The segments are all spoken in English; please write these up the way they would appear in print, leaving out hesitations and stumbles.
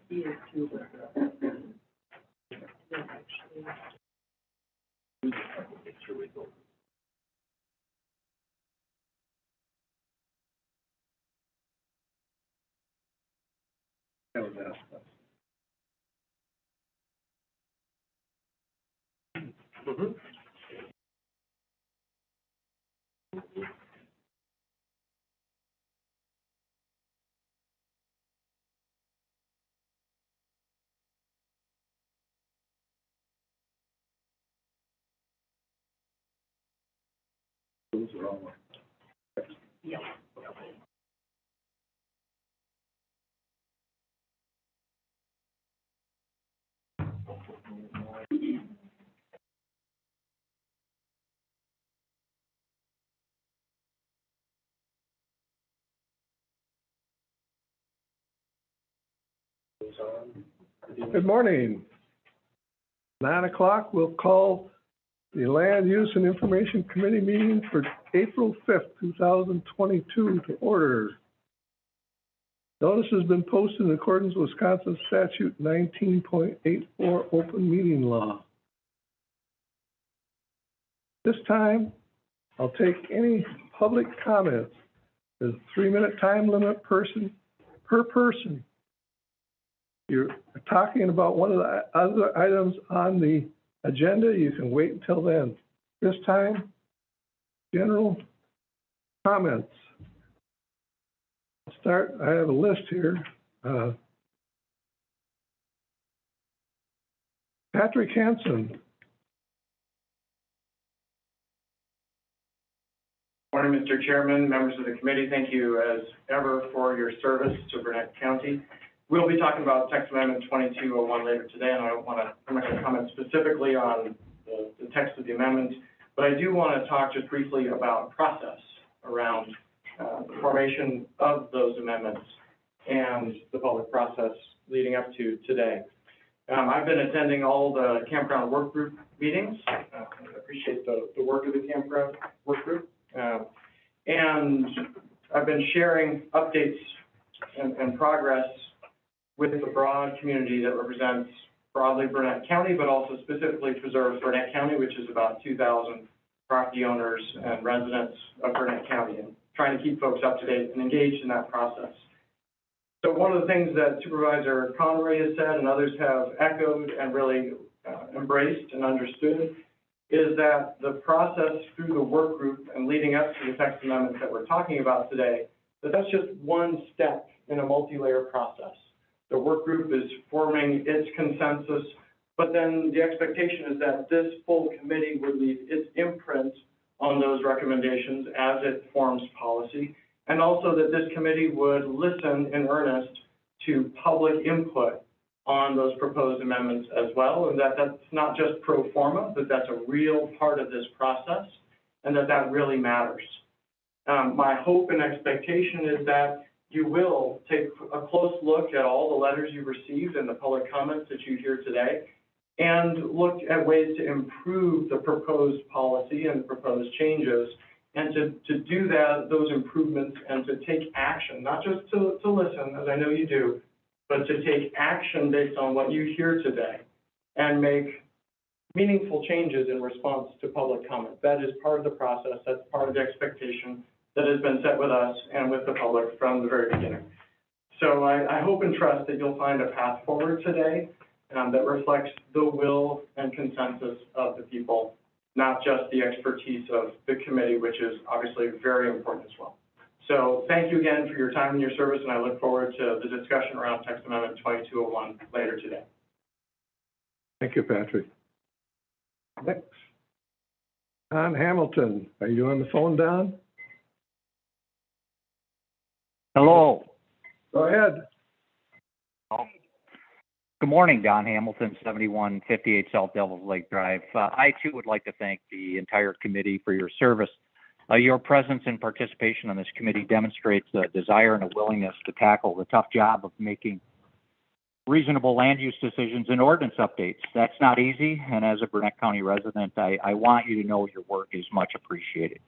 He is too. Those are all. Yeah. Good morning. 9 o'clock, we'll call the Land Use and Information Committee meeting for April 5th, 2022 to order. Notice has been posted in accordance with Wisconsin Statute 19.84 Open Meeting Law. This time, I'll take any public comments. There's a 3-minute time limit per person. You're talking about one of the other items on the agenda, you can wait until then. This time, general comments. I'll start, I have a list here. Patrick Hansen. Morning, Mr. Chairman, members of the committee. Thank you as ever for your service to Bryant County. We'll be talking about Text Amendment 2201 later today, and I'm not going to comment specifically on the text of the amendment, but I do want to talk just briefly about process around the formation of those amendments and the public process leading up to today. I've been attending all the campground work group meetings. I appreciate the work of the campground work group. And I've been sharing updates and progress with the broad community that represents broadly Bryant County, but also specifically preserves Bryant County, which is about 2,000 property owners and residents of Bryant County, and trying to keep folks up to date and engaged in that process. So one of the things that Supervisor Conroy has said and others have echoed and really embraced and understood is that the process through the work group and leading up to the text amendments that we're talking about today, that's just one step in a multi-layer process. The work group is forming its consensus, but then the expectation is that this full committee would leave its imprint on those recommendations as it forms policy, and also that this committee would listen in earnest to public input on those proposed amendments as well, and that's not just pro forma, but that's a real part of this process, and that really matters. My hope and expectation is that you will take a close look at all the letters you received and the public comments that you hear today, and look at ways to improve the proposed policy and proposed changes, and to do those improvements and to take action, not just to listen, as I know you do, but to take action based on what you hear today and make meaningful changes in response to public comment. That is part of the process. That's part of the expectation that has been set with us and with the public from the very beginning. So I hope and trust that you'll find a path forward today that reflects the will and consensus of the people, not just the expertise of the committee, which is obviously very important as well. So thank you again for your time and your service, and I look forward to the discussion around Text Amendment 2201 later today. Thank you, Patrick. Next, Don Hamilton. Are you on the phone, Don? Hello. Go ahead. Good morning, Don Hamilton, 7158 South Devils Lake Drive. I, too, would like to thank the entire committee for your service. Your presence and participation on this committee demonstrates a desire and a willingness to tackle the tough job of making reasonable land use decisions and ordinance updates. That's not easy, and as a Bryant County resident, I want you to know your work is much appreciated.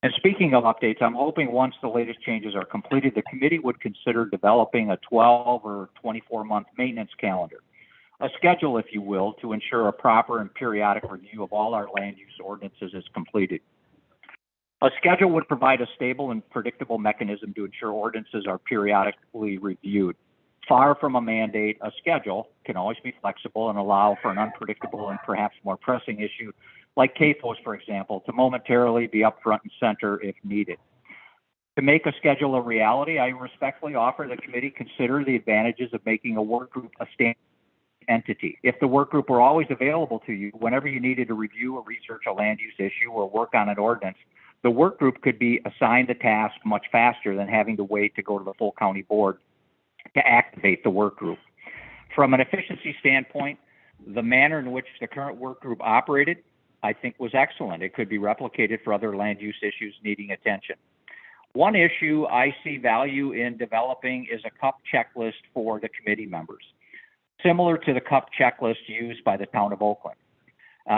And speaking of updates, I'm hoping once the latest changes are completed, the committee would consider developing a 12 or 24-month maintenance calendar, a schedule, if you will, to ensure a proper and periodic review of all our land use ordinances is completed. A schedule would provide a stable and predictable mechanism to ensure ordinances are periodically reviewed. Far from a mandate, a schedule can always be flexible and allow for an unpredictable and perhaps more pressing issue, like CAFOs, for example, to momentarily be up front and center if needed. To make a schedule a reality, I respectfully offer the committee consider the advantages of making a work group a standing entity. If the work group were always available to you whenever you needed to review or research a land use issue or work on an ordinance, the work group could be assigned the task much faster than having to wait to go to the full county board to activate the work group. From an efficiency standpoint, the manner in which the current work group operated, I think, was excellent. It could be replicated for other land use issues needing attention. One issue I see value in developing is a CUP checklist for the committee members, similar to the CUP checklist used by the town of Oakland.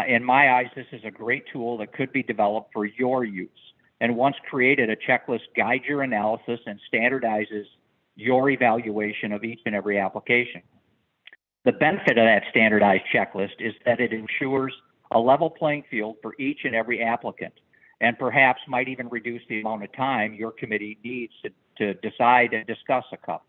In my eyes, this is a great tool that could be developed for your use. And once created, a checklist guides your analysis and standardizes your evaluation of each and every application. The benefit of that standardized checklist is that it ensures a level playing field for each and every applicant, and perhaps might even reduce the amount of time your committee needs to decide and discuss a CUP.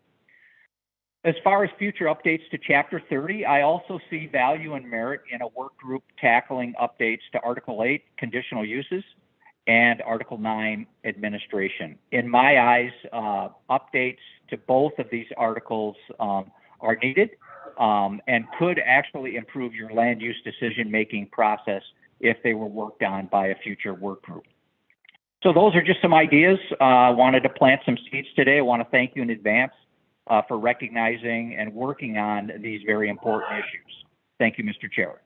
As far as future updates to Chapter 30, I also see value and merit in a work group tackling updates to Article 8, conditional uses, and Article 9, administration. In my eyes, updates to both of these articles are needed and could actually improve your land use decision-making process if they were worked on by a future work group. So those are just some ideas. I wanted to plant some seeds today. I want to thank you in advance for recognizing and working on these very important issues. Thank you, Mr. Chair.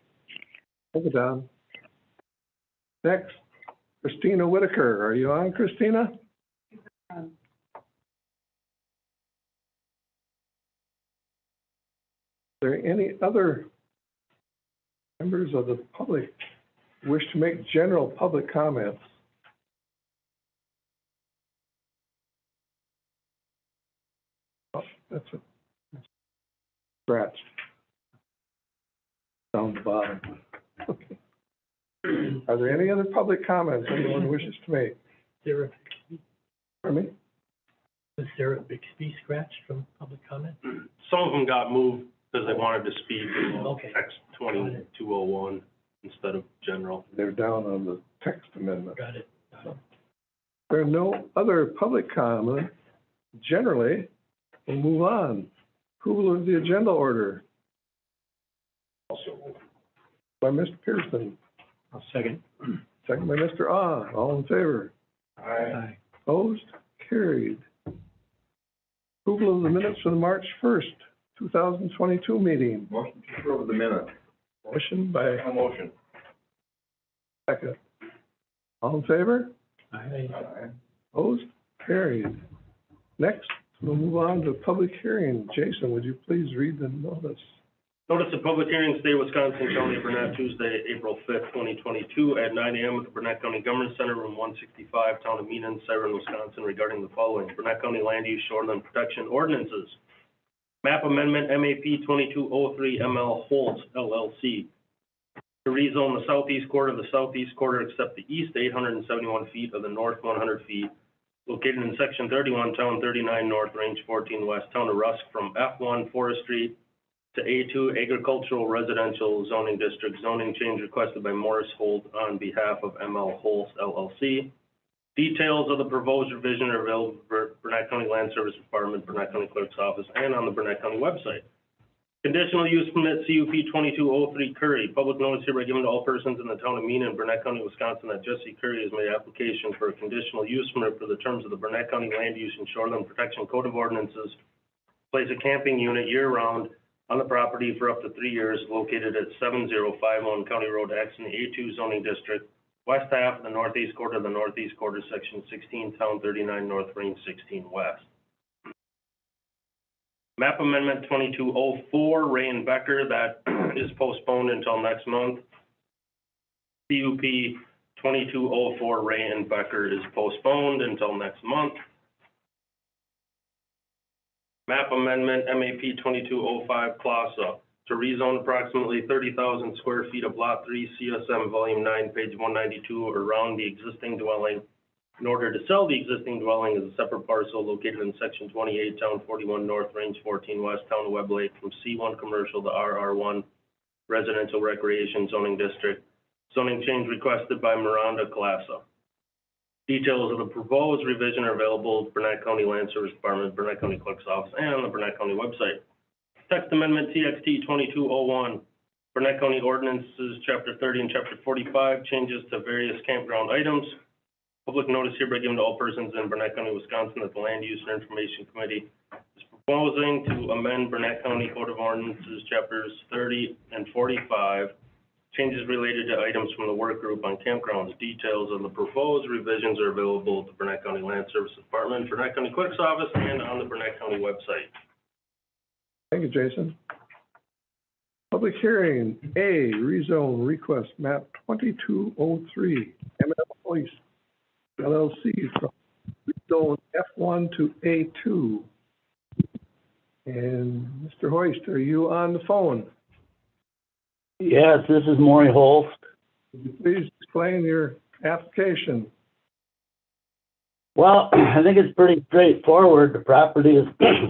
Thank you, Don. Next, Christina Whitaker. Are you on, Christina? Is there any other members of the public who wish to make general public comments? Oh, that's it. Scratched. Down the bottom. Okay. Are there any other public comments anyone wishes to make? Sarah, Pardon me? was Sarah Bixby scratched from public comment? Some of them got moved because they wanted to speak Okay. text 2201 instead of general. They're down on the text amendment. Got it. There are no other public comment. Generally, we'll move on. Approval of the agenda order. Also. By Mr. Pearson. I'll second. Second by Mr. Ah. All in favor? Aye. Opposed? Carried. Approval of the minutes for the March 1st, 2022 meeting. Motion to approve the minute. Motion by No motion. second. All in favor? Aye. Opposed? Carried. Next, we'll move on to public hearing. Jason, would you please read the notice? Notice of public hearing, State of Wisconsin, County of Burnett, Tuesday, April 5th, 2022, at 9 a.m. at the Burnett County Government Center, Room 165, Town of Meehan, Siren, Wisconsin, regarding the following: Burnett County Land Use Shoreline Protection Ordinances. Map Amendment, MAP 2203, ML Holtz, LLC. To rezone the southeast quarter of the southeast quarter except the east 871 feet of the north 100 feet, located in Section 31, Town 39 North, Range 14 West, Town of Rusk, from F1 Forestry to A2 Agricultural Residential Zoning District. Zoning change requested by Morris Holt on behalf of ML Holtz, LLC. Details of the proposed revision are available for Burnett County Land Service Department, Burnett County Clerk's Office, and on the Burnett County website. Conditional use permit, CUP 2203 Curry. Public notice hereby given to all persons in the town of Meehan and Burnett County, Wisconsin, that Jesse Curry has made application for a conditional use permit for the terms of the Burnett County Land Use and Shoreline Protection Code of Ordinances. Place a camping unit year-round on the property for up to 3 years, located at 7051 County Road X in the A2 zoning district, west half of the northeast quarter, section 16, Town 39 North, Range 16 West. Map Amendment 2204, Ray and Becker, that is postponed until next month. CUP 2204 Ray and Becker is postponed until next month. Map amendment, MAP 2205 Clausa, to rezone approximately 30,000 square feet of Lot 3 CSM Volume 9, page 192, around the existing dwelling, in order to sell the existing dwelling as a separate parcel located in Section 28, Town 41 North, Range 14 West, Town of Webb Lake, from C1 Commercial to RR1 Residential Recreation Zoning District. Zoning change requested by Miranda Clausa. Details of the proposed revision are available at Burnett County Land Service Department, Burnett County Clerk's Office, and the Burnett County website. Text Amendment TXT 2201, Burnett County Ordinances, Chapter 30 and Chapter 45, changes to various campground items. Public notice hereby given to all persons in Burnett County, Wisconsin, that the Land Use and Information Committee is proposing to amend Burnett County Code of Ordinances, Chapters 30 and 45, changes related to items from the work group on campgrounds. Details of the proposed revisions are available at the Burnett County Land Services Department, Burnett County Clerk's Office, and on the Burnett County website. Thank you, Jason. Public hearing, A, rezone request map 2203, M&L Police LLC from rezone F1 to A2. And Mr. Hoist, are you on the phone? Yes, this is Maury Holst. Would you please explain your application? Well, I think it's pretty straightforward. The property is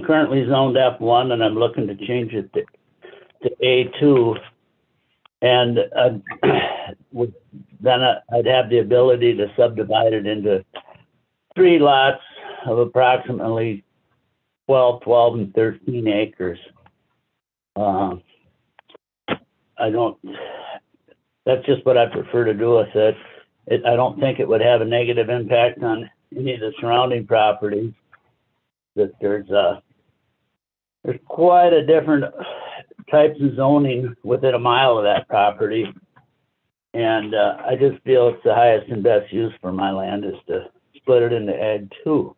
currently zoned F1, and I'm looking to change it to A2. And then I'd have the ability to subdivide it into 3 lots of approximately 12, and 13 acres. That's just what I prefer to do with it. I don't think it would have a negative impact on any of the surrounding properties. That there's quite a different types of zoning within a mile of that property. And I just feel it's the highest and best use for my land is to split it into Ag 2.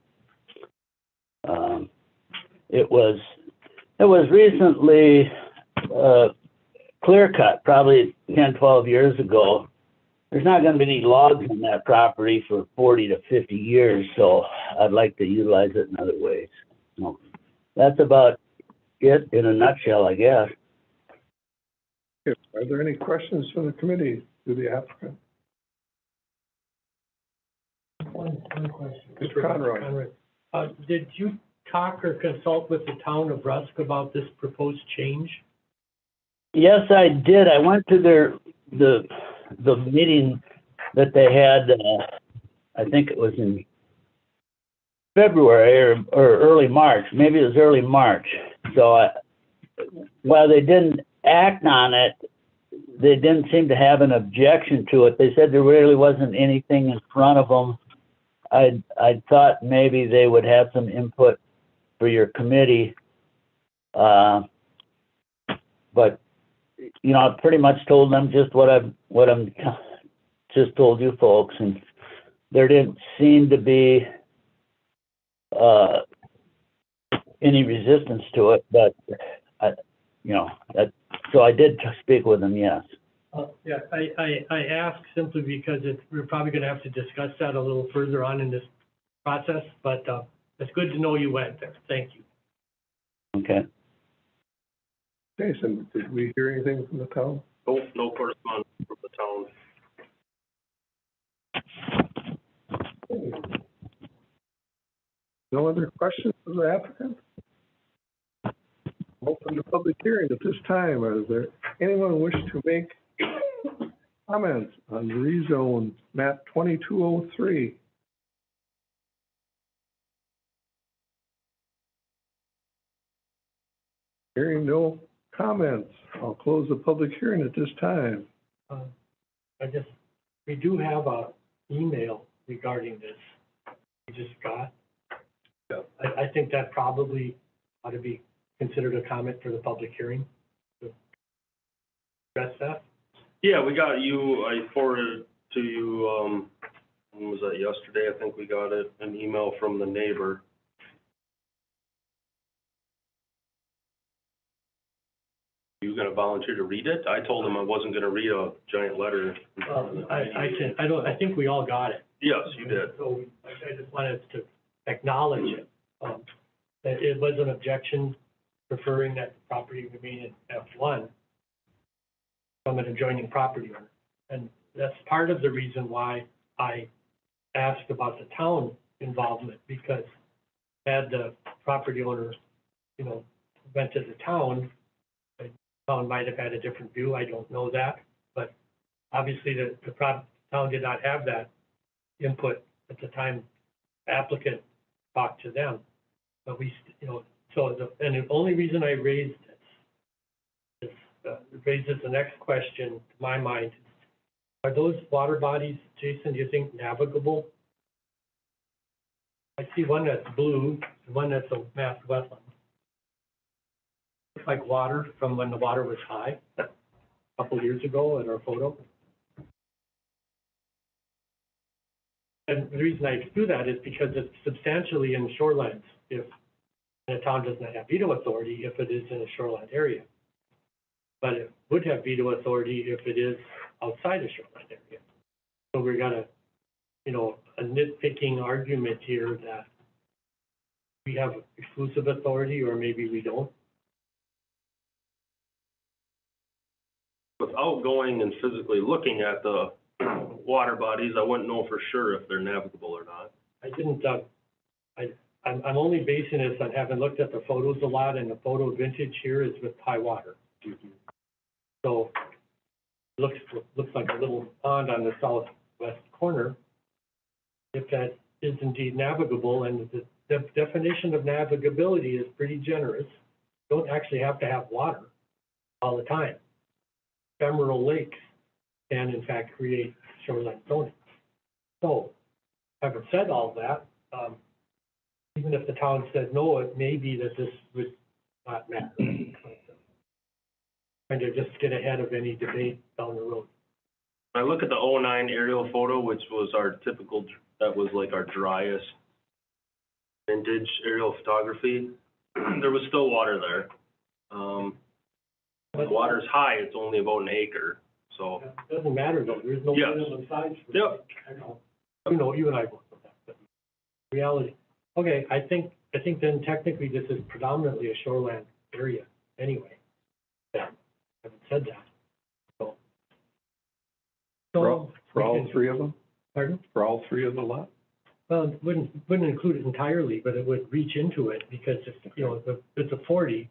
It was recently clear cut, probably 10, 12 years ago. There's not going to be any logs on that property for 40 to 50 years, so I'd like to utilize it in other ways. So that's about it in a nutshell, I guess. Are there any questions from the committee to the applicant? One question. Mr. Conroy. Did you talk or consult with the town of Rusk about this proposed change? Yes, I did. I went to the meeting that they had, I think it was in February or early March. Maybe it was early March. So while they didn't act on it, they didn't seem to have an objection to it. They said there really wasn't anything in front of them. I thought maybe they would have some input for your committee. But you know, I pretty much told them just what I'm just told you folks, and there didn't seem to be any resistance to it. But so I did speak with them. Yes. Yeah, I ask simply because we're probably going to have to discuss that a little further on in this process. But it's good to know you went there. Thank you. Okay. Jason, did we hear anything from the town? No correspondence from the town. No other questions for the applicant? Open the public hearing at this time. Is there anyone wish to make comments on rezone map 2203? Hearing no comments, I'll close the public hearing at this time. We do have a email regarding this we just got. Yeah. I think that probably ought to be considered a comment for the public hearing. To address that? Yeah, we got you, I forwarded it to you, when was that, yesterday? I think we got it, an email from the neighbor. You gonna volunteer to read it? I told him I wasn't gonna read a giant letter. I think we all got it. Yes, you did. So I just wanted to acknowledge it, that it was an objection preferring that the property remain in F1 from an adjoining property owner. And that's part of the reason why I asked about the town involvement, because had the property owner, went to the town, the town might have had a different view, I don't know that, but obviously the town did not have that input at the time the applicant talked to them. But we, and the only reason I raised this raises the next question to my mind. Are those water bodies, Jason, do you think navigable? I see one that's blue, and one that's a mapped wetland. Looks like water from when the water was high a couple years ago in our photo. And the reason I do that is because it's substantially in shorelands, if the town does not have veto authority if it is in a shoreline area. But it would have veto authority if it is outside a shoreline area. So we got a nitpicking argument here that we have exclusive authority, or maybe we don't. Without going and physically looking at the water bodies, I wouldn't know for sure if they're navigable or not. I didn't, I'm only basing this on having looked at the photos a lot, and the photo vintage here is with high water. So it looks like a little pond on the southwest corner. If that is indeed navigable, and the definition of navigability is pretty generous. You don't actually have to have water all the time. Ephemeral lakes can in fact create shoreline zoning. So, having said all that, even if the town said no, it may be that this would not matter. Trying to just get ahead of any debate down the road. I look at the 09 aerial photo, which was our typical, that was like our driest vintage aerial photography. There was still water there. When the water's high, it's only about an acre, so. It doesn't matter though, there's no Yes. minimum size for it. Yep. I know, you and I both know that, but reality. Okay, I think then technically this is predominantly a shoreland area anyway. Yeah, I haven't said that, so. For all we can- three of them? Pardon? For all three of the lots? Well, it wouldn't include it entirely, but it would reach into it because it's a 40,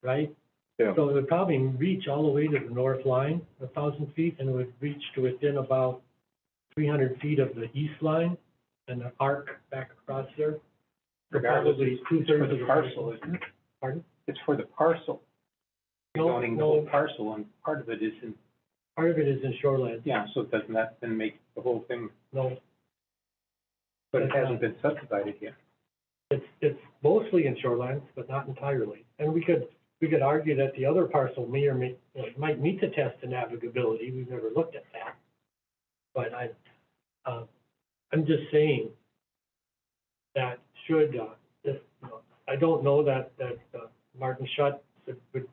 right? Yeah. So it would probably reach all the way to the north line, 1,000 feet, and it would reach to within about 300 feet of the east line and the arc back across there. So probably two-thirds of the parcel, isn't it? Pardon? It's for the parcel, zoning the No, whole parcel, and part of it is in, part of it is in shoreland. yeah, so doesn't that then make the whole thing, No, but it hasn't been subdivided yet? it's mostly in shorelands, but not entirely. And we could argue that the other parcel might meet the test of navigability. We've never looked at that. But I'm just saying that I don't know that Martin Schutt would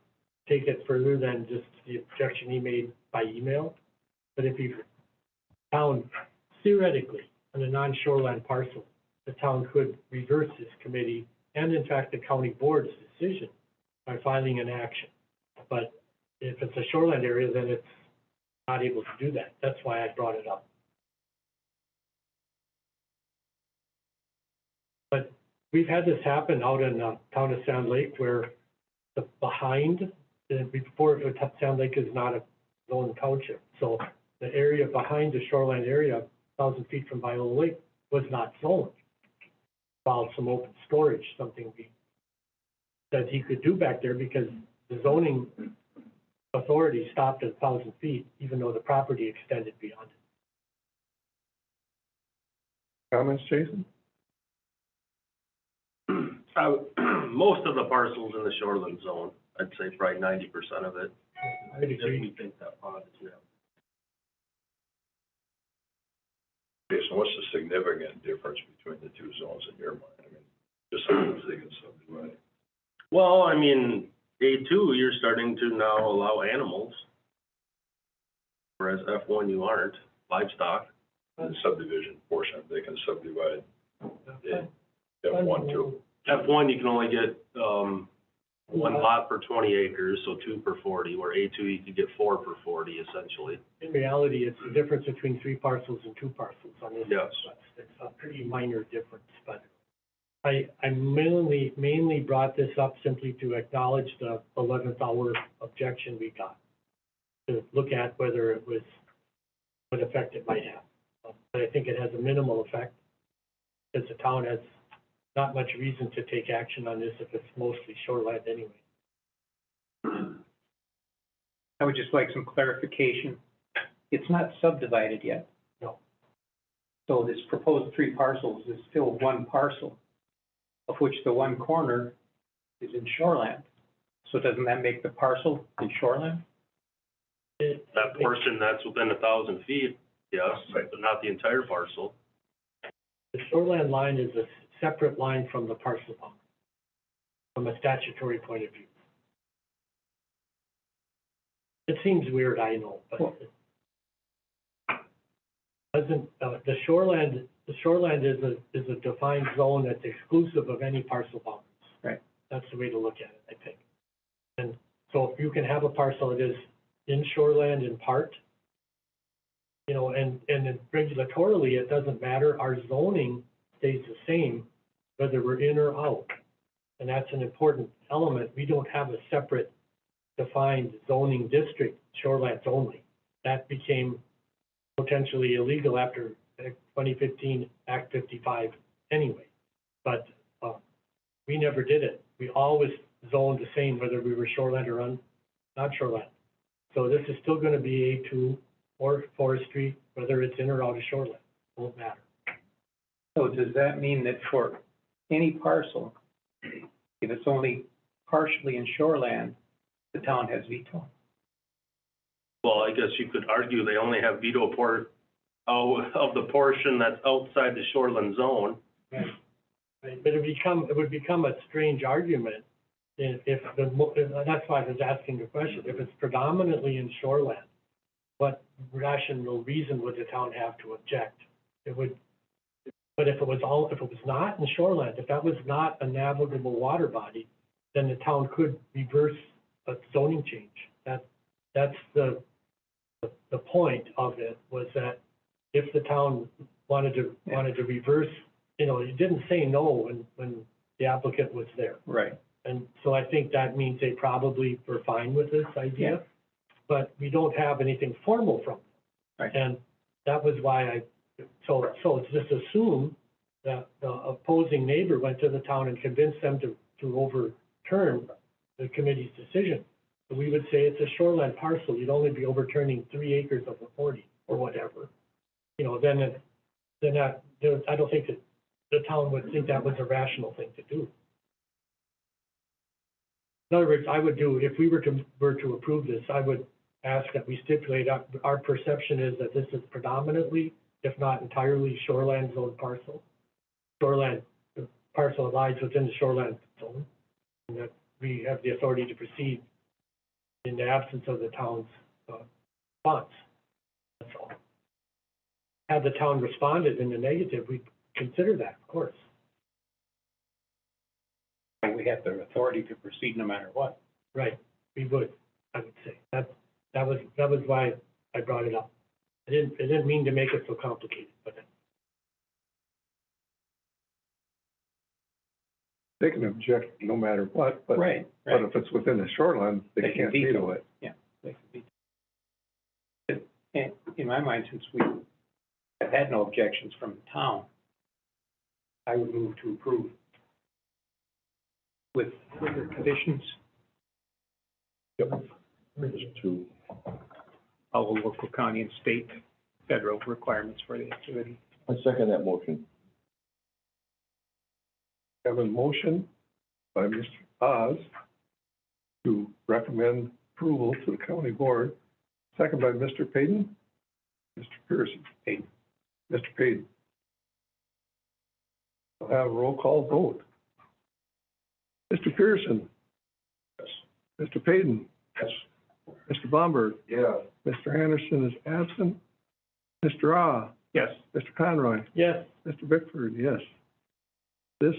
take it further than just the objection he made by email. But if he found theoretically on a non-shoreline parcel, the town could reverse this committee and in fact the county board's decision by filing an action. But if it's a shoreline area, then it's not able to do that. That's why I brought it up. But we've had this happen out in the town of Sound Lake where before Sound Lake is not a zone township. So the area behind the shoreline area, 1,000 feet from Viola Lake, was not zoned. Filed some open storage, something we said he could do back there because the zoning authority stopped at 1,000 feet, even though the property extended beyond it. Comments, Jason? Most of the parcels in the shoreland zone, I'd say probably 90% of it. I'd agree. We think that pond is navigable. Jason, what's the significant difference between the two zones in your mind? I mean, just so they can subdivide. Well, I mean, A2, you're starting to now allow animals, whereas F1 you aren't, livestock. The subdivision portion, they can subdivide it, F1, 2. F1, you can only get, one lot per 20 acres, so 2 per 40, where A2, you could get 4 per 40, essentially. In reality, it's the difference between 3 parcels and 2 parcels on this. Yes. It's a pretty minor difference, but I mainly brought this up simply to acknowledge the 11th hour objection we got, to look at whether it was, what effect it might have. But I think it has a minimal effect, because the town has not much reason to take action on this if it's mostly shoreline anyway. I would just like some clarification. It's not subdivided yet. No. So this proposed 3 parcels is still 1 parcel, of which the one corner is in shoreland. So doesn't that make the parcel in shoreland? That portion that's within 1,000 feet, yes, but not the entire parcel. The shoreland line is a separate line from the parcel boundary, from a statutory point of view. It seems weird, I know, but it doesn't, the shoreland is a defined zone that's exclusive of any parcel boundaries. Right. That's the way to look at it, I think. And so if you can have a parcel that is in shoreland in part, you know, and then regulatorily, it doesn't matter, our zoning stays the same, whether we're in or out. And that's an important element. We don't have a separate defined zoning district, shorelands only. That became potentially illegal after 2015 Act 55 anyway. But we never did it. We always zoned the same, whether we were shoreland or not shoreland. So this is still going to be A2 or forestry, whether it's in or out of shoreland, won't matter. So does that mean that for any parcel, if it's only partially in shoreland, the town has veto? Well, I guess you could argue they only have veto of the portion that's outside the shoreline zone. Right. Right. But it would become a strange argument if that's why I was asking the question. If it's predominantly in shoreland, what rational reason would the town have to object? It would, but if it was not in shoreland, if that was not a navigable water body, then the town could reverse a zoning change. That's the point of it, was that if the town wanted to reverse, you know, it didn't say no when the applicant was there. Right. And so I think that means they probably were fine with this idea, but we don't have anything formal from them. Right. And that was why so it's just assume that the opposing neighbor went to the town and convinced them to overturn the committee's decision. So we would say it's a shoreline parcel, you'd only be overturning 3 acres of the 40 or whatever. You know, then I don't think that the town would think that was a rational thing to do. In other words, I would do, if we were to approve this, I would ask that we stipulate, our perception is that this is predominantly, if not entirely, shoreline zone parcel. Shoreline, the parcel lies within the shoreline zone, and that we have the authority to proceed in the absence of the town's response. That's all. Had the town responded in the negative, we'd consider that, of course. We have the authority to proceed no matter what. Right, we would, I would say. That was why I brought it up. I didn't mean to make it so complicated, but They can object no matter what, but, Right. but if it's within the shoreline, they They can can't veto it. Yeah. They can veto. And in my mind, since we have had no objections from the town, I would move to approve with further conditions. Yep. To All the local, county, and state, federal requirements for the activity. I second that motion. have a motion by Mr. Oz to recommend approval to the county board, second by Mr. Payton. Mr. Pearson. Payton. Mr. Payton. We'll have a roll call vote. Mr. Pearson. Yes. Mr. Payton? Yes. Mr. Blumberg? Yeah. Mr. Anderson is absent. Mr. Ah? Yes. Mr. Conroy? Yes, Mr. Bickford, yes. This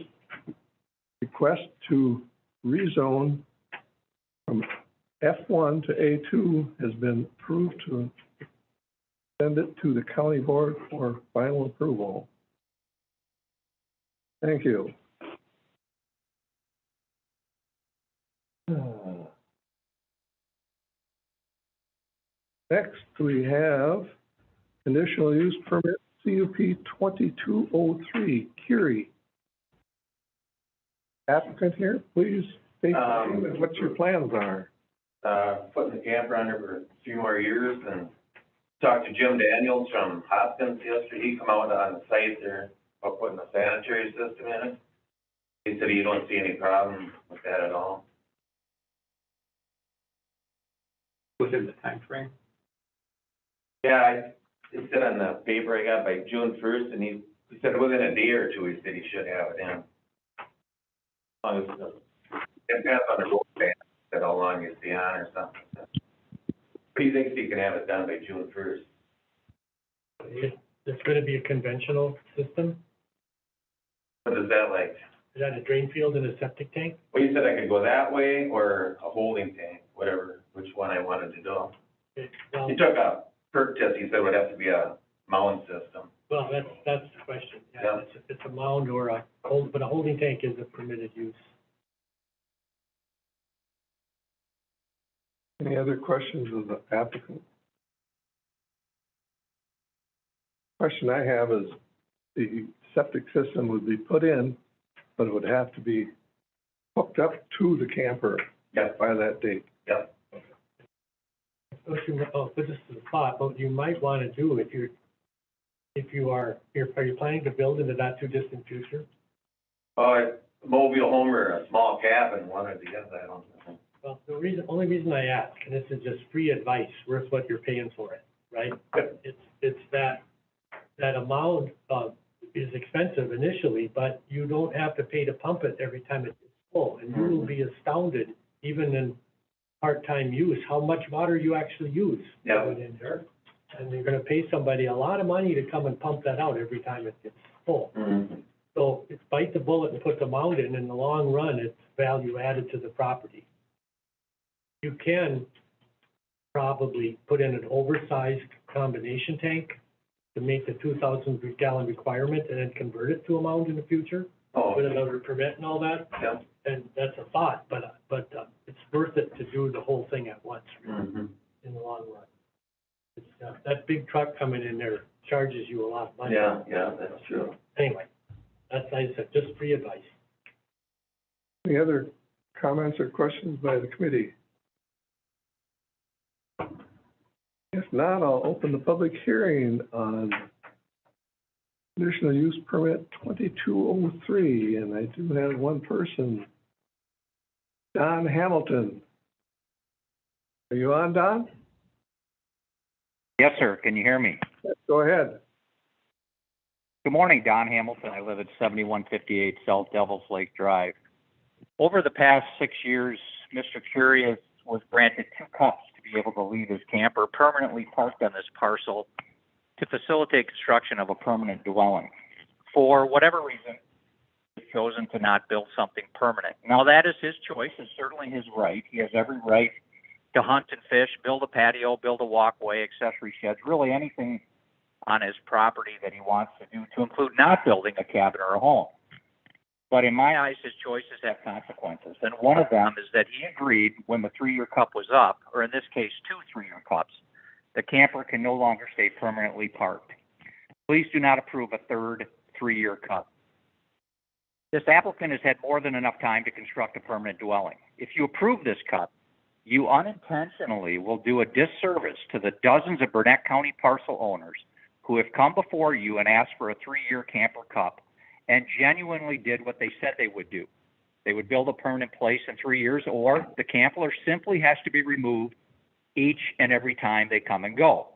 request to rezone from F1 to A2 has been approved to send it to the county board for final approval. Thank you. Next, we have conditional use permit CUP 2203, Curie. Applicant here, please state your name and what your plans are. Putting the camper under for a few more years, and talked to Jim Daniels from Hopkins yesterday. He come out on the site there about putting a sanitary system in it. He said he don't see any problem with that at all. Within the time frame. Yeah, it said on the paper I got by June 1st, and he said within a day or two, he said he should have it in. As long as it depends on the road plan, that how long you stay on or something. He thinks he can have it done by June 1st. it's gonna be a conventional system. What is that like? Is that a drain field and a septic tank? Well, you said I could go that way or a holding tank, whatever, which one I wanted to do. Okay, Well, He took a perk test, he said it would have to be a mound system. well, that's the question. Yeah. It's a mound or but a holding tank is a permitted use. Any other questions of the applicant? Question I have is, the septic system would be put in, but it would have to be hooked up to the camper Yep, by that date. yep. But this is a thought, what you might wanna do if are you planning to build in the not too distant future? A mobile home or a small cabin, one or the other, I don't know. Well, only reason I ask, and this is just free advice, worth what you're paying for it, right? It's that amount is expensive initially, but you don't have to pay to pump it every time it's full. And you will be astounded, even in part-time use, how much water you actually use. Yeah. In there. And you're gonna pay somebody a lot of money to come and pump that out every time it gets full. Mm-hmm. So it's bite the bullet and put the mound in the long run, it's value added to the property. You can probably put in an oversized combination tank to meet the 2,000 gallon requirement and then convert it to a mound in the future Oh, with another permit and all that. yeah. And that's a thought, but it's worth it to do the whole thing at once Mm-hmm. in the long run. It's, that big truck coming in there charges you a lot of money. Yeah, that's true. Anyway, that's, I said, just free advice. Any other comments or questions by the committee? If not, I'll open the public hearing on conditional use permit 2203, and I do have one person, Don Hamilton. Are you on, Don? Yes, sir. Can you hear me? Yes, go ahead. Good morning, Don Hamilton. I live at 7158 South Devils Lake Drive. Over the past 6 years, Mr. Curious was granted 2 cups to be able to leave his camper permanently parked on this parcel to facilitate construction of a permanent dwelling. For whatever reason, he's chosen to not build something permanent. Now, that is his choice. It's certainly his right. He has every right to hunt and fish, build a patio, build a walkway, accessory sheds, really anything on his property that he wants to do, to include not building a cabin or a home. But in my eyes, his choices have consequences. And one of them is that he agreed when the 3-year cup was up, or in this case, 2 3-year cups, the camper can no longer stay permanently parked. Please do not approve a third 3-year cup. This applicant has had more than enough time to construct a permanent dwelling. If you approve this cup, you unintentionally will do a disservice to the dozens of Burnett County parcel owners who have come before you and asked for a 3-year camper cup and genuinely did what they said they would do. They would build a permanent place in 3 years, or the camper simply has to be removed each and every time they come and go.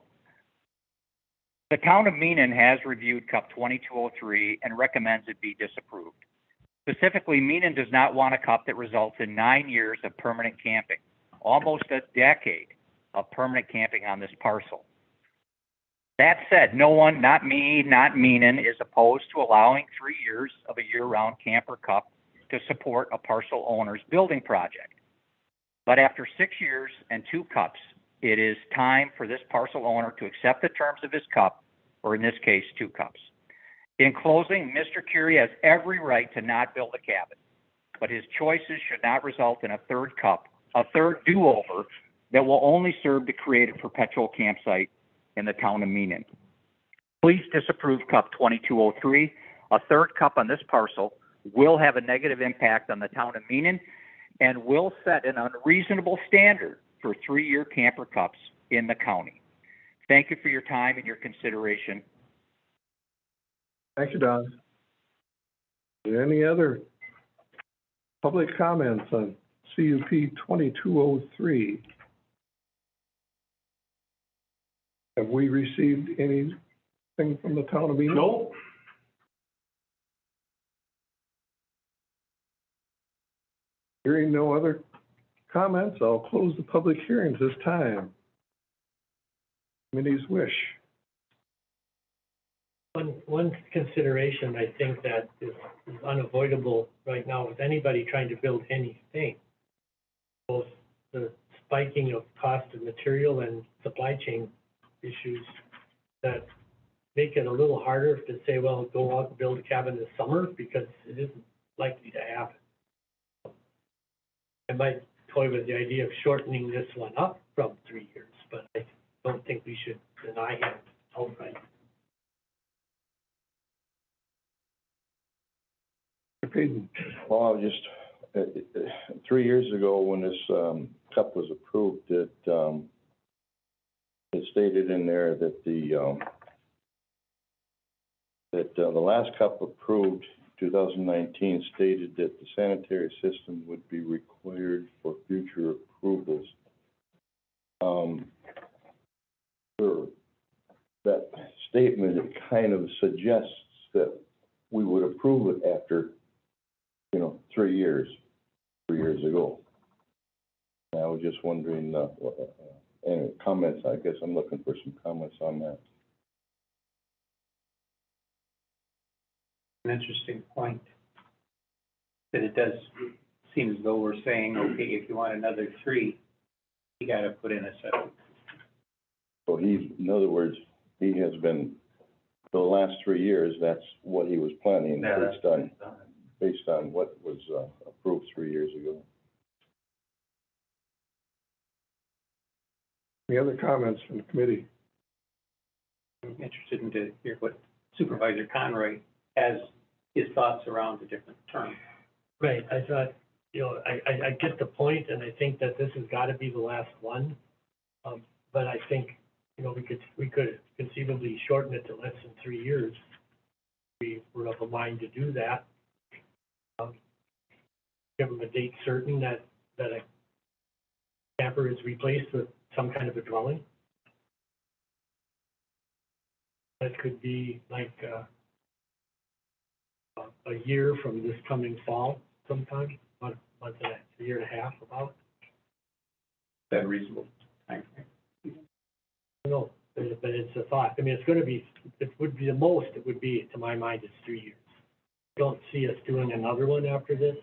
The town of Meenan has reviewed Cup 2203 and recommends it be disapproved. Specifically, Meenan does not want a cup that results in 9 years of permanent camping. almost a decade of permanent camping on this parcel. That said, no one, not me, not Meenan, is opposed to allowing 3 years of a year-round camper cup to support a parcel owner's building project. But after 6 years and 2 cups, it is time for this parcel owner to accept the terms of his cup, or in this case, 2 cups. In closing, Mr. Curie has every right to not build a cabin, but his choices should not result in a third cup, a third do-over that will only serve to create a perpetual campsite in the town of Meenan. Please disapprove Cup 2203. A third cup on this parcel will have a negative impact on the town of Meenan and will set an unreasonable standard for 3-year camper cups in the county. Thank you for your time and your consideration. Thank you, Don. Are there any other public comments on CUP 2203? Have we received anything from the town of Enid? No. Hearing no other comments, I'll close the public hearings this time. Committee's wish. One consideration I think that is unavoidable right now with anybody trying to build anything, both the spiking of cost of material and supply chain issues that make it a little harder to say, well, go out and build a cabin this summer, because it isn't likely to happen. I might toy with the idea of shortening this one up from 3 years, but I don't think we should deny him outright. Payton. Well, I was just, 3 years ago, when this cup was approved, it stated in there that the last cup approved, 2019, stated that the sanitary system would be required for future approvals. That statement, it kind of suggests that we would approve it after 3 years ago. And I was just wondering, any comments? I guess I'm looking for some comments on that. An interesting point, that it does seem as though we're saying, okay, if you want another 3, you gotta put in a septic. So in other words, he has been, for the last 3 years, that's what he was planning, based on what was approved 3 years ago. Any other comments from the committee? I'm interested in to hear what Supervisor Conroy has, his thoughts around the different terms. Right, I thought, I get the point, and I think that this has got to be the last one. But I think, we could conceivably shorten it to less than 3 years. We were of a mind to do that. Give them a date certain that a camper is replaced with some kind of a dwelling. That could be like a year from this coming fall sometime, a year and a half about. Is that reasonable time frame? No, but it's a thought. I mean, it's going to be, it would be the most, it would be, to my mind, it's 3 years. Don't see us doing another one after this.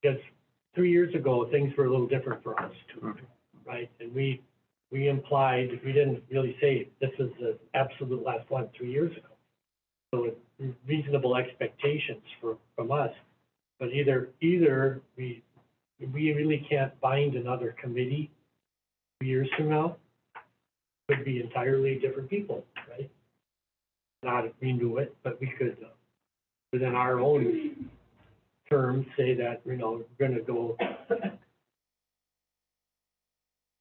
Because 3 years ago, things were a little different for us too, right? And we implied, we didn't really say this is the absolute last one 3 years ago. So reasonable expectations from us, but either we really can't bind another committee 2 years from now. Could be entirely different people, right? Not if we knew it, but we could, within our own terms, say that, we're going to go,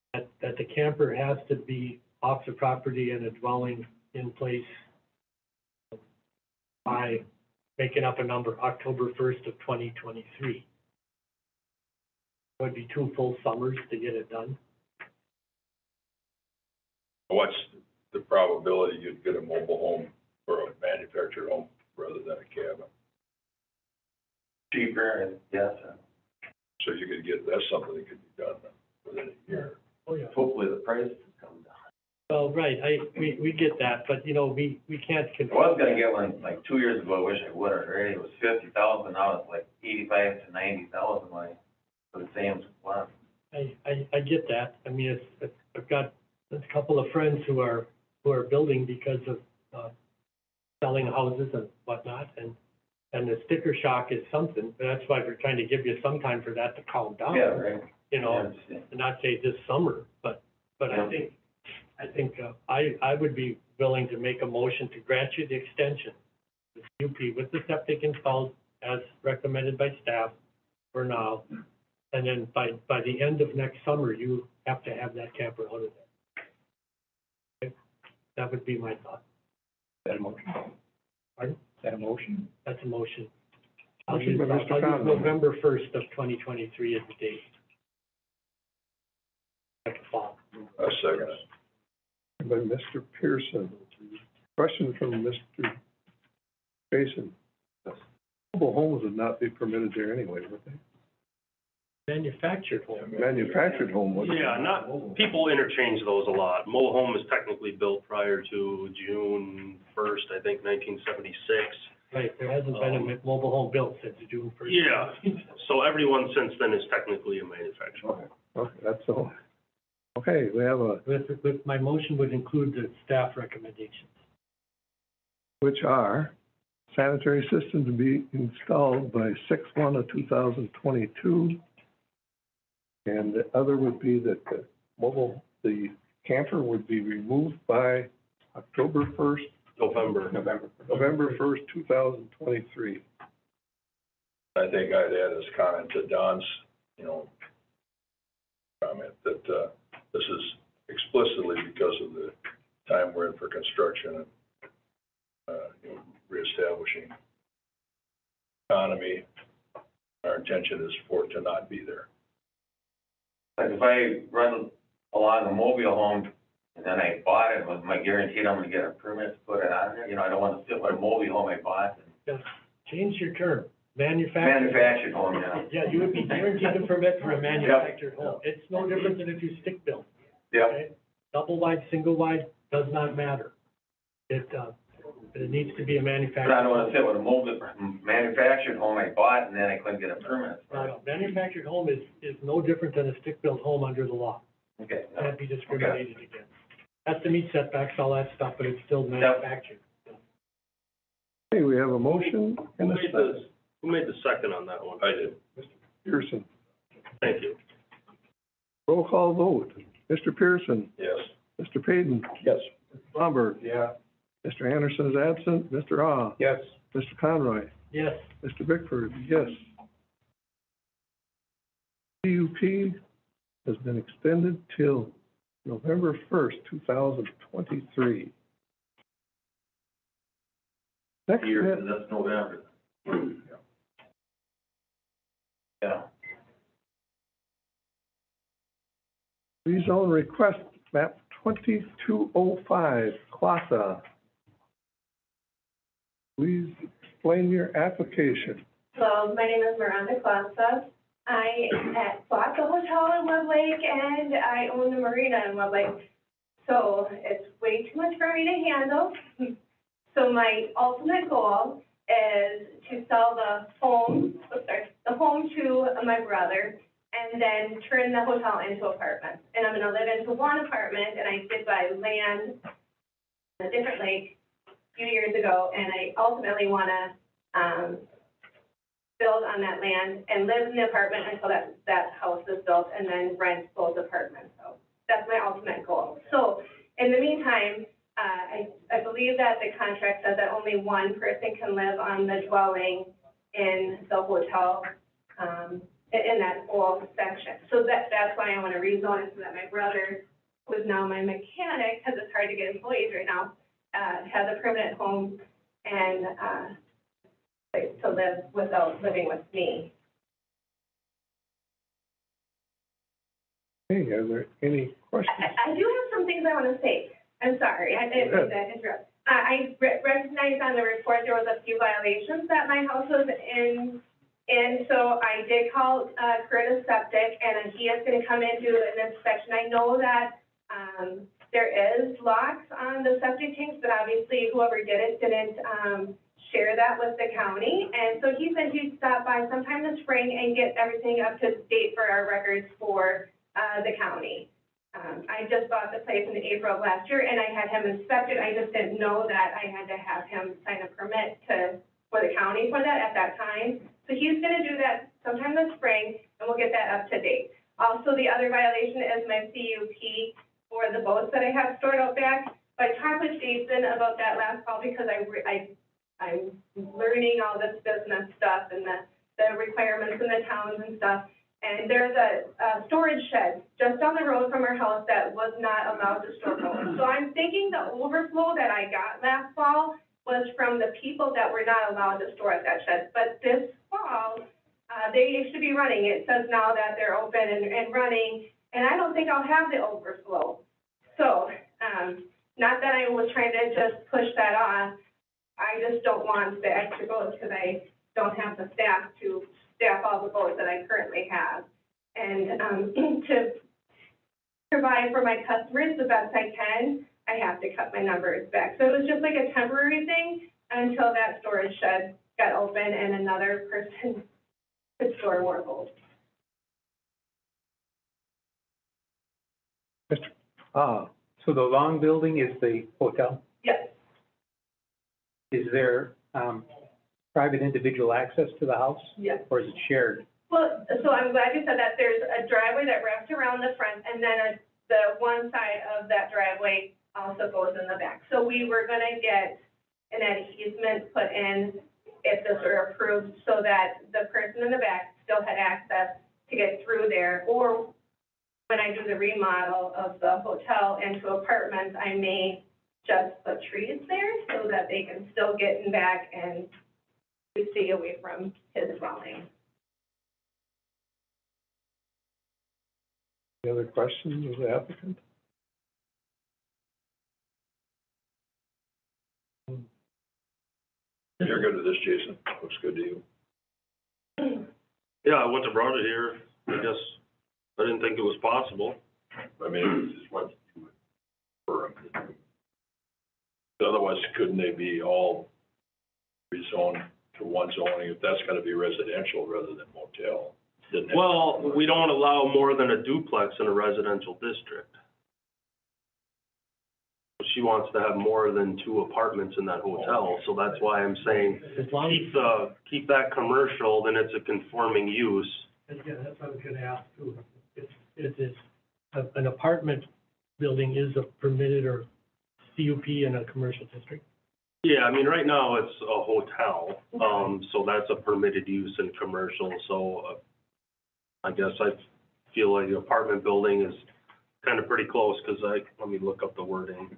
that the camper has to be off the property and a dwelling in place by, making up a number, October 1st of 2023. It would be 2 full summers to get it done. What's the probability you'd get a mobile home or a manufactured home rather than a cabin? Cheaper, and yes. So you could get, that's something that could be done within a year. Oh, yeah. Hopefully the price comes down. Well, right, we get that, but, you know, we can't I control. was gonna get one like 2 years ago, I wish I would have, already, it was 50,000, now it's like 85 to 90,000, like, for the same one. I get that. I mean, I've got a couple of friends who are building because of, selling houses and whatnot, and the sticker shock is something, but that's why we're trying to give you some time for that to calm down. Yeah, right. You know, I understand. and not say this summer, but I think, I would be willing to make a motion to grant you the extension, the UP with the septic installed as recommended by staff for now. And then by the end of next summer, you have to have that camper out of there. Okay? That would be my thought. Is that a motion? Pardon? Is that a motion? That's a motion. Motion by Mr. I'll use Conlon. November 1st of 2023 as the date. Like a fall. I second it. By Mr. Pearson. Question from Mr. Jason. Mobile homes would not be permitted there anyway, would they? Manufactured home. Manufactured home would. Yeah, people interchange those a lot. Mobile home was technically built prior to June 1st, I think, 1976. Right, there hasn't been a mobile home built since June 1st. Yeah, so everyone since then is technically a manufacturer. Okay, that's all. Okay, we have a, With my motion would include the staff recommendations. which are sanitary system to be installed by 6/1 of 2022. And the other would be that the camper would be removed by October 1st, November 1st, 2023. I think I'd add as comment to Don's, comment that, this is explicitly because of the time we're in for construction and, reestablishing economy. Our intention is for it to not be there. Like if I run along a mobile home and then I bought it, was my guaranteed I'm gonna get a permit to put it on there? I don't wanna sit with a mobile home I bought. Change your term, manufactured. Manufactured home, yeah. Yeah, you would be guaranteed a permit for a manufactured home. It's no different than if you stick built. Yep. Okay? Double wide, single wide, does not matter. It needs to be a But manufactured. I don't wanna sit with a mobile, manufactured home I bought and then I couldn't get a permit. Manufactured home is no different than a stick-built home under the law. Okay. Can't be discriminated against. Has to meet setbacks, all that stuff, but it's still manufactured. Okay, we have a motion and a second. Who made the second on that one? I did. Pearson. Thank you. Roll call vote. Mr. Pearson. Yes. Mr. Payton. Yes. Mr. Blumberg. Yeah. Mr. Anderson is absent. Mr. Ah. Yes. Mr. Conroy. Yes, Mr. Bickford, yes. CUP has been extended till November 1st, 2023. Next, we have- That's November. Yeah. rezone request, map 2205, Classa. Please explain your application. Hello, my name is Miranda Classa. I bought the hotel in Webb Lake and I own the marina in Webb Lake. So it's way too much for me to handle. So my ultimate goal is to sell the home to my brother and then turn the hotel into apartments. And I'm gonna live into one apartment, and I did buy land on a different lake a few years ago, and I ultimately wanna, build on that land and live in the apartment until that house is built, and then rent both apartments. So that's my ultimate goal. So in the meantime, I believe that the contract says that only one person can live on the dwelling in the hotel, in that whole section. So that's why I want to rezone it, so that my brother, who is now my mechanic, because it's hard to get employees right now, has a permanent home and, place to live without living with me. Hey, are there any questions? I do have some things I want to say. I'm sorry, I didn't mean to interrupt. I recognize on the report there was a few violations that my house was in And so I did call, Curtis Septic, and he is gonna come in, do an inspection. I know that, there is locks on the septic tanks, but obviously whoever did it didn't, share that with the county. And so he said he'd stop by sometime this spring and get everything up to date for our records for, the county. I just bought the place in April of last year, and I had him inspected. I just didn't know that I had to have him sign a permit for the county for that at that time. So he's gonna do that sometime this spring, and we'll get that up to date. Also, the other violation is my CUP for the boats that I have stored out back. But I talked with Jason about that last fall because I'm learning all this business stuff and the requirements in the towns and stuff. And there's a storage shed just down the road from our house that was not allowed to store boats. So I'm thinking the overflow that I got last fall was from the people that were not allowed to store at that shed. But this fall, they should be running. It says now that they're open and running, and I don't think I'll have the overflow. So, not that I was trying to just push that off, I just don't want the extra boats because I don't have the staff to staff all the boats that I currently have. And, to provide for my customers the best I can, I have to cut my numbers back. So it was just like a temporary thing until that storage shed got open and another person could store more boats. So the long building is the hotel? Yes. Is there, private individual access to the house? Yes. Or is it shared? Well, so I'm glad you said that. There's a driveway that wraps around the front, and then the one side of that driveway also goes in the back. So we were gonna get an easement put in if this were approved, so that the person in the back still had access to get through there. Or when I do the remodel of the hotel into apartments, I may just put trees there so that they can still get in back and stay away from his dwelling. Any other questions of the applicant? You're good with this, Jason? Looks good to you? Yeah, I wouldn't have brought it here. I guess I didn't think it was possible. I mean, just what you would prefer them to do. Otherwise, couldn't they be all rezoned to one zoning if that's gonna be residential rather than motel? Didn't have- Well, we don't allow more than a duplex in a residential district. She wants to have more than 2 apartments in that hotel, so that's why I'm saying, As long as, keep that commercial, then it's a conforming use. yeah, that's what I was gonna ask too. It's an apartment building is a permitted or CUP in a commercial district? Yeah, I mean, right now it's a hotel, so that's a permitted use in commercial, so, I guess I feel like the apartment building is kind of pretty close, because let me look up the wording.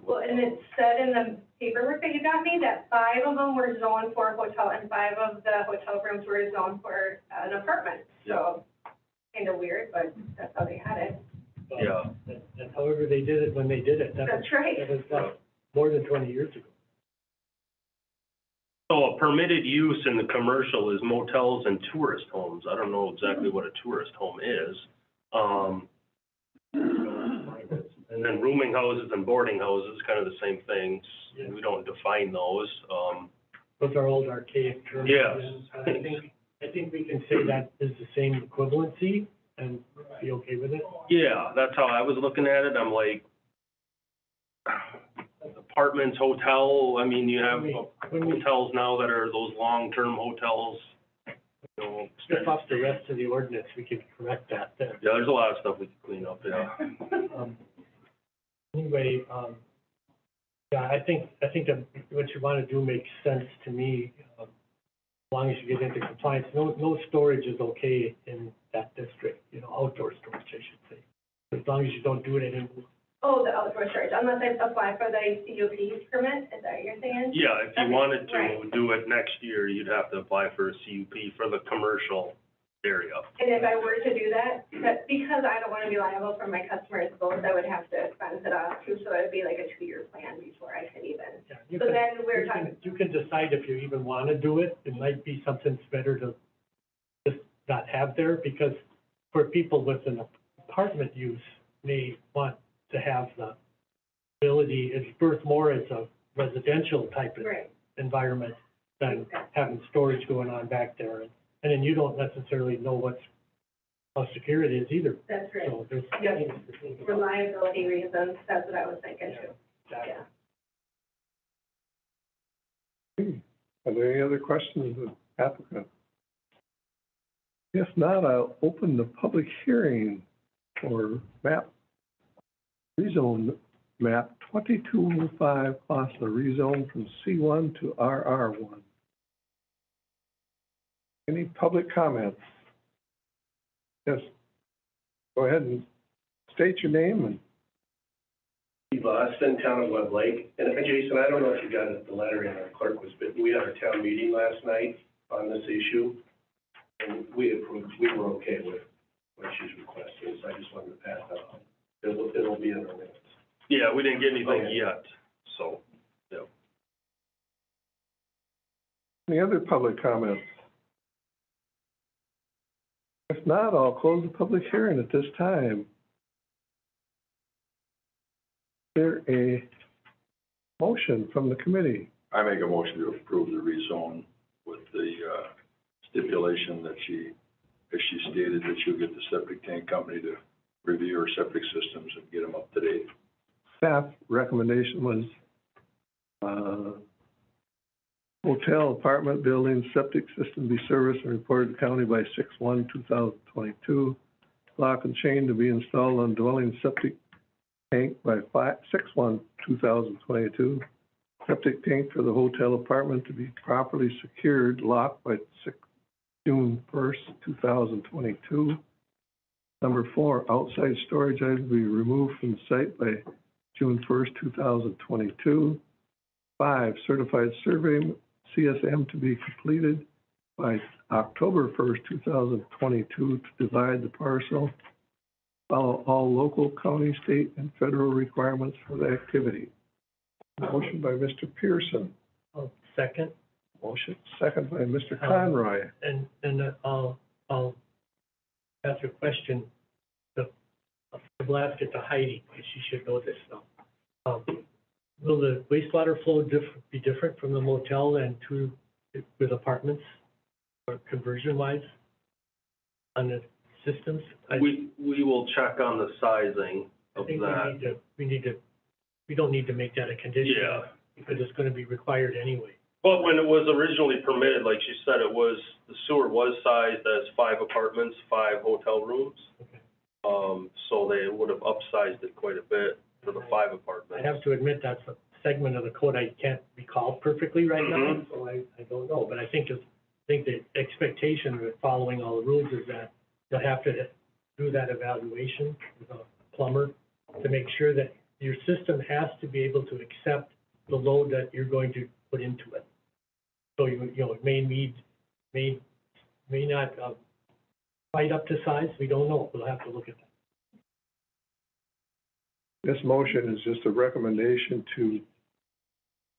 Well, and it said in the paperwork that you got me that 5 of them were zoned for a hotel and 5 of the hotel rooms were zoned for an apartment. So, kind of weird, but that's how they had it. Yeah. And however they did it when they did it. That's right. That was more than 20 years ago. So a permitted use in the commercial is motels and tourist homes. I don't know exactly what a tourist home is. And then rooming houses and boarding houses, kind of the same things. Yeah. We don't define those. Those are old archaic terms. Yes. I think we can say that is the same equivalency and be okay with it. Yeah, that's how I was looking at it. I'm like, apartments, hotel, I mean, you have hotels now that are those long-term hotels, you know. Step up the rest of the ordinance, we can correct that then. Yeah, there's a lot of stuff we can clean up, yeah. Anyway, yeah, I think that what you want to do makes sense to me, as long as you get into compliance. No storage is okay in that district, you know, outdoor storage, I should say. As long as you don't do it in. Oh, the outdoor storage, unless I apply for the CUP permit, is that what you're saying? Yeah, if you wanted to Right. do it next year, you'd have to apply for a CUP for the commercial area. And if I were to do that, because I don't want to be liable for my customers' boats, I would have to expense it off too, so it'd be like a 2-year plan before I could even. Yeah, So then we're talking, you can decide if you even want to do it. It might be something that's better to not have there, because for people with an apartment use may want to have the ability, it's worth more as a residential type of Right. environment than having storage going on back there. And then you don't necessarily know how secure it is either. That's right. So there's Yep. things to think For about. liability reasons, that's what I was thinking too. Exactly. Yeah. Are there any other questions of the applicant? If not, I'll open the public hearing for rezone map 2205, possible rezone from C1 to RR1. Any public comments? Yes. Go ahead and state your name and Steve Austin, Town of Webb Lake. And Jason, I don't know if you got the letter in, our clerk was, but we had our town meeting last night on this issue. And we approved, we were okay with what she's requesting, so I just wanted to pass that on. It'll be in our minutes. Yeah, we didn't get anything Okay. yet, so, yeah. any other public comments? If not, I'll close the public hearing at this time. Is there a motion from the committee? I make a motion to approve the rezone with the stipulation that as she stated, that she'll get the septic tank company to review her septic systems and get them up to date. Staff recommendation was, hotel, apartment building, septic system be serviced and reported to county by 6/1/2022. Lock and chain to be installed on dwelling septic tank by 6/1/2022. Septic tank for the hotel apartment to be properly secured, locked by June 1st, 2022. Number 4, outside storage items be removed from the site by June 1st, 2022. 5, certified survey CSM to be completed by October 1st, 2022 to divide the parcel. Follow all local, county, state, and federal requirements for the activity. Motion by Mr. Pearson. Second, Motion second by Mr. Conroy. and I'll ask a question. I'll ask it to Heidi, because she should know this now. Will the wastewater flow be different from the motel and with apartments, or conversion-wise, on the systems? We will check on the sizing I of think that. we don't need to make that a condition. Yeah. Because it's gonna be required anyway. But when it was originally permitted, like she said, the sewer was sized as 5 apartments, 5 hotel rooms. Okay. So they would have upsized it quite a bit for the 5 apartments. I have to admit, that's a segment of the code I can't recall perfectly right now, so I don't know. But I think the expectation with following all the rules is that you'll have to do that evaluation with a plumber to make sure that your system has to be able to accept the load that you're going to put into it. So it may not quite up to size, we don't know, we'll have to look at that. This motion is just a recommendation to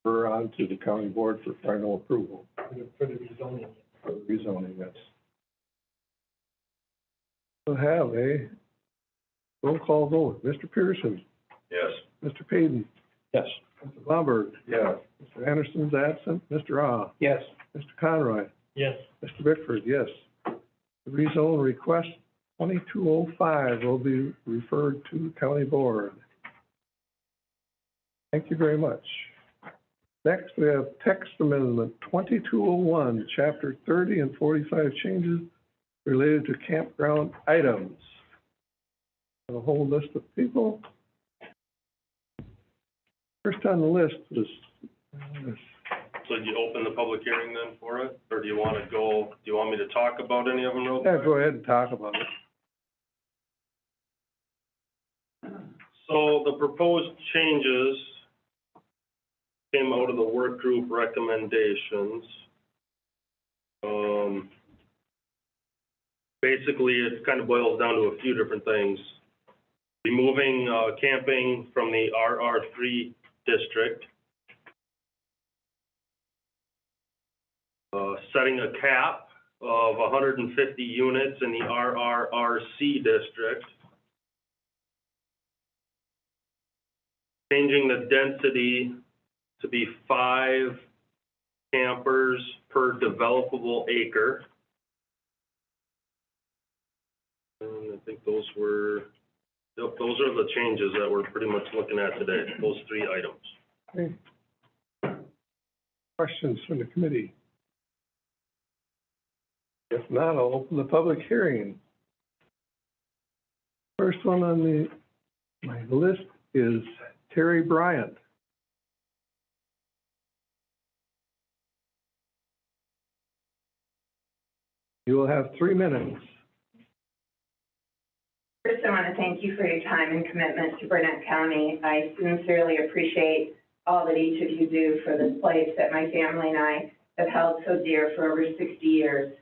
refer on to the county board for final approval For the rezoning. for the rezoning, yes. We'll have a roll call vote. Mr. Pearson? Yes. Mr. Payton? Yes. Mr. Blomberg? Yes. Mr. Anderson's absent. Mr. Ah? Yes. Mr. Conroy? Yes, Mr. Bickford, yes. The rezone request 2205 will be referred to the county board. Thank you very much. Next, we have text amendment 2201, chapter 30 and 45 changes related to campground items. A whole list of people. First on the list was, So do you open the public hearing then for it, or do you want me to talk about any of them real quick? yeah, go ahead and talk about it. So the proposed changes came out of the work group recommendations. Basically, it kind of boils down to a few different things. Removing camping from the RR3 district. Setting a cap of 150 units in the RRRC district. Changing the density to be 5 campers per developable acre. And I think those are the changes that we're pretty much looking at today, those 3 items. Okay. Questions from the committee? If not, I'll open the public hearing. First one on my list is Terry Bryant. You will have 3 minutes. First, I want to thank you for your time and commitment to Burnett County. I sincerely appreciate all that each of you do for this place that my family and I have held so dear for over 60 years.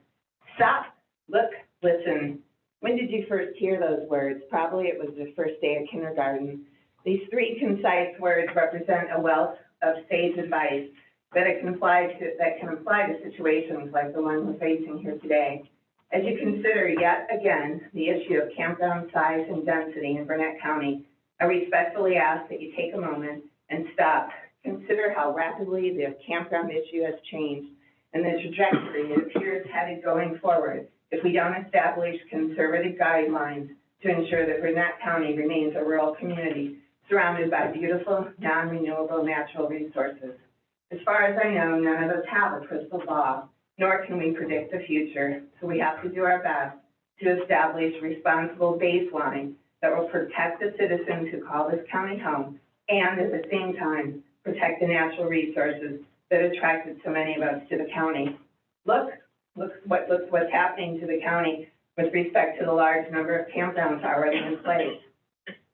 Stop, look, listen. When did you first hear those words? Probably it was the first day of kindergarten. These 3 concise words represent a wealth of sage advice that can apply to situations like the one we're facing here today. As you consider yet again the issue of campground size and density in Burnett County, I respectfully ask that you take a moment and stop. Consider how rapidly the campground issue has changed and the trajectory it appears headed going forward if we don't establish conservative guidelines to ensure that Burnett County remains a rural community surrounded by beautiful, non-renewable natural resources. As far as I know, none of us have a crystal ball, nor can we predict the future, so we have to do our best to establish a responsible baseline that will protect the citizens who call this county home and at the same time protect the natural resources that attracted so many of us to the county. Look what's happening to the county with respect to the large number of campgrounds already in place.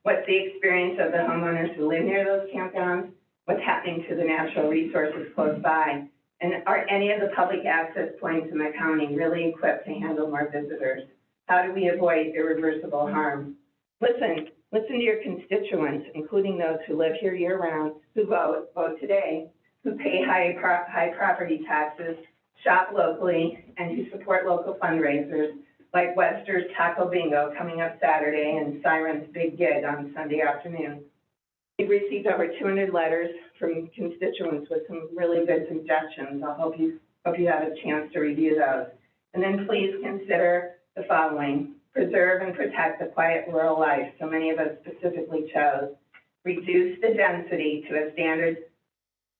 What's the experience of the homeowners who live near those campgrounds? What's happening to the natural resources close by? And are any of the public access points in the county really equipped to handle more visitors? How do we avoid irreversible harm? Listen to your constituents, including those who live here year-round, who vote today, who pay high property taxes, shop locally, and who support local fundraisers like Webster's Taco Bingo coming up Saturday and Siren's Big Gig on Sunday afternoon. We've received over 200 letters from constituents with some really good suggestions. I hope you have a chance to review those. And then please consider the following. Preserve and protect the quiet rural life so many of us specifically chose. Reduce the density to a standard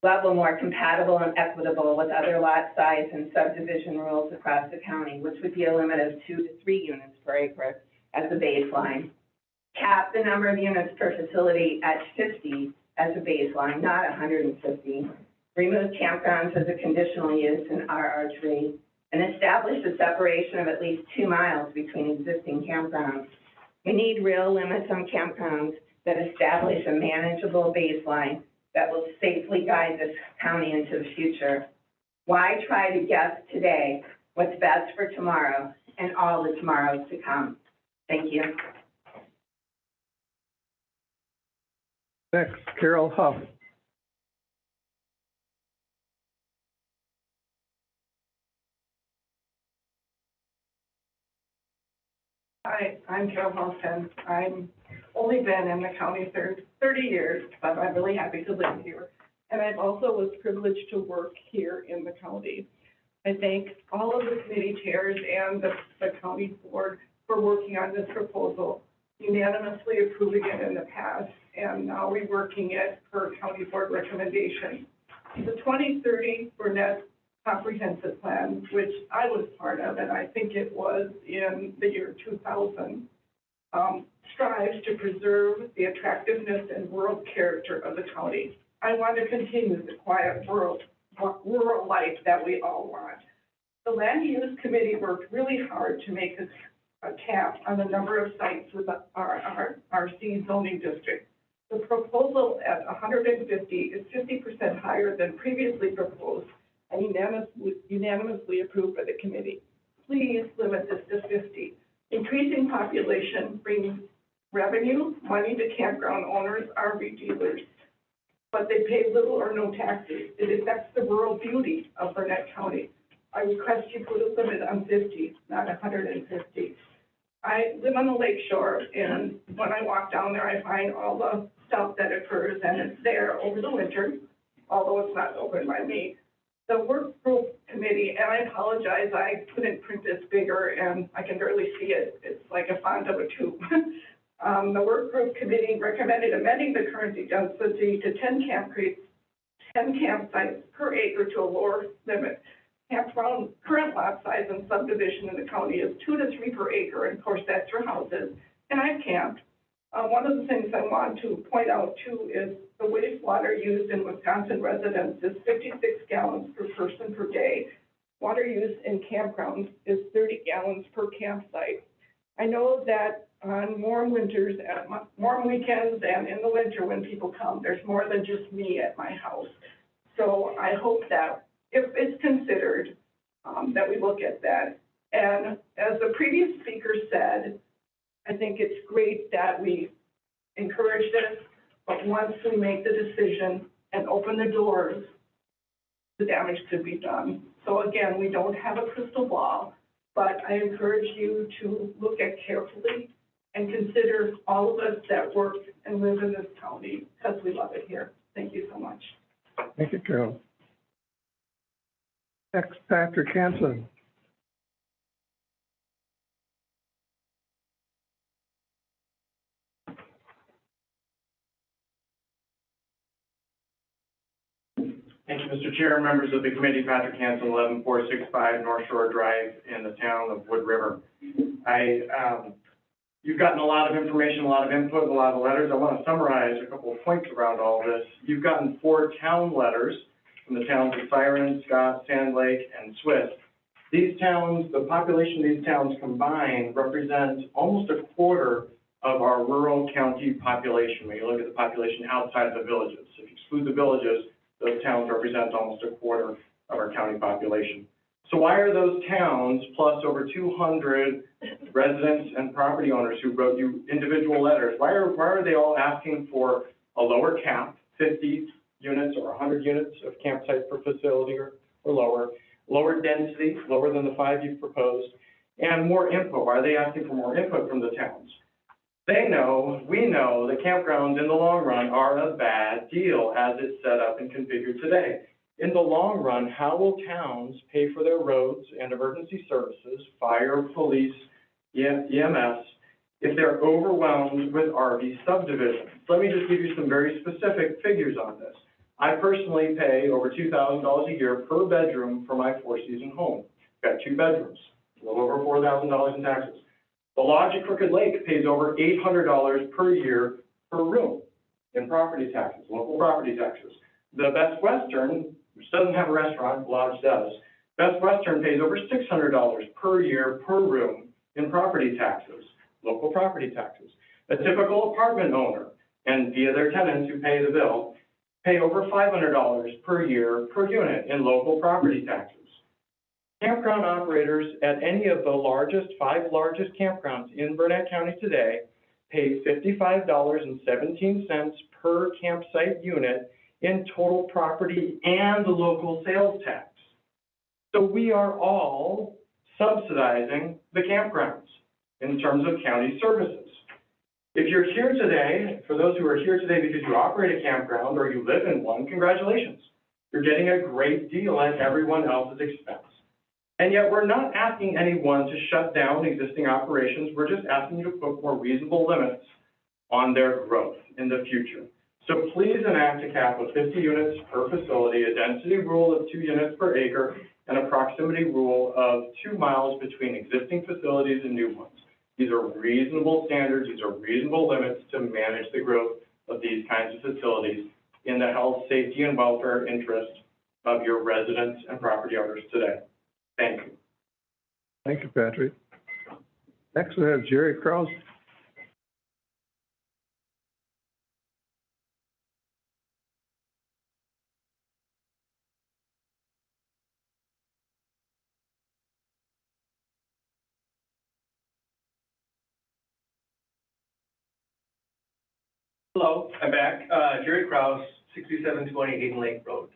level more compatible and equitable with other lot size and subdivision rules across the county, which would be a limit of 2 to 3 units per acre as a baseline. Cap the number of units per facility at 50 as a baseline, not 150. Remove campgrounds as a conditional use in RR3, and establish a separation of at least 2 miles between existing campgrounds. We need real limits on campgrounds that establish a manageable baseline that will safely guide this county into the future. Why try to guess today what's best for tomorrow and all the tomorrows to come? Thank you. Next, Carol Huff. Hi, I'm Carol Halston. I'm only been in the county 30 years, but I'm really happy to live here. And I've also was privileged to work here in the county. I thank all of the committee chairs and the county board for working on this proposal, unanimously approving it in the past, and now reworking it per county board recommendation. The 2030 Burnett Comprehensive Plan, which I was part of, and I think it was in the year 2000, strives to preserve the attractiveness and rural character of the county. I want to continue the quiet rural life that we all want. The Land Use Committee worked really hard to make a cap on the number of sites with our C zoning district. The proposal at 150 is 50% higher than previously proposed and unanimously approved by the committee. Please limit this to 50. Increasing population brings revenue, money to campground owners, RV dealers, but they pay little or no taxes. It affects the rural beauty of Burnett County. I request you put a limit on 50, not 150. I live on the lake shore, and when I walk down there, I find all the stuff that occurs, and it's there over the winter, although it's not opened by me. The work group committee, and I apologize, I couldn't print this bigger, and I can barely see it. It's like a font of a tube. The work group committee recommended amending the current density to 10 campsites per acre to a lower limit. Campground current lot size and subdivision in the county is 2 to 3 per acre, and of course, that's for houses, and I've camped. One of the things I want to point out too is the wastewater used in Wisconsin residents is 56 gallons per person per day. Water used in campgrounds is 30 gallons per campsite. I know that on warm winters, warm weekends and in the winter when people come, there's more than just me at my house. So I hope that if it's considered, that we look at that. And as the previous speaker said, I think it's great that we encourage this, but once we make the decision and open the doors, the damage could be done. So again, we don't have a crystal ball, but I encourage you to look at carefully and consider all of us that work and live in this county because we love it here. Thank you so much. Thank you, Carol. Next, Patrick Hansen. Thank you, Mr. Chair, members of the committee. Patrick Hansen, 11465 North Shore Drive in the town of Wood River. You've gotten a lot of information, a lot of input, a lot of letters. I want to summarize a couple of points around all this. You've gotten 4 town letters from the towns of Siren, Scott, Sand Lake, and Swiss. These towns, the population of these towns combined represents almost a quarter of our rural county population. When you look at the population outside the villages, if you exclude the villages, those towns represent almost a quarter of our county population. So why are those towns, plus over 200 residents and property owners who wrote you individual letters, why are they all asking for a lower cap, 50 units or 100 units of campsite per facility or lower density, lower than the 5 you've proposed, and more input? Why are they asking for more input from the towns? They know, we know, that campgrounds in the long run are a bad deal as it's set up and configured today. In the long run, how will towns pay for their roads and emergency services, fire, police, EMS, if they're overwhelmed with RV subdivisions? Let me just give you some very specific figures on this. I personally pay over $2,000 a year per bedroom for my 4-season home. I've got 2 bedrooms, a little over $4,000 in taxes. The Lodge at Crooked Lake pays over $800 per year per room in property taxes, local property taxes. The Best Western, which doesn't have a restaurant, Lodge does, Best Western pays over $600 per year per room in property taxes, local property taxes. A typical apartment owner, and via their tenants who pay the bill, pay over $500 per year per unit in local property taxes. Campground operators at any of the 5 largest campgrounds in Burnett County today pay $55.17 per campsite unit in total property and local sales tax. So we are all subsidizing the campgrounds in terms of county services. If you're here today, for those who are here today because you operate a campground or you live in one, congratulations. You're getting a great deal at everyone else's expense. And yet we're not asking anyone to shut down existing operations. We're just asking you to put more reasonable limits on their growth in the future. So please enact a cap of 50 units per facility, a density rule of 2 units per acre, and a proximity rule of 2 miles between existing facilities and new ones. These are reasonable standards. These are reasonable limits to manage the growth of these kinds of facilities in the health, safety, and welfare interest of your residents and property owners today. Thank you. Thank you, Patrick. Next, we have Jerry Krause. Hello, I'm back. Jerry Krause, 6720 Hayden Lake Road.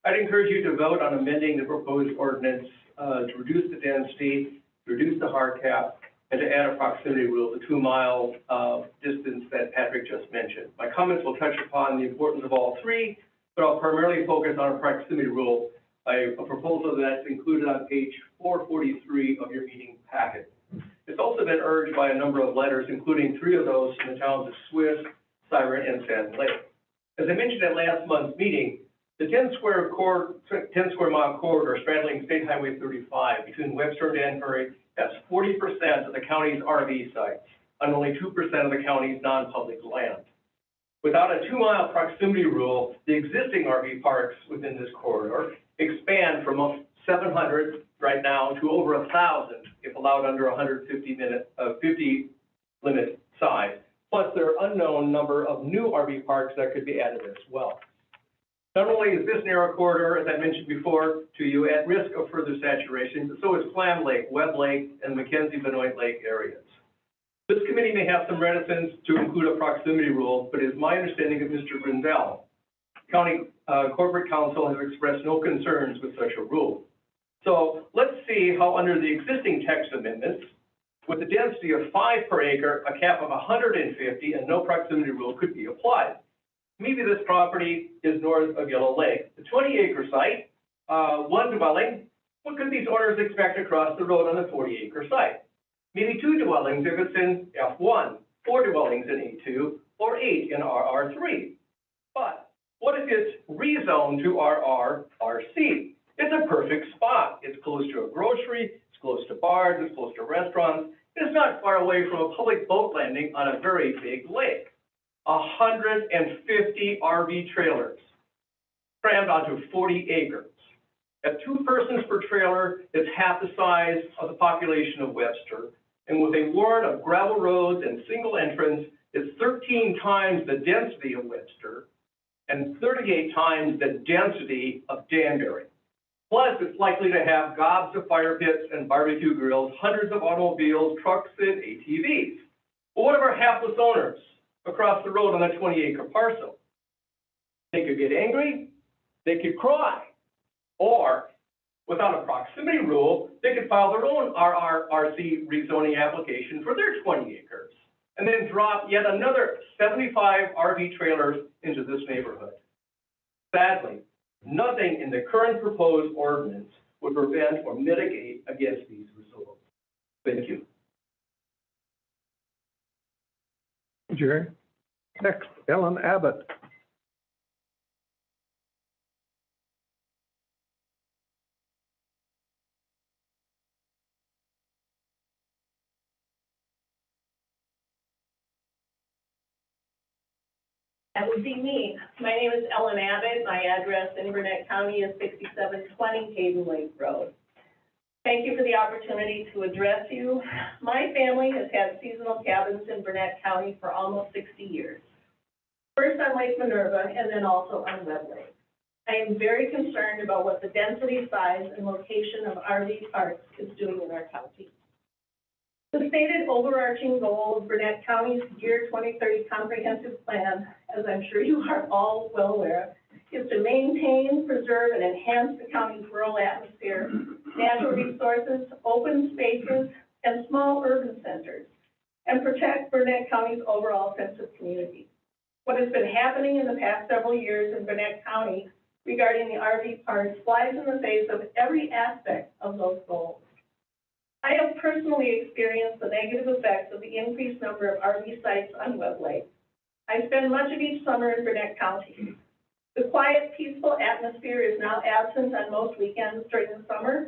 I'd encourage you to vote on amending the proposed ordinance to reduce the density, reduce the hard cap, and to add a proximity rule, the 2-mile distance that Patrick just mentioned. My comments will touch upon the importance of all three, but I'll primarily focus on a proximity rule, a proposal that's included on page 443 of your meeting packet. It's also been urged by a number of letters, including 3 of those from the towns of Swiss, Siren, and Sand Lake. As I mentioned at last month's meeting, the 10 square mile corridor straddling State Highway 35 between Webster and Danbury has 40% of the county's RV sites on only 2% of the county's non-public land. Without a 2-mile proximity rule, the existing RV parks within this corridor expand from 700 right now to over 1,000 if allowed under 50 limit size. Plus, there are unknown number of new RV parks that could be added as well. Not only is this narrow corridor, as I mentioned before to you, at risk of further saturation, but so is Clam Lake, Webb Lake, and Mackenzie-Benoit Lake areas. This committee may have some reticence to include a proximity rule, but it is my understanding that Mr. Grindell, County Corporate Counsel, has expressed no concerns with such a rule. So let's see how under the existing text amendments, with a density of 5 per acre, a cap of 150, and no proximity rule could be applied. Maybe this property is north of Yellow Lake. The 20-acre site, 1 dwelling, what could these owners expect across the road on the 40-acre site? Maybe 2 dwellings if it's in F1, 4 dwellings in A2, or 8 in RR3. But what if it's rezoned to RRRC? It's a perfect spot. It's close to a grocery, it's close to bars, it's close to restaurants. It's not far away from a public boat landing on a very big lake. 150 RV trailers crammed onto 40 acres. At 2 persons per trailer, it's half the size of the population of Webster. And with a warren of gravel roads and single entrance, it's 13 times the density of Webster and 38 times the density of Danbury. Plus, it's likely to have gobs of fire pits and barbecue grills, hundreds of automobiles, trucks, and ATVs. But what of our hapless owners across the road on that 20-acre parcel? They could get angry, they could cry, or without a proximity rule, they could file their own RRRC rezoning application for their 20 acres and then drop yet another 75 RV trailers into this neighborhood. Sadly, nothing in the current proposed ordinance would prevent or mitigate against these results. Thank you. Jerry. Next, Ellen Abbott. That would be me. My name is Ellen Abbott. My address in Burnett County is 6720 Hayden Lake Road. Thank you for the opportunity to address you. My family has had seasonal cabins in Burnett County for almost 60 years. First on Lake Minerva and then also on Webb Lake. I am very concerned about what the density, size, and location of RV parks is doing in our county. The stated overarching goal of Burnett County's Year 2030 Comprehensive Plan, as I'm sure you are all well aware, is to maintain, preserve, and enhance the county's rural atmosphere, natural resources, open spaces, and small urban centers, and protect Burnett County's overall sense of community. What has been happening in the past several years in Burnett County regarding the RV parks flies in the face of every aspect of those goals. I have personally experienced the negative effects of the increased number of RV sites on Webb Lake. I spend much of each summer in Burnett County. The quiet, peaceful atmosphere is now absent on most weekends during the summer.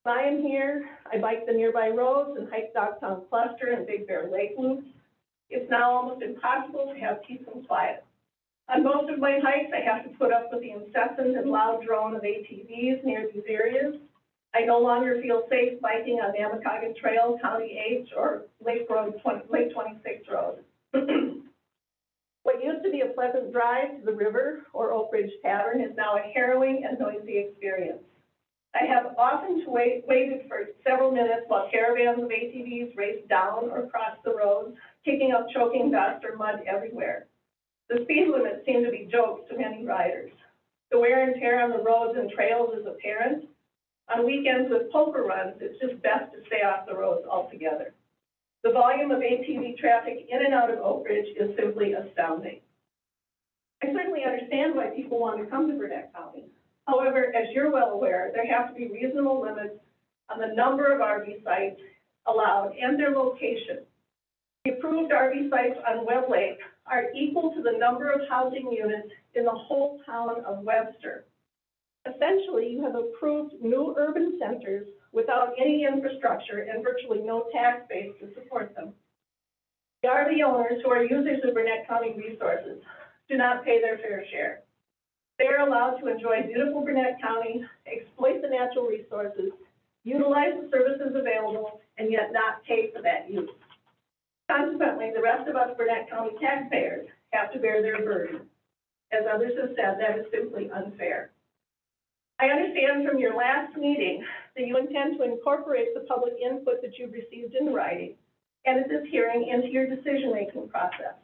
When I am here, I bike the nearby roads and hike Dogtown Cluster and Big Bear Lake loops. It's now almost impossible to have peace and quiet. On most of my hikes, I have to put up with the incessant and loud drone of ATVs near these areas. I no longer feel safe biking on Namakaga Trail, County 8, or Lake 26 Road. What used to be a pleasant drive to the river or Oak Ridge Tavern is now a harrowing and noisy experience. I have often waited for several minutes while caravans of ATVs race down or cross the roads, kicking up choking dust or mud everywhere. The speed limits seem to be jokes to many riders. The wear and tear on the roads and trails is apparent. On weekends with poker runs, it's just best to stay off the roads altogether. The volume of ATV traffic in and out of Oak Ridge is simply astounding. I certainly understand why people want to come to Burnett County. However, as you're well aware, there have to be reasonable limits on the number of RV sites allowed and their location. The approved RV sites on Webb Lake are equal to the number of housing units in the whole town of Webster. Essentially, you have approved new urban centers without any infrastructure and virtually no tax base to support them. The RV owners who are users of Burnett County resources do not pay their fair share. They are allowed to enjoy beautiful Burnett County, exploit the natural resources, utilize the services available, and yet not pay for that use. Consequently, the rest of us Burnett County taxpayers have to bear their burden. As others have said, that is simply unfair. I understand from your last meeting that you intend to incorporate the public input that you've received in writing and at this hearing into your decision-making process.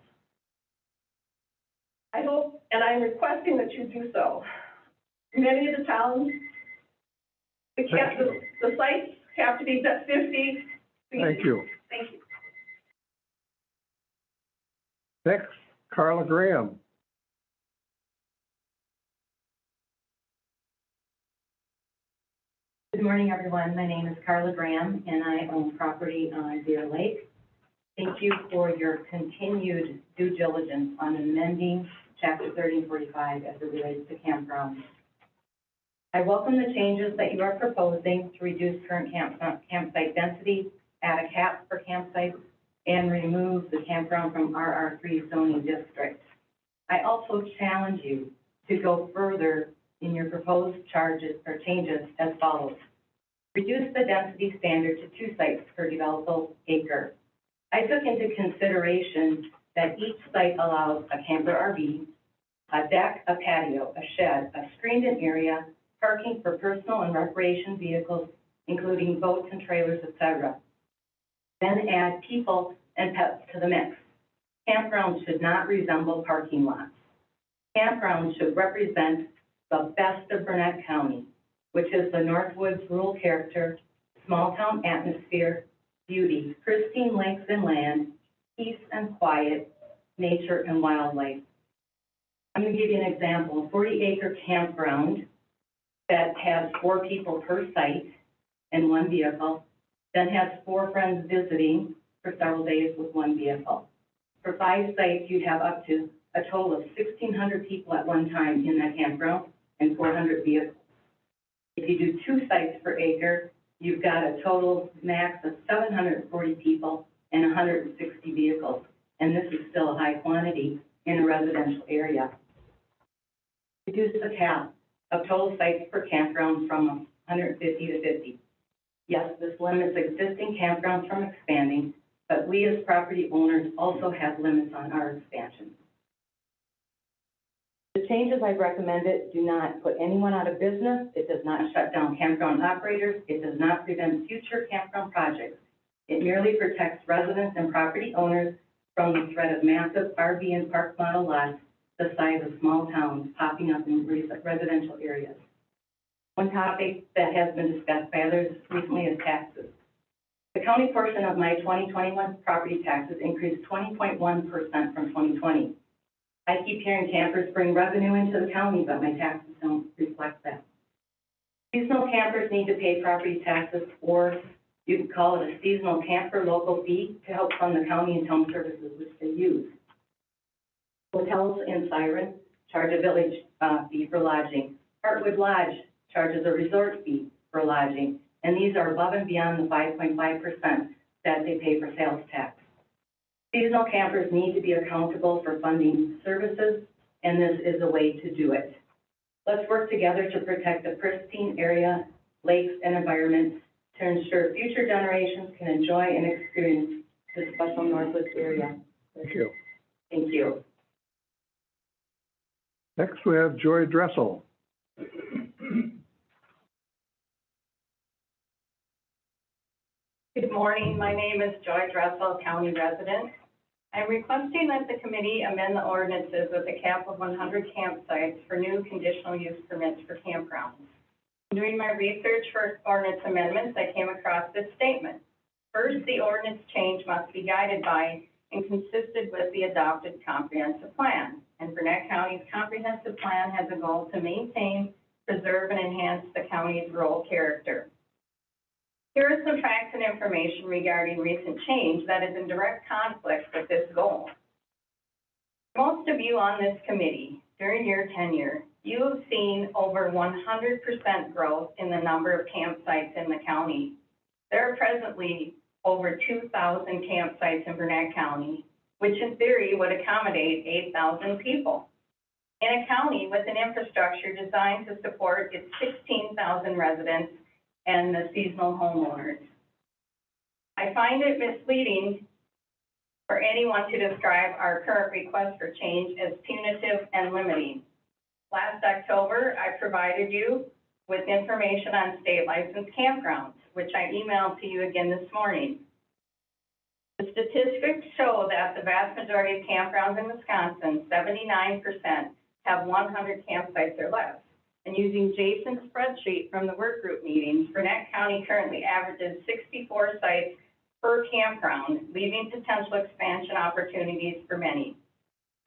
I hope, and I'm requesting that you do so. Many of the towns, the sites have to be 50 feet. Thank you. Thank you. Next, Carla Graham. Good morning, everyone. My name is Carla Graham, and I own property on Deer Lake. Thank you for your continued due diligence on amending Chapter 30 and 45 as it relates to campgrounds. I welcome the changes that you are proposing to reduce current campsite density, add a cap for campsites, and remove the campground from RR3 zoning district. I also challenge you to go further in your proposed changes as follows. Reduce the density standard to 2 sites per developable acre. I took into consideration that each site allows a camper RV, a deck, a patio, a shed, a screened-in area, parking for personal and recreation vehicles, including boats and trailers, etc. Then add people and pets to the mix. Campgrounds should not resemble parking lots. Campgrounds should represent the best of Burnett County, which is the Northwoods rural character, small town atmosphere, beauty, pristine lakes and land, peace and quiet, nature and wildlife. I'm going to give you an example. A 40-acre campground that has 4 people per site and 1 vehicle, then has 4 friends visiting for several days with 1 vehicle. For 5 sites, you'd have up to a total of 1,600 people at one time in that campground and 400 vehicles. If you do 2 sites per acre, you've got a total max of 740 people and 160 vehicles, and this is still a high quantity in a residential area. Reduce the cap of total sites per campground from 150 to 50. Yes, this limits existing campgrounds from expanding, but we as property owners also have limits on our expansion. The changes I've recommended do not put anyone out of business. It does not shut down campground operators. It does not prevent future campground projects. It merely protects residents and property owners from the threat of massive RV and park model lots the size of small towns popping up in residential areas. One topic that has been discussed by others recently is taxes. The county portion of my 2021 property taxes increased 20.1% from 2020. I keep hearing campers bring revenue into the county, but my taxes don't reflect that. Seasonal campers need to pay property taxes, or you could call it a seasonal camper local fee to help fund the county and town services which they use. Hotels in Siren charge a village fee for lodging. Heartwood Lodge charges a resort fee for lodging, and these are above and beyond the 5.5% that they pay for sales tax. Seasonal campers need to be accountable for funding services, and this is a way to do it. Let's work together to protect the pristine area, lakes, and environments to ensure future generations can enjoy and experience this special Northwoods area. Thank you. Thank you. Next, we have Joy Dressel. Good morning. My name is Joy Dressel, county resident. I'm requesting that the committee amend the ordinances with a cap of 100 campsites for new conditional use permits for campgrounds. Doing my research for ordinance amendments, I came across this statement. First, the ordinance change must be guided by and consistent with the adopted comprehensive plan. And Burnett County's comprehensive plan has a goal to maintain, preserve, and enhance the county's rural character. Here are some facts and information regarding recent change that is in direct conflict with this goal. Most of you on this committee, during your tenure, you have seen over 100% growth in the number of campsites in the county. There are presently over 2,000 campsites in Burnett County, which in theory would accommodate 8,000 people. In a county with an infrastructure designed to support its 16,000 residents and the seasonal homeowners. I find it misleading for anyone to describe our current request for change as punitive and limiting. Last October, I provided you with information on state licensed campgrounds, which I emailed to you again this morning. The statistics show that the vast majority of campgrounds in Wisconsin, 79%, have 100 campsites or less. And using Jason's spreadsheet from the work group meetings, Burnett County currently averages 64 sites per campground, leaving potential expansion opportunities for many.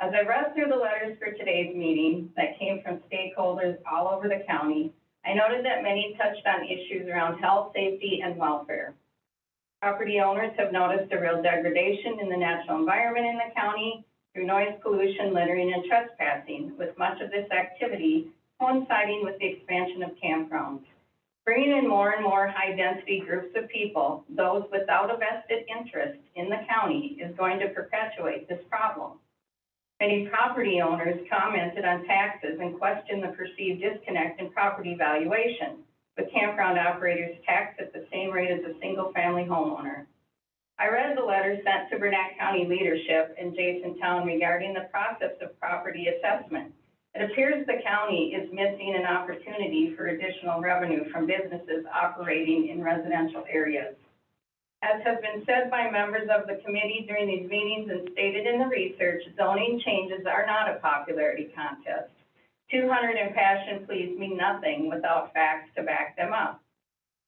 As I read through the letters for today's meeting that came from stakeholders all over the county, I noted that many touched on issues around health, safety, and welfare. Property owners have noticed a real degradation in the natural environment in the county through noise pollution, littering, and trespassing, with much of this activity coinciding with the expansion of campgrounds. Bringing in more and more high-density groups of people, those without a vested interest in the county, is going to perpetuate this problem. Many property owners commented on taxes and questioned the perceived disconnect in property valuation, with campground operators taxed at the same rate as a single-family homeowner. I read the letter sent to Burnett County leadership in Jason Town regarding the process of property assessment. It appears the county is missing an opportunity for additional revenue from businesses operating in residential areas. As has been said by members of the committee during these meetings and stated in the research, zoning changes are not a popularity contest. 200 impassioned pleas mean nothing without facts to back them up.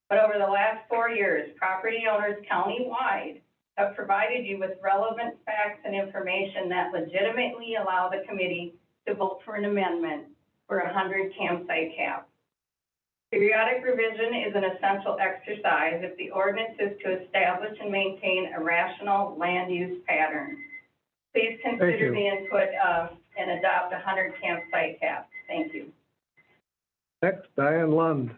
But over the last 4 years, property owners countywide have provided you with relevant facts and information that legitimately allow the committee to vote for an amendment for a 100 campsite cap. Periodic revision is an essential exercise if the ordinance is to establish and maintain a rational land use pattern. Please consider the input of and adopt a 100 campsite cap. Thank you. Next, Diane Lund.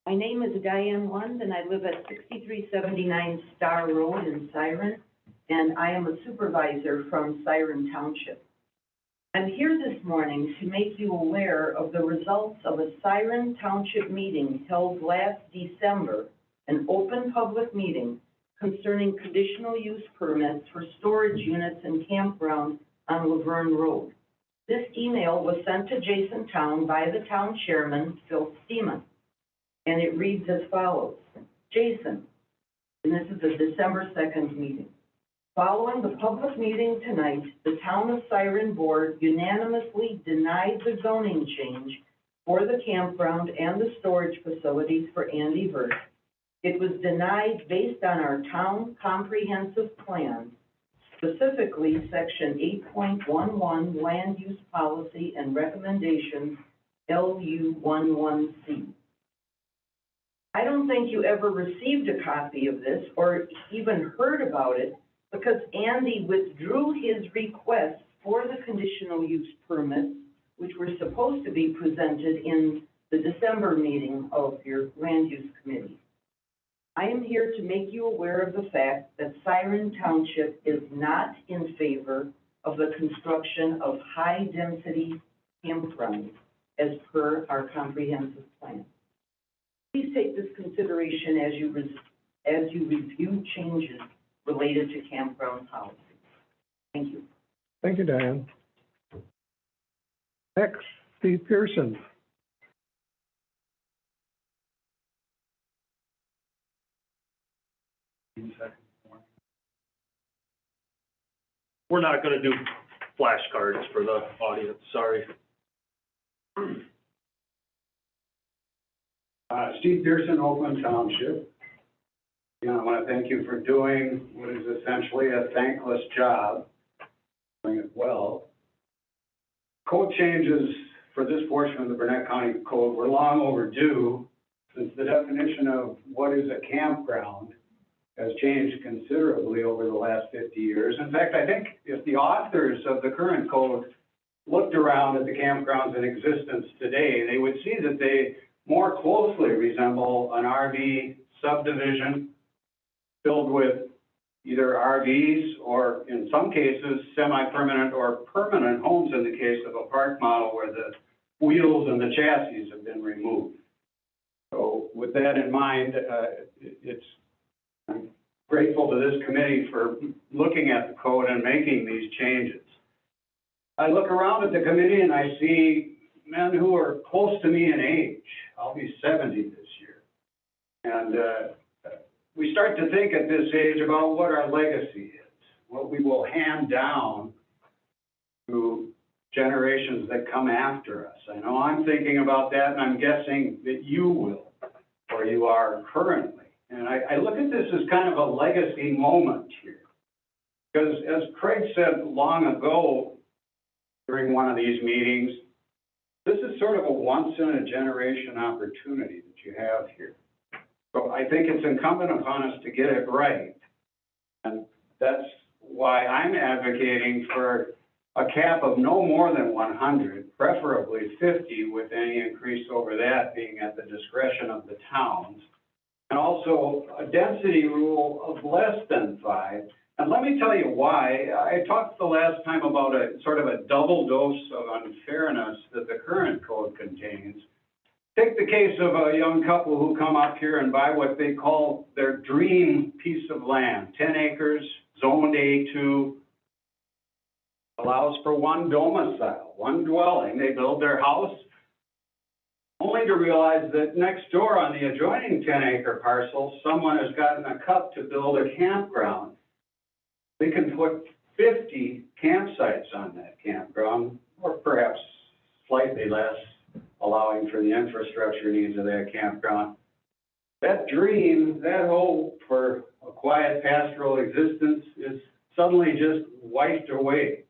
My name is Diane Lund, and I live at 6379 Star Road in Siren, and I am a supervisor from Siren Township. I'm here this morning to make you aware of the results of a Siren Township meeting held last December, an open public meeting concerning conditional use permits for storage units and campgrounds on Laverne Road. This email was sent to Jason Town by the town chairman, Phil Steeman, and it reads as follows. Jason, and this is the December 2nd meeting. Following the public meeting tonight, the Town of Siren Board unanimously denied the zoning change for the campground and the storage facilities for Andy Verse. It was denied based on our town comprehensive plan, specifically Section 8.11 Land Use Policy and Recommendations, LU11C. I don't think you ever received a copy of this or even heard about it, because Andy withdrew his request for the conditional use permits, which were supposed to be presented in the December meeting of your land use committee. I am here to make you aware of the fact that Siren Township is not in favor of the construction of high-density campgrounds as per our comprehensive plan. Please take this consideration as you review changes related to campground policy. Thank you. Thank you, Diane. Next, Steve Pearson. We're not gonna do flashcards for the audience, sorry. Steve Pearson, Oakland Township. Again, I want to thank you for doing what is essentially a thankless job, doing it well. Code changes for this portion of the Burnett County Code were long overdue, since the definition of what is a campground has changed considerably over the last 50 years. In fact, I think if the authors of the current code looked around at the campgrounds in existence today, they would see that they more closely resemble an RV subdivision filled with either RVs or, in some cases, semi-permanent or permanent homes in the case of a park model where the wheels and the chassis have been removed. So with that in mind, I'm grateful to this committee for looking at the code and making these changes. I look around at the committee and I see men who are close to me in age. I'll be 70 this year. And we start to think at this age about what our legacy is, what we will hand down to generations that come after us. I know I'm thinking about that, and I'm guessing that you will, or you are currently. And I look at this as kind of a legacy moment here. Because as Craig said long ago during one of these meetings, this is sort of a once-in-a-generation opportunity that you have here. So I think it's incumbent upon us to get it right. And that's why I'm advocating for a cap of no more than 100, preferably 50, with any increase over that being at the discretion of the towns. And also a density rule of less than 5. And let me tell you why. I talked the last time about a sort of a double dose of unfairness that the current code contains. Take the case of a young couple who come up here and buy what they call their dream piece of land, 10 acres, zoned A2, allows for one domicile, one dwelling. They build their house, only to realize that next door on the adjoining 10-acre parcel, someone has gotten a cup to build a campground. They can put 50 campsites on that campground, or perhaps slightly less, allowing for the infrastructure needs of that campground. That dream, that hope for a quiet pastoral existence is suddenly just wiped away.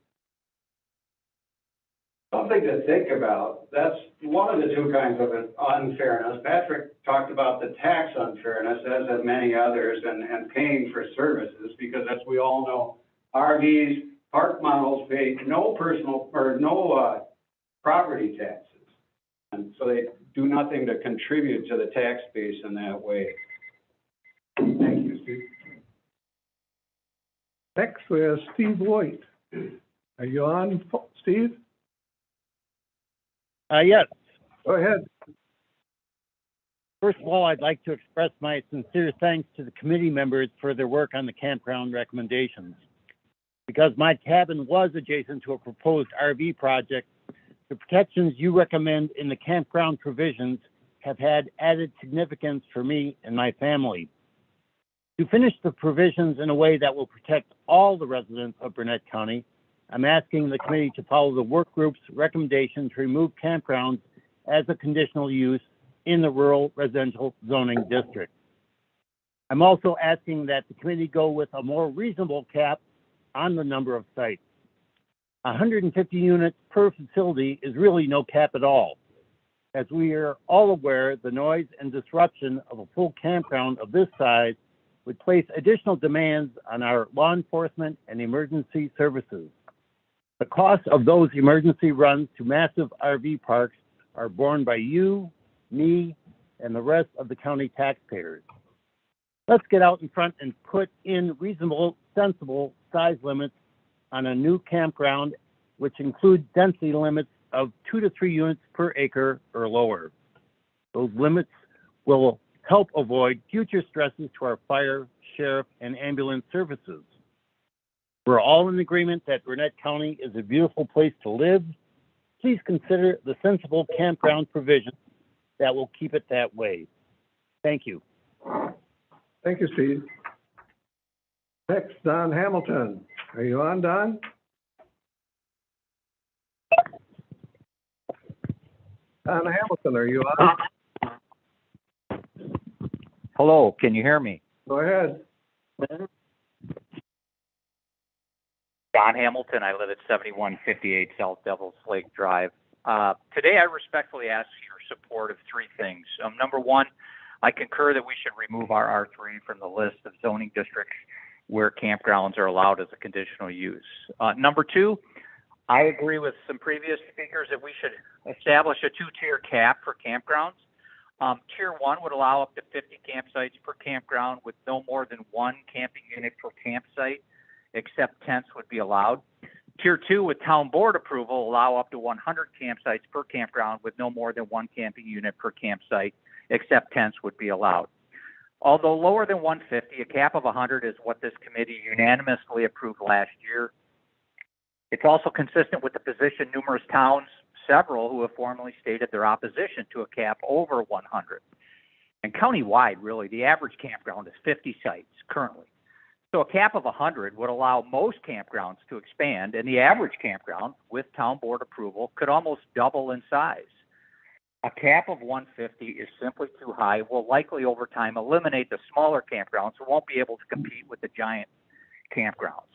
Something to think about. That's one of the two kinds of unfairness. Patrick talked about the tax unfairness, as have many others, and paying for services, because as we all know, RVs, park models pay no personal or no property taxes. And so they do nothing to contribute to the tax base in that way. Thank you, Steve. Next, we have Steve White. Are you on, Steve? Yes. Go ahead. First of all, I'd like to express my sincere thanks to the committee members for their work on the campground recommendations. Because my cabin was adjacent to a proposed RV project, the protections you recommend in the campground provisions have had added significance for me and my family. To finish the provisions in a way that will protect all the residents of Burnett County, I'm asking the committee to follow the work group's recommendation to remove campgrounds as a conditional use in the rural residential zoning district. I'm also asking that the committee go with a more reasonable cap on the number of sites. 150 units per facility is really no cap at all. As we are all aware, the noise and disruption of a full campground of this size would place additional demands on our law enforcement and emergency services. The cost of those emergency runs to massive RV parks are borne by you, me, and the rest of the county taxpayers. Let's get out in front and put in reasonable, sensible size limits on a new campground, which include density limits of 2 to 3 units per acre or lower. Those limits will help avoid future stresses to our fire, sheriff, and ambulance services. We're all in agreement that Burnett County is a beautiful place to live. Please consider the sensible campground provision that will keep it that way. Thank you. Thank you, Steve. Next, Don Hamilton. Are you on, Don? Don Hamilton, are you on? Hello, can you hear me? Go ahead. Don Hamilton, I live at 7158 South Devils Lake Drive. Today, I respectfully ask your support of three things. Number one, I concur that we should remove our R3 from the list of zoning districts where campgrounds are allowed as a conditional use. Number two, I agree with some previous speakers that we should establish a two-tier cap for campgrounds. Tier 1 would allow up to 50 campsites per campground with no more than one camping unit per campsite, except tents would be allowed. Tier 2 with town board approval allow up to 100 campsites per campground with no more than one camping unit per campsite, except tents would be allowed. Although lower than 150, a cap of 100 is what this committee unanimously approved last year. It's also consistent with the position numerous towns, several who have formally stated their opposition to a cap over 100. And countywide, really, the average campground is 50 sites currently. So a cap of 100 would allow most campgrounds to expand, and the average campground, with town board approval, could almost double in size. A cap of 150 is simply too high, will likely over time eliminate the smaller campgrounds who won't be able to compete with the giant campgrounds.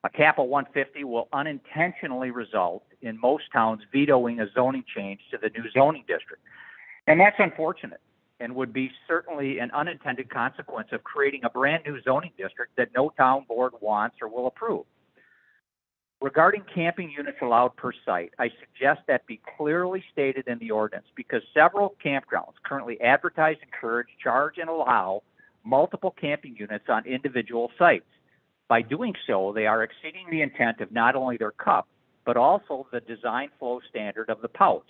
A cap of 150 will unintentionally result in most towns vetoing a zoning change to the new zoning district. And that's unfortunate and would be certainly an unintended consequence of creating a brand new zoning district that no town board wants or will approve. Regarding camping units allowed per site, I suggest that be clearly stated in the ordinance because several campgrounds currently advertise, encourage, charge, and allow multiple camping units on individual sites. By doing so, they are exceeding the intent of not only their cup, but also the design flow standard of the pouts.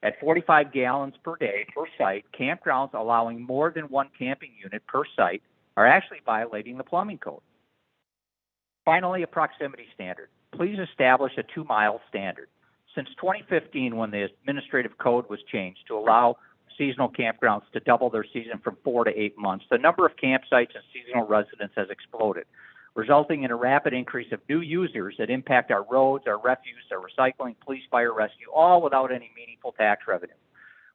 At 45 gallons per day per site, campgrounds allowing more than one camping unit per site are actually violating the plumbing code. Finally, a proximity standard. Please establish a 2-mile standard. Since 2015, when the administrative code was changed to allow seasonal campgrounds to double their season from 4 to 8 months, the number of campsites and seasonal residents has exploded, resulting in a rapid increase of new users that impact our roads, our refuse, our recycling, police, fire, rescue, all without any meaningful tax revenue.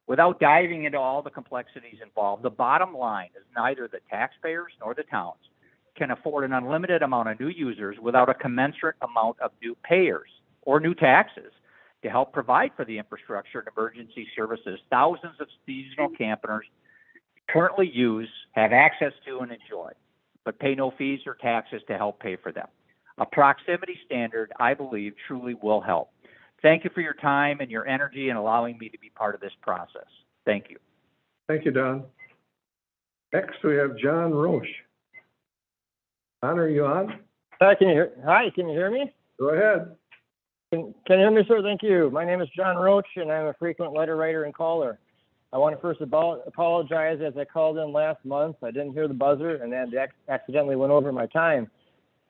Without diving into all the complexities involved, the bottom line is neither the taxpayers nor the towns can afford an unlimited amount of new users without a commensurate amount of new payers or new taxes to help provide for the infrastructure and emergency services thousands of seasonal campers currently use, have access to, and enjoy, but pay no fees or taxes to help pay for them. A proximity standard, I believe, truly will help. Thank you for your time and your energy in allowing me to be part of this process. Thank you. Thank you, Don. Next, we have John Roach. John, are you on? Hi, can you hear me? Go ahead. Can you hear me, sir? Thank you. My name is John Roach, and I'm a frequent letter writer and caller. I want to first apologize as I called in last month. I didn't hear the buzzer and then accidentally went over my time.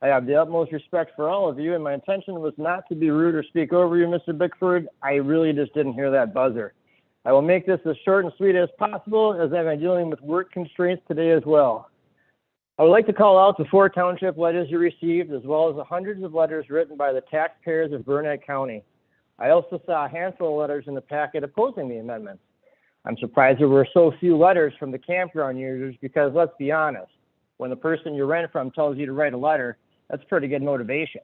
I have the utmost respect for all of you, and my intention was not to be rude or speak over you, Mr. Bickford. I really just didn't hear that buzzer. I will make this as short and sweet as possible, as I'm dealing with work constraints today as well. I would like to call out the 4 township letters you received, as well as the hundreds of letters written by the taxpayers of Burnett County. I also saw a handful of letters in the packet opposing the amendments. I'm surprised there were so few letters from the campground users because, let's be honest, when the person you rent from tells you to write a letter, that's pretty good motivation.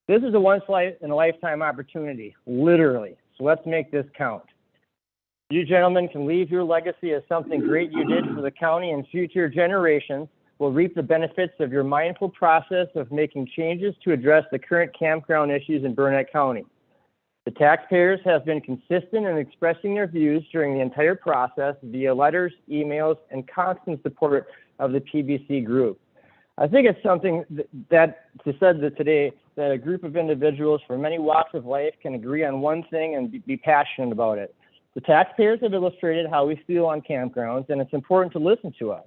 This is a once-in-a-lifetime opportunity, literally, so let's make this count. You gentlemen can leave your legacy as something great you did for the county, and future generations will reap the benefits of your mindful process of making changes to address the current campground issues in Burnett County. The taxpayers have been consistent in expressing their views during the entire process via letters, emails, and constant support of the PBC group. I think it's something that today that a group of individuals from many walks of life can agree on one thing and be passionate about it. The taxpayers have illustrated how we feel on campgrounds, and it's important to listen to us.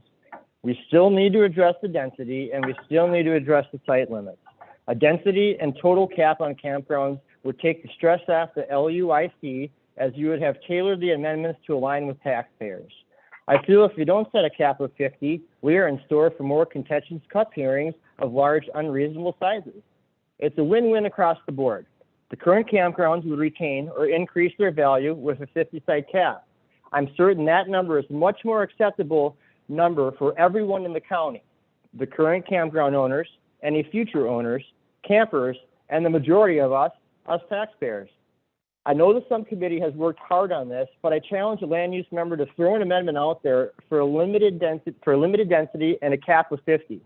We still need to address the density, and we still need to address the site limits. A density and total cap on campgrounds would take the stress off the LUIC, as you would have tailored the amendments to align with taxpayers. I feel if you don't set a cap of 50, we are in store for more contentious cup hearings of large, unreasonable sizes. It's a win-win across the board. The current campgrounds would retain or increase their value with a 50-site cap. I'm certain that number is much more acceptable number for everyone in the county. The current campground owners, any future owners, campers, and the majority of us taxpayers. I know the subcommittee has worked hard on this, but I challenge a land use member to throw an amendment out there for a limited density and a cap of 50.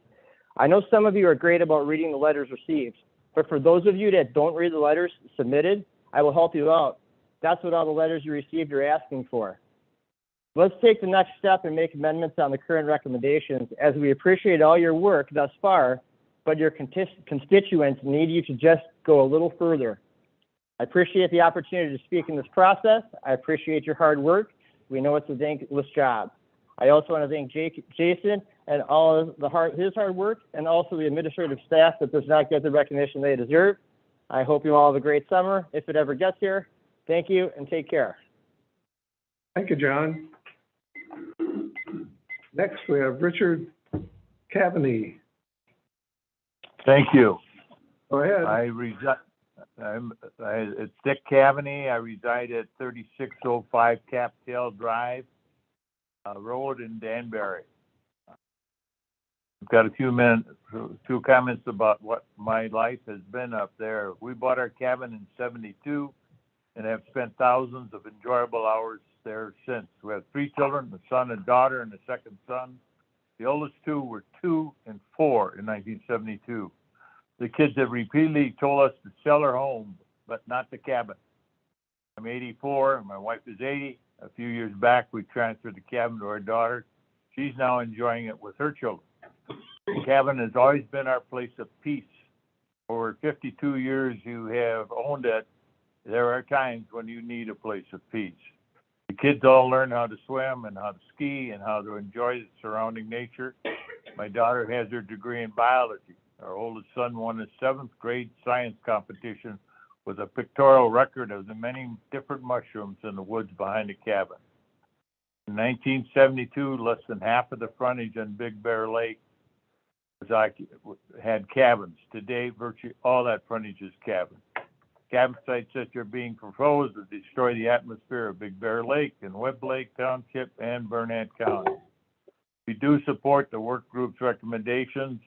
I know some of you are great about reading the letters received, but for those of you that don't read the letters submitted, I will help you out. That's what all the letters you received are asking for. Let's take the next step and make amendments on the current recommendations, as we appreciate all your work thus far, but your constituents need you to just go a little further. I appreciate the opportunity to speak in this process. I appreciate your hard work. We know it's a thankless job. I also want to thank Jason and all of his hard work, and also the administrative staff that does not get the recognition they deserve. I hope you all have a great summer, if it ever gets here. Thank you, and take care. Thank you, John. Next, we have Richard Cavaney. Thank you. Go ahead. It's Dick Cavaney. I reside at 3605 Captail Drive Road in Danbury. I've got a few comments about what my life has been up there. We bought our cabin in '72 and have spent thousands of enjoyable hours there since. We have 3 children, a son and daughter, and a second son. The oldest 2 were 2 and 4 in 1972. The kids have repeatedly told us to sell our home, but not the cabin. I'm 84, and my wife is 80. A few years back, we transferred the cabin to our daughter. She's now enjoying it with her children. The cabin has always been our place of peace. Over 52 years you have owned it. There are times when you need a place of peace. The kids all learn how to swim and how to ski and how to enjoy the surrounding nature. My daughter has her degree in biology. Our oldest son won his 7th grade science competition with a pictorial record of the many different mushrooms in the woods behind the cabin. In 1972, less than half of the frontage on Big Bear Lake had cabins. Today, virtually all that frontage is cabin. Cabin sites that are being proposed to destroy the atmosphere of Big Bear Lake and Webb Lake Township and Burnett County. We do support the work group's recommendations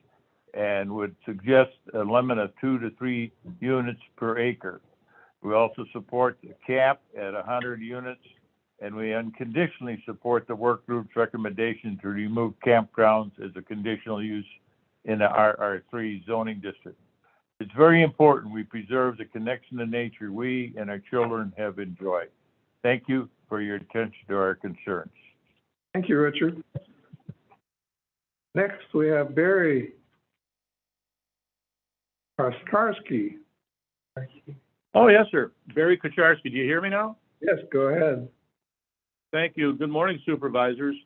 and would suggest a limit of 2 to 3 units per acre. We also support the cap at 100 units, and we unconditionally support the work group's recommendation to remove campgrounds as a conditional use in the RR3 zoning district. It's very important we preserve the connection to nature we and our children have enjoyed. Thank you for your attention to our concerns. Thank you, Richard. Next, we have Barry Kacharski. Oh, yes, sir. Barry Kacharski. Do you hear me now? Yes, go ahead. Thank you. Good morning, supervisors.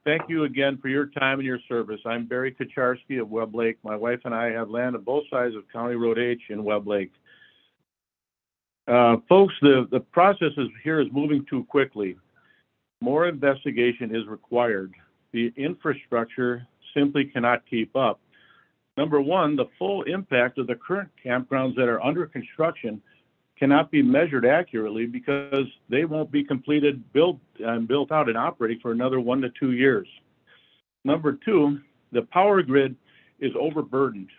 Thank you again for your time and your service. I'm Barry Kacharski of Webb Lake. My wife and I have land on both sides of County Road H in Webb Lake. Folks, the process here is moving too quickly. More investigation is required. The infrastructure simply cannot keep up. Number one, the full impact of the current campgrounds that are under construction cannot be measured accurately because they won't be completed, built out and operating for another 1 to 2 years. Number two, the power grid is overburdened.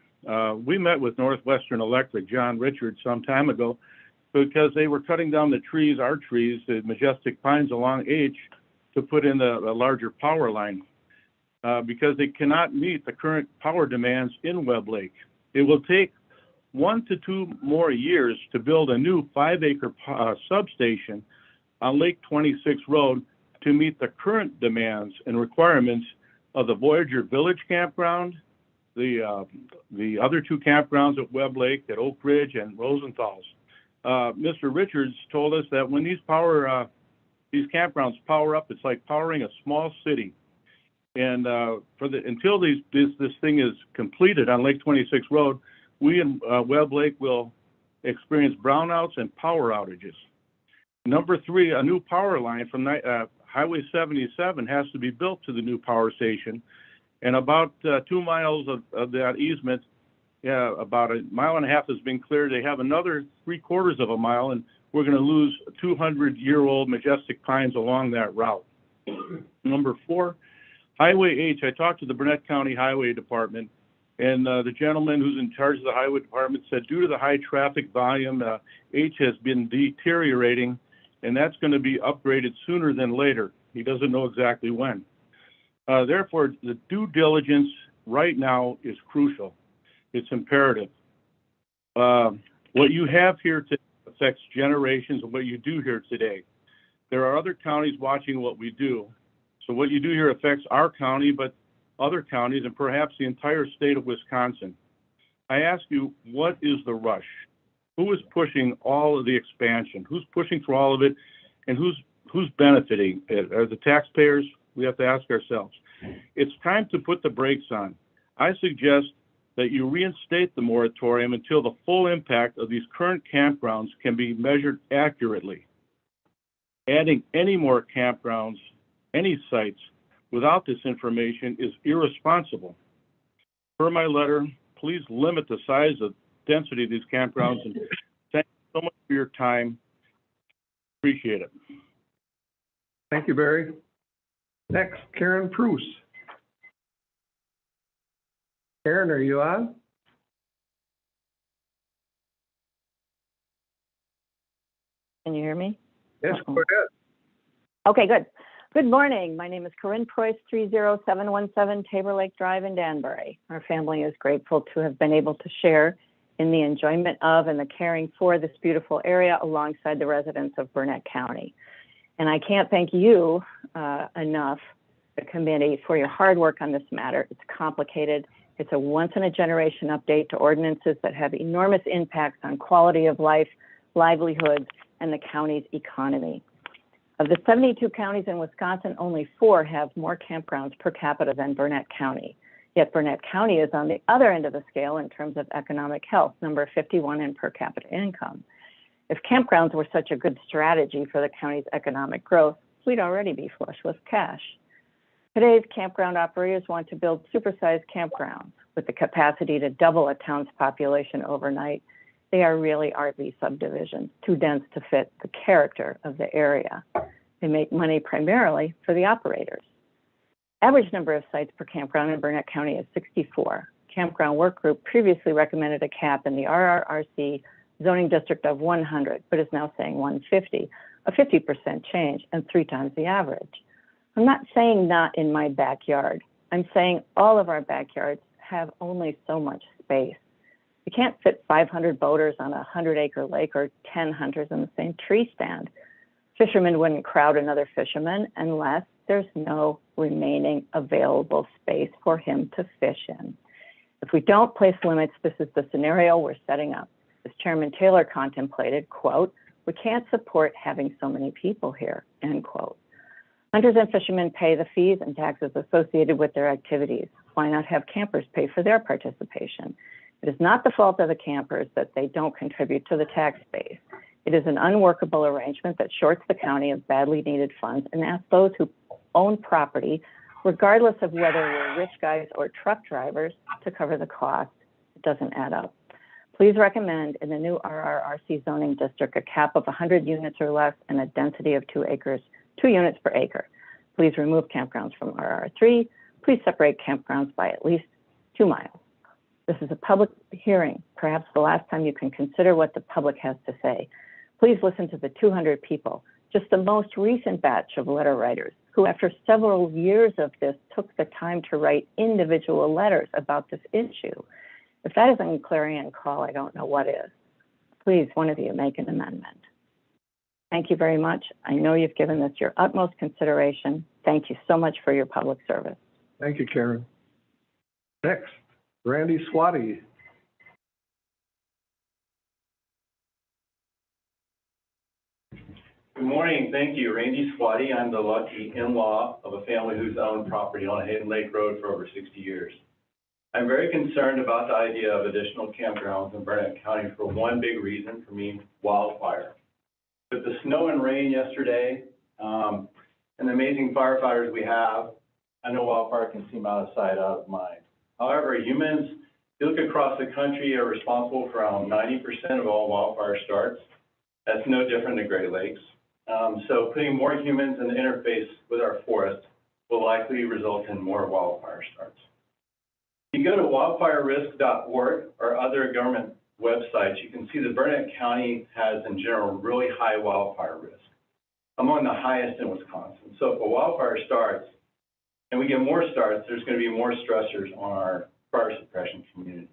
We met with Northwestern Electric, John Richards, some time ago because they were cutting down the trees, our trees, the majestic pines along H, to put in a larger power line. Because they cannot meet the current power demands in Webb Lake. It will take 1 to 2 more years to build a new 5-acre substation on Lake 26 Road to meet the current demands and requirements of the Voyager Village Campground, the other 2 campgrounds at Webb Lake, at Oak Ridge and Rosenthal's. Mr. Richards told us that when these campgrounds power up, it's like powering a small city. And until this thing is completed on Lake 26 Road, we in Webb Lake will experience brownouts and power outages. Number 3, a new power line from Highway 77 has to be built to the new power station. And about 2 miles of that easement, yeah, about 1.5 miles has been cleared. They have another 3/4 of a mile, and we're going to lose 200-year-old majestic pines along that route. Number 4, Highway H. I talked to the Burnett County Highway Department, and the gentleman who's in charge of the Highway Department said due to the high traffic volume, H has been deteriorating, and that's going to be upgraded sooner than later. He doesn't know exactly when. Therefore, the due diligence right now is crucial. It's imperative. What you have here today affects generations of what you do here today. There are other counties watching what we do. So what you do here affects our county, but other counties and perhaps the entire state of Wisconsin. I ask you, what is the rush? Who is pushing all of the expansion? Who's pushing for all of it? And who's benefiting? Are the taxpayers? We have to ask ourselves. It's time to put the brakes on. I suggest that you reinstate the moratorium until the full impact of these current campgrounds can be measured accurately. Adding any more campgrounds, any sites, without this information is irresponsible. Per my letter, please limit the size of density of these campgrounds, and thank you so much for your time. Appreciate it. Thank you, Barry. Next, Karen Preuss. Karen, are you on? Can you hear me? Yes, go ahead. Okay, good. Good morning. My name is Corinne Preuss, 30717 Tabor Lake Drive in Danbury. Our family is grateful to have been able to share in the enjoyment of and the caring for this beautiful area alongside the residents of Burnett County. And I can't thank you enough, the committee, for your hard work on this matter. It's complicated. It's a once-in-a-generation update to ordinances that have enormous impacts on quality of life, livelihoods, and the county's economy. Of the 72 counties in Wisconsin, only 4 have more campgrounds per capita than Burnett County. Yet Burnett County is on the other end of the scale in terms of economic health, number 51 in per capita income. If campgrounds were such a good strategy for the county's economic growth, we'd already be flush with cash. Today's campground operators want to build supersized campgrounds with the capacity to double a town's population overnight. They are really RV subdivisions, too dense to fit the character of the area. They make money primarily for the operators. Average number of sites per campground in Burnett County is 64. Campground Work Group previously recommended a cap in the RRRC zoning district of 100, but is now saying 150, a 50% change and 3 times the average. I'm not saying not in my backyard. I'm saying all of our backyards have only so much space. You can't fit 500 boaters on a 100-acre lake or 10 hunters in the same tree stand. Fishermen wouldn't crowd another fisherman unless there's no remaining available space for him to fish in. If we don't place limits, this is the scenario we're setting up. As Chairman Taylor contemplated, quote, "We can't support having so many people here," end quote. Hunters and fishermen pay the fees and taxes associated with their activities. Why not have campers pay for their participation? It is not the fault of the campers that they don't contribute to the tax base. It is an unworkable arrangement that shorts the county of badly needed funds and asks those who own property, regardless of whether we're rich guys or truck drivers, to cover the cost. It doesn't add up. Please recommend in the new RRRC zoning district a cap of 100 units or less and a density of 2 units per acre. Please remove campgrounds from RR3. Please separate campgrounds by at least 2 miles. This is a public hearing, perhaps the last time you can consider what the public has to say. Please listen to the 200 people, just the most recent batch of letter writers, who after several years of this took the time to write individual letters about this issue. If that isn't a clarion call, I don't know what is. Please, one of you, make an amendment. Thank you very much. I know you've given this your utmost consideration. Thank you so much for your public service. Thank you, Karen. Next, Randy Swati. Good morning. Thank you. Randy Swati. I'm the lucky in-law of a family who's owned property on Hayden Lake Road for over 60 years. I'm very concerned about the idea of additional campgrounds in Burnett County for one big reason, for me, wildfire. With the snow and rain yesterday, and the amazing firefighters we have, I know wildfire can seem out of sight, out of mind. However, humans, if you look across the country, are responsible for around 90% of all wildfire starts. That's no different than Great Lakes. So putting more humans in the interface with our forest will likely result in more wildfire starts. If you go to wildfirerisk.org or other government websites, you can see that Burnett County has, in general, really high wildfire risk, among the highest in Wisconsin. So if a wildfire starts, and we get more starts, there's going to be more stressors on our fire suppression community.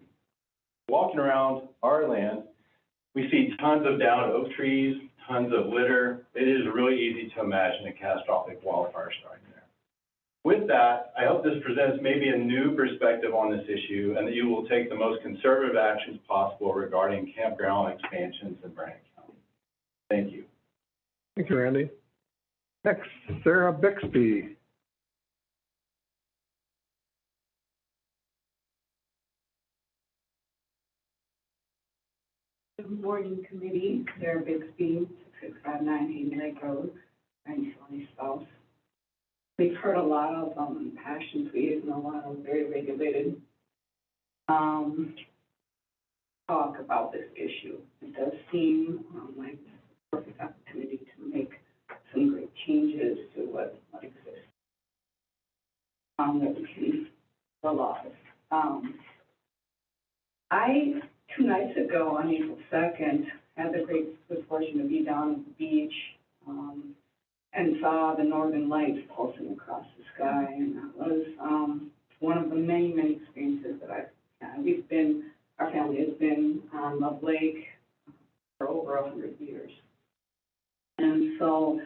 Walking around our land, we see tons of downed oak trees, tons of litter. It is really easy to imagine a catastrophic wildfire starting there. With that, I hope this presents maybe a new perspective on this issue and that you will take the most conservative actions possible regarding campground expansions in Bryant County. Thank you. Thank you, Randy. Next, Sarah Bixby. Good morning, committee. Sarah Bixby, 6659 Hayden Lake Road, 920 South. We've heard a lot of passion tweets and a lot of very regulated talk about this issue. It does seem like a perfect opportunity to make some great changes to what exists. That we can the laws. I 2 nights ago, on April 2nd, had the great good fortune to be down at the beach and saw the northern lights pulsing across the sky. And that was one of the many, many experiences that I've had. Our family has been on Love Lake for over 100 years. And so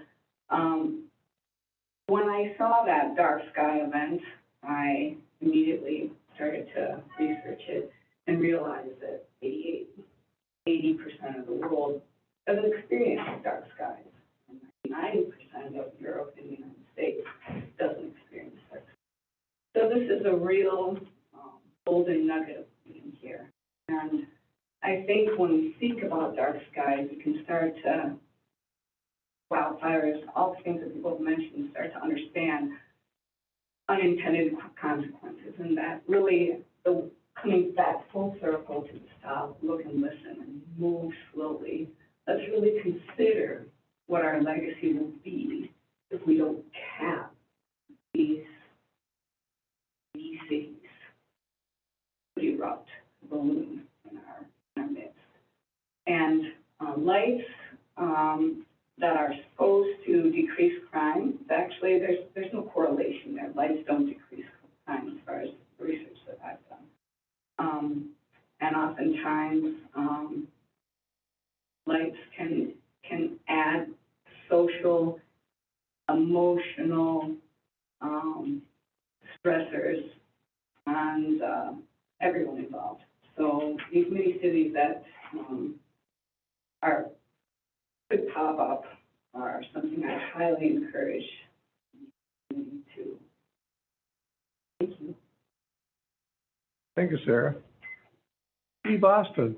when I saw that dark sky event, I immediately started to research it and realized that 80% of the world doesn't experience dark skies. 90% of Europe and the United States doesn't experience dark skies. So this is a real golden nugget of being here. And I think when we think about dark skies, we can start to, wildfires, all the things that people have mentioned, start to understand unintended consequences, and that really coming back full circle to stop, look and listen and move slowly. Let's really consider what our legacy will be if we don't cap these cities would erupt, balloon in our midst. And lights that are supposed to decrease crime, actually there's no correlation there. Lights don't decrease crime as far as the research that I've done. And oftentimes lights can add social, emotional stressors and everyone involved. So these mini cities that could pop up are something I highly encourage you to. Thank you. Thank you, Sarah. Steve Austin.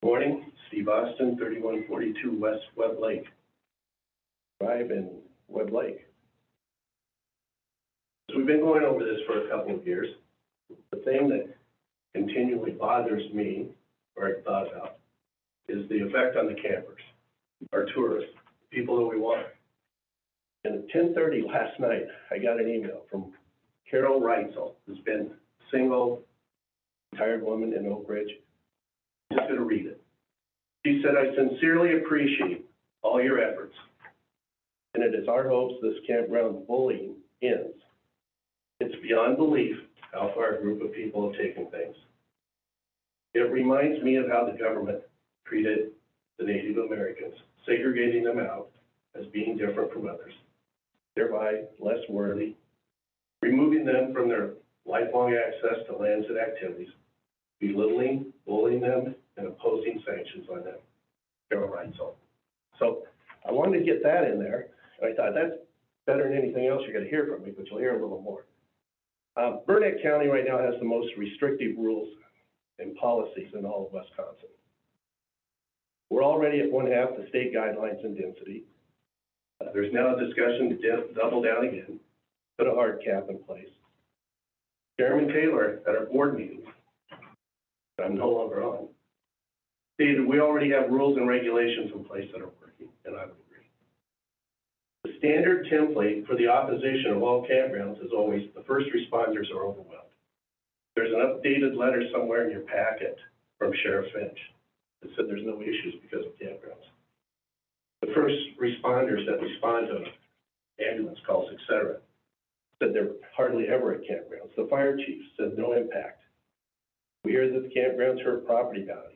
Morning, Steve Austin, 3142 West Webb Lake Drive in Webb Lake. So we've been going over this for a couple of years. The thing that continually bothers me, or I thought about, is the effect on the campers, our tourists, people that we want. And at 10:30 last night, I got an email from Carol Reitzel, who's been single, retired woman in Oak Ridge. I'm just going to read it. She said, "I sincerely appreciate all your efforts, and it is our hopes this campground bullying ends. It's beyond belief how far a group of people have taken things. It reminds me of how the government treated the Native Americans, segregating them out as being different from others, thereby less worthy, removing them from their lifelong access to lands and activities, belittling, bullying them, and imposing sanctions on them." Carol Reitzel. So I wanted to get that in there, and I thought that's better than anything else you're going to hear from me, but you'll hear a little more. Burnett County right now has the most restrictive rules and policies in all of Wisconsin. We're already at 1/2 the state guidelines in density. There's now a discussion to double down again, put a hard cap in place. Chairman Taylor, at our board meetings, that I'm no longer on, stated we already have rules and regulations in place that are working, and I would agree. The standard template for the opposition of all campgrounds is always the first responders are overwhelmed. There's an updated letter somewhere in your packet from Sheriff Finch that said there's no issues because of campgrounds. The first responders that respond to ambulance calls, et cetera, said they're hardly ever at campgrounds. The fire chief said no impact. We hear that the campgrounds hurt property values.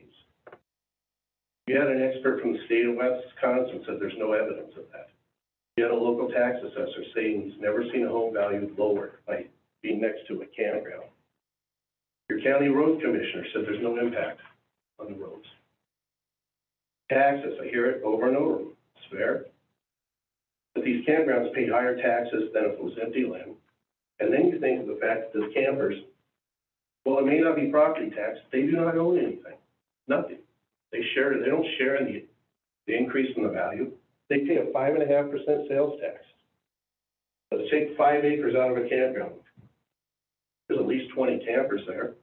We had an expert from the state of Wisconsin said there's no evidence of that. We had a local tax assessor saying he's never seen a home value lower by being next to a campground. Your county road commissioner said there's no impact on the roads. Taxes, I hear it over and over. It's fair. But these campgrounds pay higher taxes than if it was empty land. And then you think of the fact that the campers, well, it may not be property tax, they do not own anything, nothing. They don't share in the increase in the value. They pay a 5.5% sales tax. Let's take 5 acres out of a campground. There's at least 20 campers there.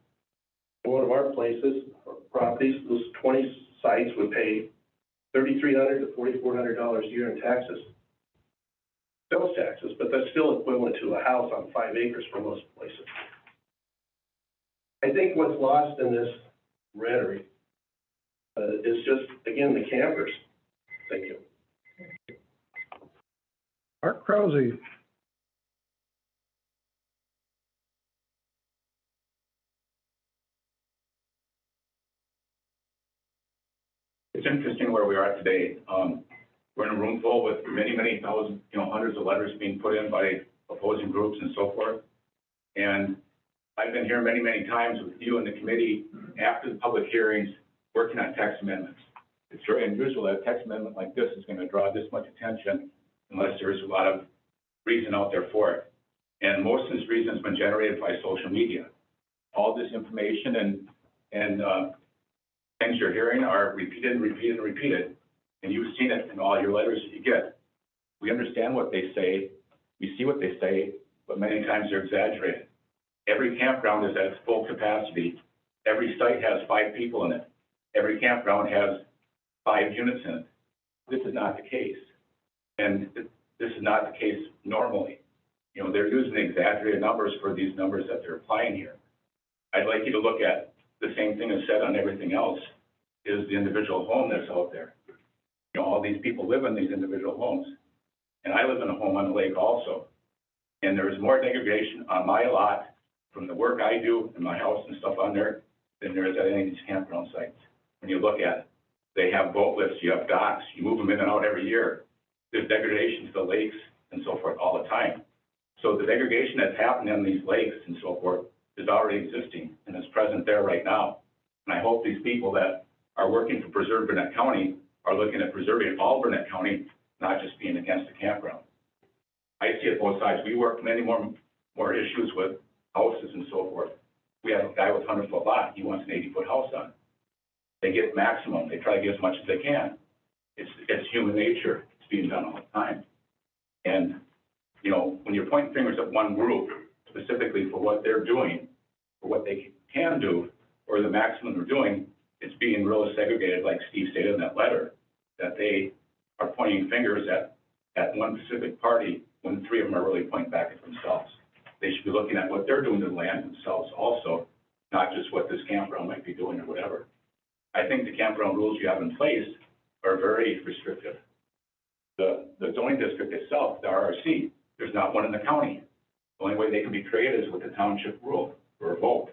In one of our places, or properties, those 20 sites would pay $3,300 to $4,400 a year in taxes, sales taxes, but that's still equivalent to a house on 5 acres for most places. I think what's lost in this rhetoric is just, again, the campers. Thank you. Mark Krause. It's interesting where we are today. We're in a room full with many thousands, hundreds of letters being put in by opposing groups and so forth. And I've been here many times with you and the committee after the public hearings working on text amendments. It's very unusual that a text amendment like this is going to draw this much attention unless there's a lot of reason out there for it. And most of this reason has been generated by social media. All this information and things you're hearing are repeated. And you've seen it in all your letters that you get. We understand what they say, we see what they say, but many times they're exaggerated. Every campground is at its full capacity. Every site has 5 people in it. Every campground has 5 units in it. This is not the case. And this is not the case normally. They're using exaggerated numbers for these numbers that they're applying here. I'd like you to look at the same thing as said on everything else, is the individual home that's out there. All these people live in these individual homes. And I live in a home on the lake also. And there's more degradation on my lot from the work I do in my house and stuff on there than there is at any of these campground sites. When you look at it, they have boat lifts, you have docks, you move them in and out every year. There's degradation to the lakes and so forth all the time. So the degradation that's happening in these lakes and so forth is already existing and is present there right now. And I hope these people that are working to preserve Burnett County are looking at preserving all Burnett County, not just being against the campground. I see it both sides. We work many more issues with houses and so forth. We have a guy with a 100-foot lot. He wants an 80-foot house on. They get maximum. They try to get as much as they can. It's human nature. It's being done all the time. And, when you're pointing fingers at one group, specifically for what they're doing, for what they can do, or the maximum they're doing, it's being really segregated, like Steve stated in that letter, that they are pointing fingers at one specific party when 3 of them are really pointing back at themselves. They should be looking at what they're doing to the land themselves also, not just what this campground might be doing or whatever. I think the campground rules you have in place are very restrictive. The zoning district itself, the RRC, there's not one in the county. The only way they can be created is with the township rule or a vote.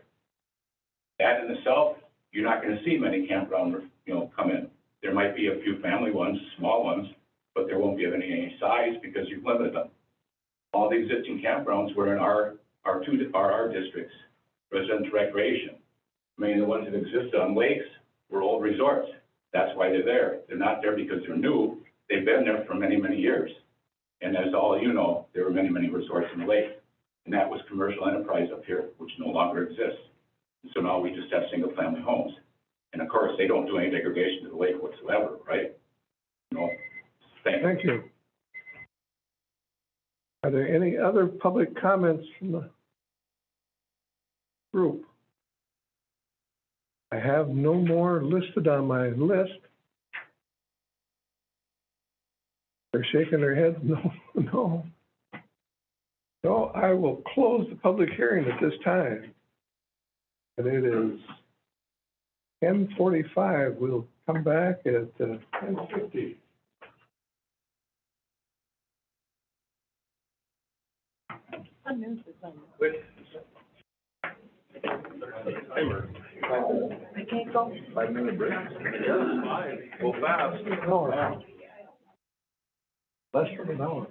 That in itself, you're not going to see many campground, come in. There might be a few family ones, small ones, but there won't be of any size because you've limited them. All the existing campgrounds were in our districts, residential recreation. Many of the ones that existed on lakes were old resorts. That's why they're there. They're not there because they're new. They've been there for many years. And as all you know, there were many resorts in the lake. And that was commercial enterprise up here, which no longer exists. So now we just have single-family homes. And of course, they don't do any degradation to the lake whatsoever, right? No. Thank you. Are there any other public comments from the group? I have no more listed on my list. They're shaking their heads, no. So I will close the public hearing at this time. And it is 10:45. We'll come back at 10:50. Timer. I can't go. 5-minute break. Yeah, 5. Go fast. No, less than an hour.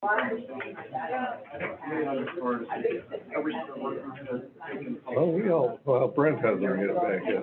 Well, Brent hasn't get back yet.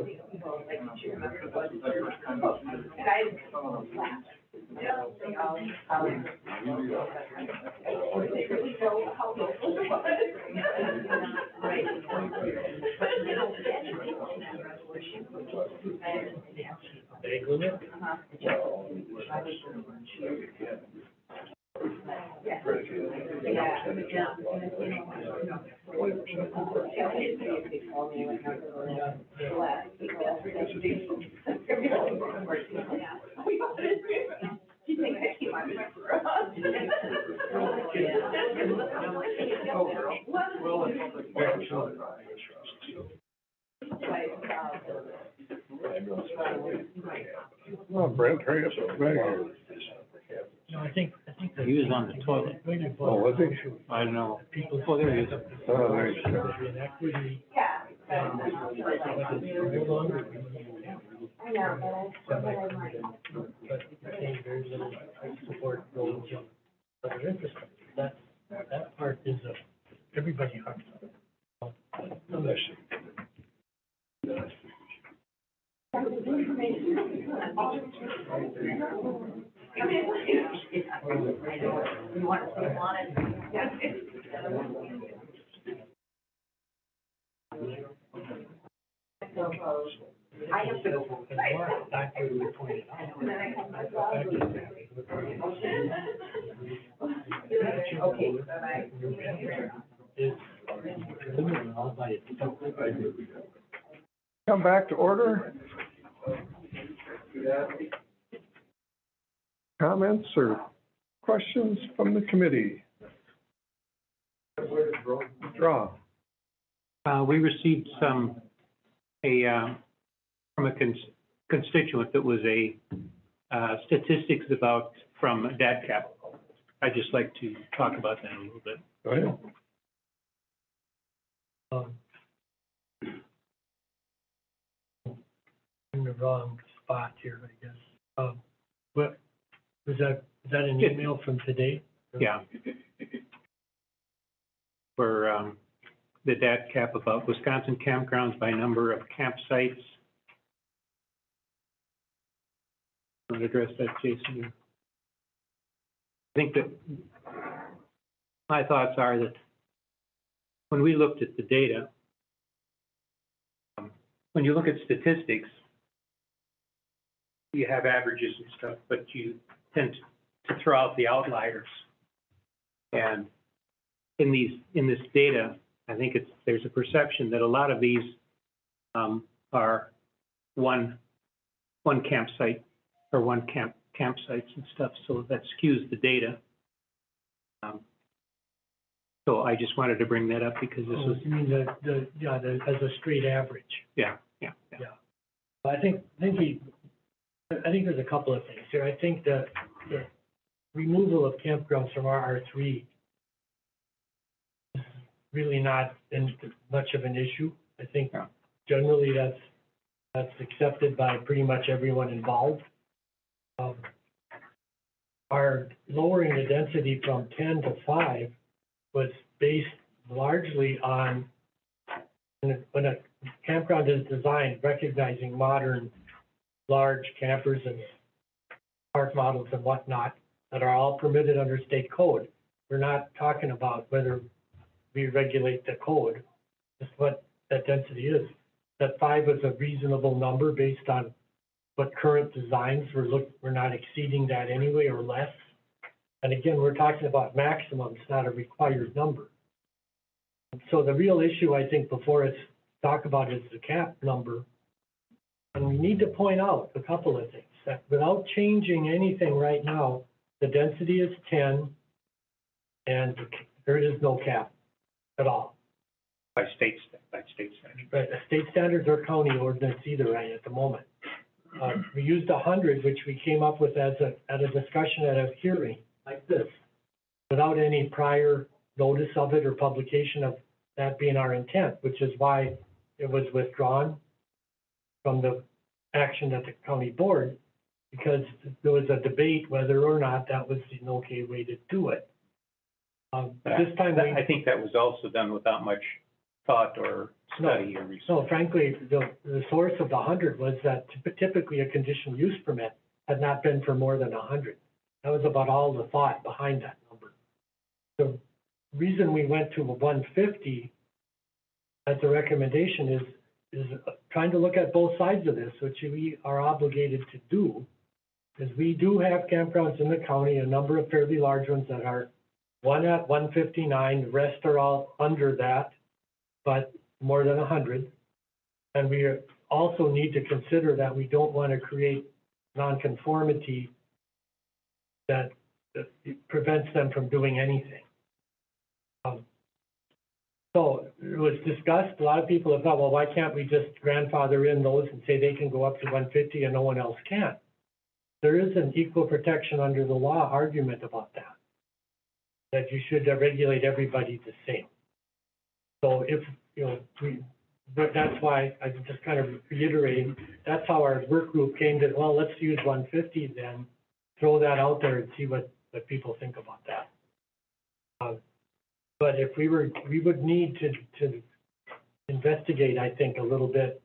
Well, Brent, hurry up, back here. No, I think He was on the toilet. Oh, was he? I don't know. People. Oh, there he is. Oh, there you go. Inequity. I know, But very little support for other infrastructure. That part is everybody harms on. You want to say on it? I have to. Okay. Come back to order. Comments or questions from the committee? Draw. We received from a constituent that was statistics from DADCAP. I'd just like to talk about that a little bit. Go ahead. In the wrong spot here, I guess. What, is that an email from today? Yeah. For the DADCAP about Wisconsin campgrounds by number of campsites. Want to address that, Jason? I think that my thoughts are that when we looked at the data, when you look at statistics, you have averages and stuff, but you tend to throw out the outliers. And in this data, I think there's a perception that a lot of these are one campsite or one campsites and stuff, so that skews the data. So I just wanted to bring that up because this was. You mean as a straight average? Yeah. I think there's a couple of things here. I think that the removal of campgrounds from our R3 is really not much of an issue. I think generally that's accepted by pretty much everyone involved. Our lowering the density from 10 to 5 was based largely on when a campground is designed, recognizing modern large campers and park models and whatnot that are all permitted under state code. We're not talking about whether we regulate the code, just what that density is. That 5 is a reasonable number based on what current designs we're not exceeding that anyway or less. And again, we're talking about maximums, not a required number. So the real issue, I think, before us talk about is the cap number. And we need to point out a couple of things, that without changing anything right now, the density is 10 and there is no cap at all. By state standards. Right, the state standards or county ordinance either right at the moment. We used 100, which we came up with at a discussion at a hearing like this, without any prior notice of it or publication of that being our intent, which is why it was withdrawn from the action at the county board, because there was a debate whether or not that was the okay way to do it. This time I think that was also done without much thought or study or research. No, frankly, the source of the 100 was that typically a conditional use permit had not been for more than 100. That was about all the thought behind that number. The reason we went to a 150 as a recommendation is trying to look at both sides of this, which we are obligated to do, is we do have campgrounds in the county, a number of fairly large ones that are one at 159, the rest are all under that, but more than 100. And we also need to consider that we don't want to create nonconformity that prevents them from doing anything. So it was discussed. A lot of people have thought, well, why can't we just grandfather in those and say they can go up to 150 and no one else can? There is an equal protection under the law argument about that you should regulate everybody the same. So if, but that's why I'm just kind of reiterating, that's how our work group came to, well, let's use 150 then, throw that out there and see what people think about that. But if we would need to investigate, I think, a little bit,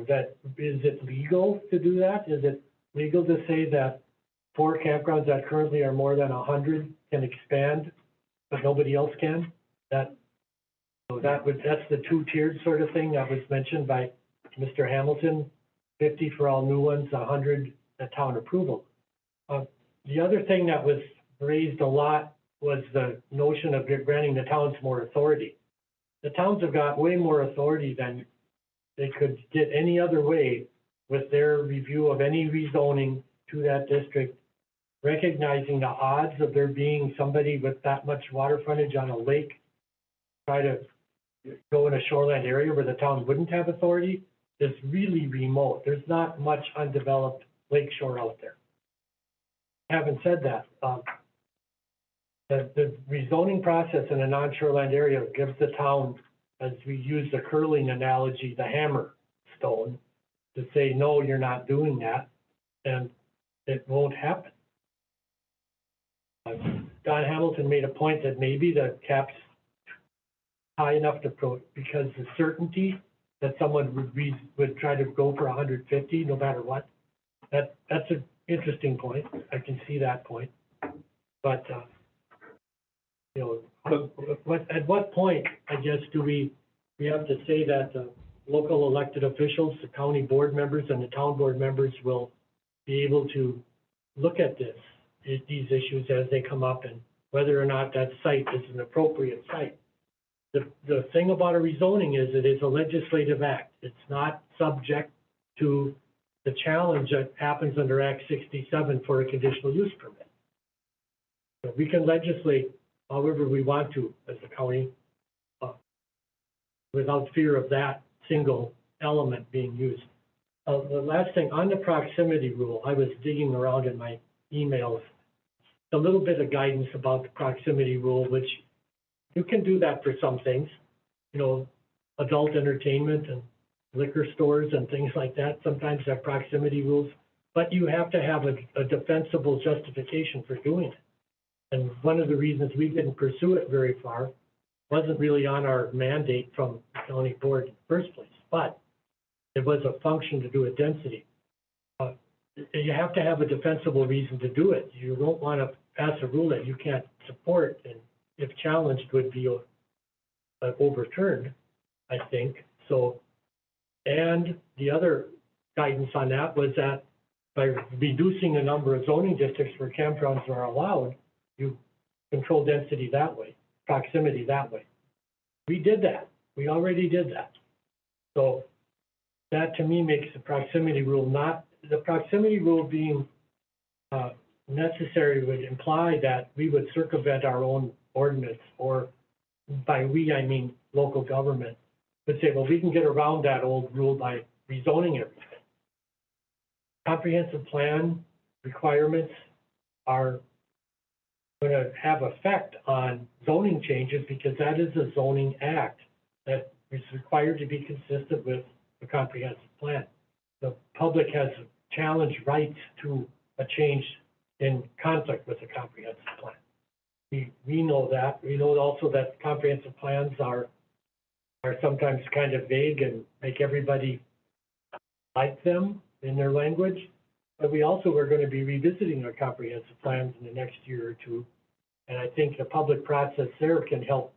that, is it legal to do that? Is it legal to say that 4 campgrounds that currently are more than 100 can expand, but nobody else can? That's the 2-tiered sort of thing that was mentioned by Mr. Hamilton, 50 for all new ones, 100 at town approval. The other thing that was raised a lot was the notion of granting the towns more authority. The towns have got way more authority than they could get any other way with their review of any rezoning to that district, recognizing the odds of there being somebody with that much water frontage on a lake try to go in a shoreland area where the town wouldn't have authority is really remote. There's not much undeveloped lakeshore out there. Having said that, the rezoning process in a non-shoreland area gives the town, as we use the curling analogy, the hammer stone, to say, no, you're not doing that, and it won't happen. Don Hamilton made a point that maybe the cap's high enough to because the certainty that someone would try to go for 150 no matter what. That's an interesting point. I can see that point. But at what point, I guess, do we have to say that the local elected officials, the county board members and the town board members will be able to look at these issues as they come up and whether or not that site is an appropriate site. The thing about a rezoning is it is a legislative act. It's not subject to the challenge that happens under Act 67 for a conditional use permit. So we can legislate however we want to as a county without fear of that single element being used. The last thing, on the proximity rule, I was digging around in my emails, a little bit of guidance about the proximity rule, which you can do that for some things, adult entertainment and liquor stores and things like that sometimes have proximity rules, but you have to have a defensible justification for doing it. And one of the reasons we didn't pursue it very far wasn't really on our mandate from the county board in the first place, but it was a function to do a density. You have to have a defensible reason to do it. You don't want to pass a rule that you can't support, and if challenged would be overturned, I think. So, and the other guidance on that was that by reducing the number of zoning districts where campgrounds are allowed, you control density that way, proximity that way. We did that. We already did that. So that to me makes the proximity rule the proximity rule being necessary would imply that we would circumvent our own ordinance, or by we, I mean local government, would say, well, we can get around that old rule by rezoning everything. Comprehensive plan requirements are going to have effect on zoning changes because that is a zoning act that is required to be consistent with the comprehensive plan. The public has challenged rights to a change in conflict with the comprehensive plan. We know that. We know also that comprehensive plans are sometimes kind of vague and make everybody like them in their language. But we also are going to be revisiting our comprehensive plans in the next year or two. And I think the public process there can help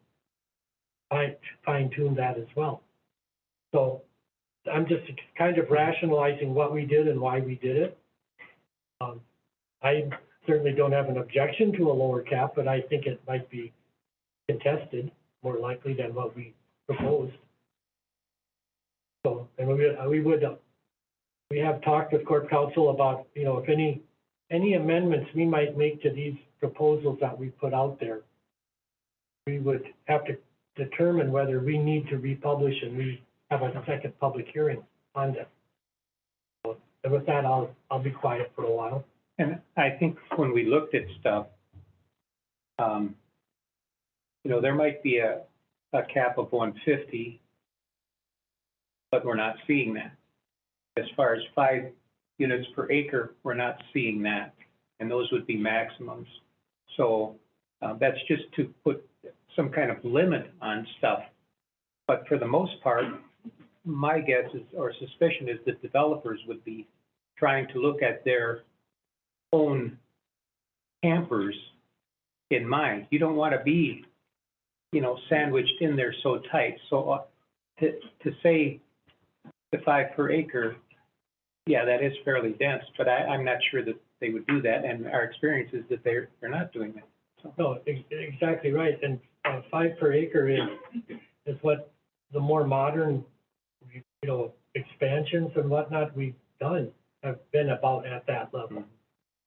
fine tune that as well. So I'm just kind of rationalizing what we did and why we did it. I certainly don't have an objection to a lower cap, but I think it might be contested more likely than what we proposed. So, and we have talked with Corp Counsel about, if any amendments we might make to these proposals that we put out there, we would have to determine whether we need to republish and we have a second public hearing on them. So, and with that, I'll be quiet for a while. And I think when we looked at stuff, there might be a cap of 150, but we're not seeing that. As far as 5 units per acre, we're not seeing that, and those would be maximums. So that's just to put some kind of limit on stuff. But for the most part, my guess is, or suspicion is, that developers would be trying to look at their own campers in mind. You don't want to be, sandwiched in there so tight. So to say the 5 per acre, yeah, that is fairly dense, but I'm not sure that they would do that. And our experience is that they're not doing that. So. No, exactly right. And 5 per acre is what the more modern, expansions and whatnot we've done have been about at that level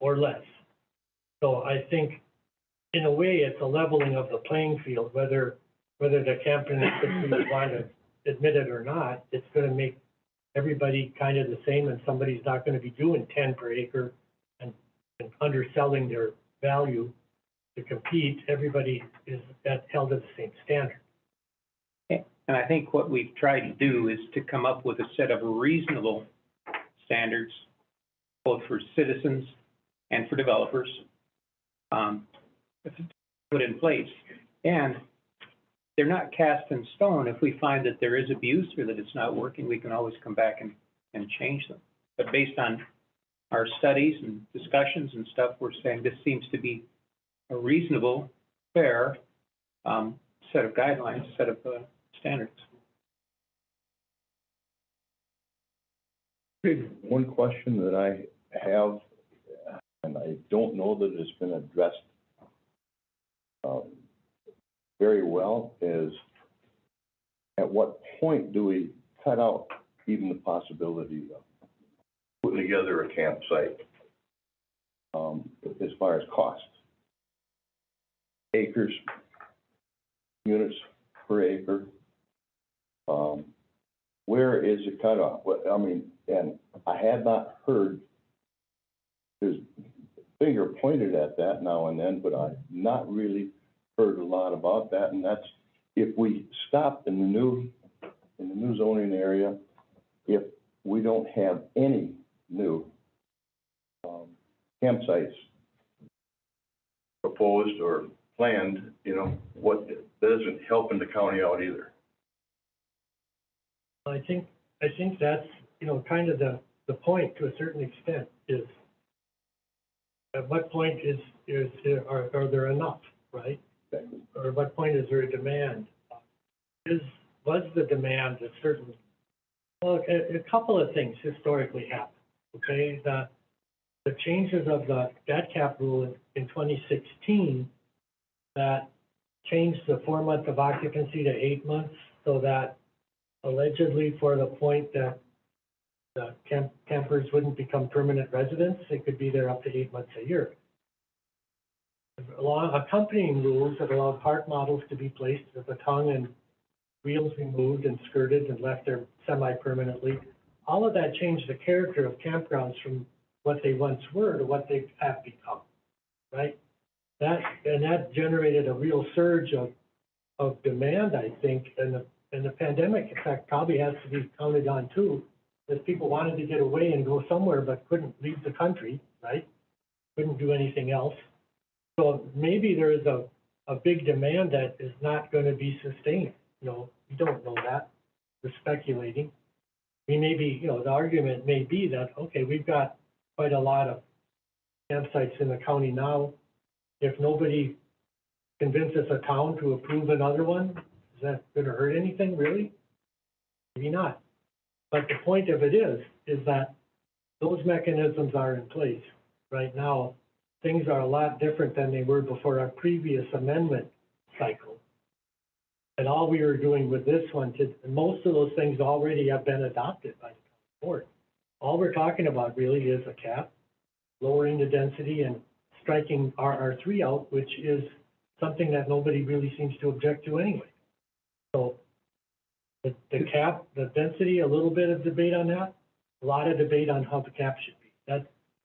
or less. So I think, in a way, it's a leveling of the playing field, whether the camping industry want to admit it or not. It's going to make everybody kind of the same, and somebody's not going to be doing 10 per acre and underselling their value to compete. Everybody is held to the same standard. And I think what we've tried to do is to come up with a set of reasonable standards, both for citizens and for developers, put in place. And they're not cast in stone. If we find that there is abuse or that it's not working, we can always come back and change them. But based on our studies and discussions and stuff, we're saying this seems to be a reasonable, fair set of guidelines, set of standards. One question that I have, and I don't know that it's been addressed very well, is at what point do we cut out even the possibility of putting together a campsite as far as cost? Acres, units per acre, where is the cutoff? And I had not heard, there's a finger pointed at that now and then, but I've not really heard a lot about that. And that's, if we stop in the new zoning area, if we don't have any new campsites proposed or planned, what that isn't helping the county out either. I think that's, kind of the point to a certain extent is, at what point are there enough, right? Or at what point is there a demand? Was the demand a certain, well, a couple of things historically happened, okay? The changes of the debt cap rule in 2016 that changed the 4 months of occupancy to 8 months, so that allegedly for the point that the campers wouldn't become permanent residents, they could be there up to 8 months a year. Accompanying rules that allowed park models to be placed with the tongue and wheels removed and skirted and left there semi-permanently. All of that changed the character of campgrounds from what they once were to what they have become, right? That generated a real surge of demand, I think, and the pandemic, in fact, probably has to be counted on too, because people wanted to get away and go somewhere but couldn't leave the country, right? couldn't do anything else. So maybe there is a big demand that is not gonna be sustained, you know, we don't know that, we're speculating. We may be, you know, the argument may be that, okay, we've got quite a lot of campsites in the county now. If nobody convinces a town to approve another one, is that gonna hurt anything, really? Maybe not. But the point of it is that those mechanisms are in place. Right now, things are a lot different than they were before our previous amendment cycle. And all we were doing with this one, most of those things already have been adopted by the board. All we're talking about really is a cap, lowering the density and striking RR3 out, which is something that nobody really seems to object to anyway. So the cap, the density, a little bit of debate on that, a lot of debate on how the cap should be.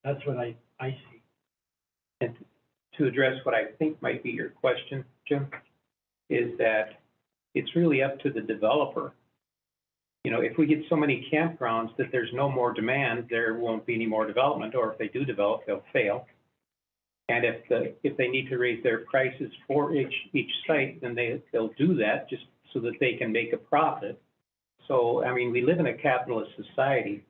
That's what I see. And to address what I think might be your question, Jim, is that it's really up to the developer. You know, if we get so many campgrounds that there's no more demand, there won't be any more development, or if they do develop, they'll fail. And if they need to raise their prices for each site, then they'll do that just so that they can make a profit. So, I mean, we live in a capitalist society.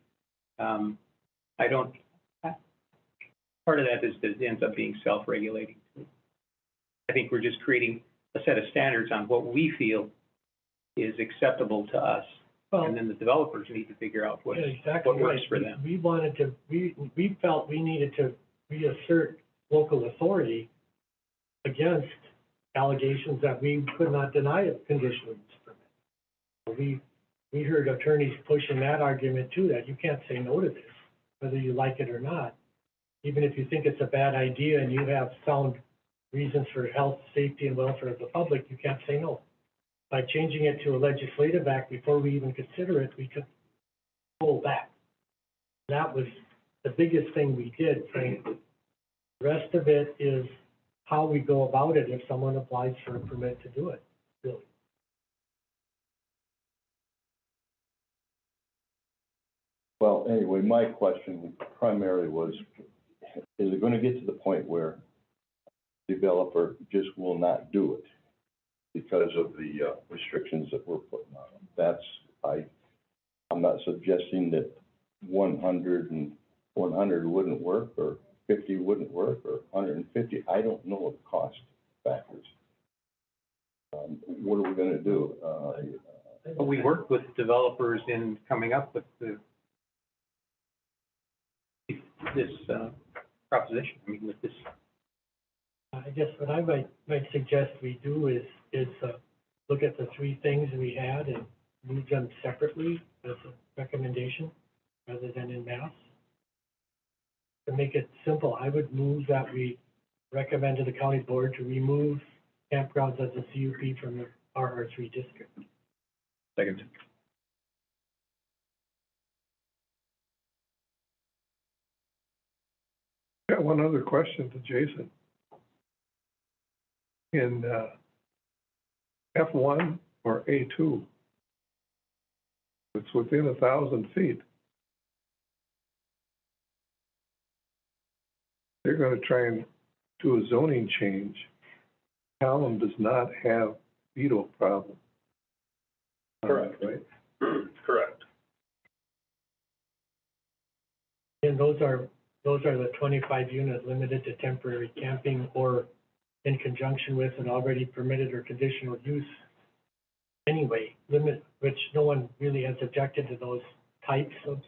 Part of that is that it ends up being self-regulating. I think we're just creating a set of standards on what we feel is acceptable to us. Well, and then the developers need to figure out what works for them. We felt we needed to reassert local authority against allegations that we could not deny a conditional use permit. We heard attorneys pushing that argument too, that you can't say no to this, whether you like it or not. Even if you think it's a bad idea and you have sound reasons for health, safety, and welfare of the public, you can't say no. By changing it to a legislative act before we even consider it, we could pull back. That was the biggest thing we did, frankly. The rest of it is how we go about it if someone applies for a permit to do it, really. Well, anyway, my question primarily was, is it gonna get to the point where developer just will not do it because of the restrictions that we're putting on them? I'm not suggesting that 100 wouldn't work, or 50 wouldn't work, or 150. I don't know the cost factors. What are we gonna do? But we worked with developers in coming up with this proposition. I mean, with this. I guess what I might suggest we do is look at the three things we had and move them separately as a recommendation rather than in mass. To make it simple, I would move that we recommend to the county board to remove campgrounds as a CUP from the RR3 district. Second. Got one other question to Jason. In F1 or A2, it's within 1,000 feet. They're going to try and do a zoning change. Calum does not have veto problem. Correct. Right? Correct. And those are the 25 unit limited to temporary camping or in conjunction with an already permitted or conditional use anyway, which no one really has objected to those types of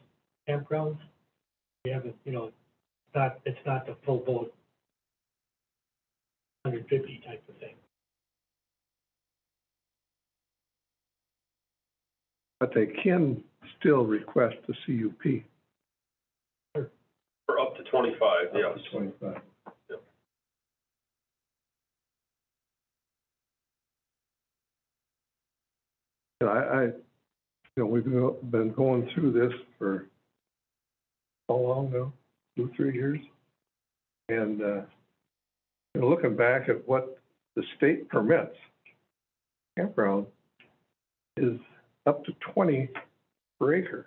campgrounds. We haven't, it's not the full boat 150 type of thing. But they can still request a CUP. For up to 25, yes. Up to 25. Yep. We've been going through this for how long now? 2-3 years? And looking back at what the state permits, campground is up to 20 per acre.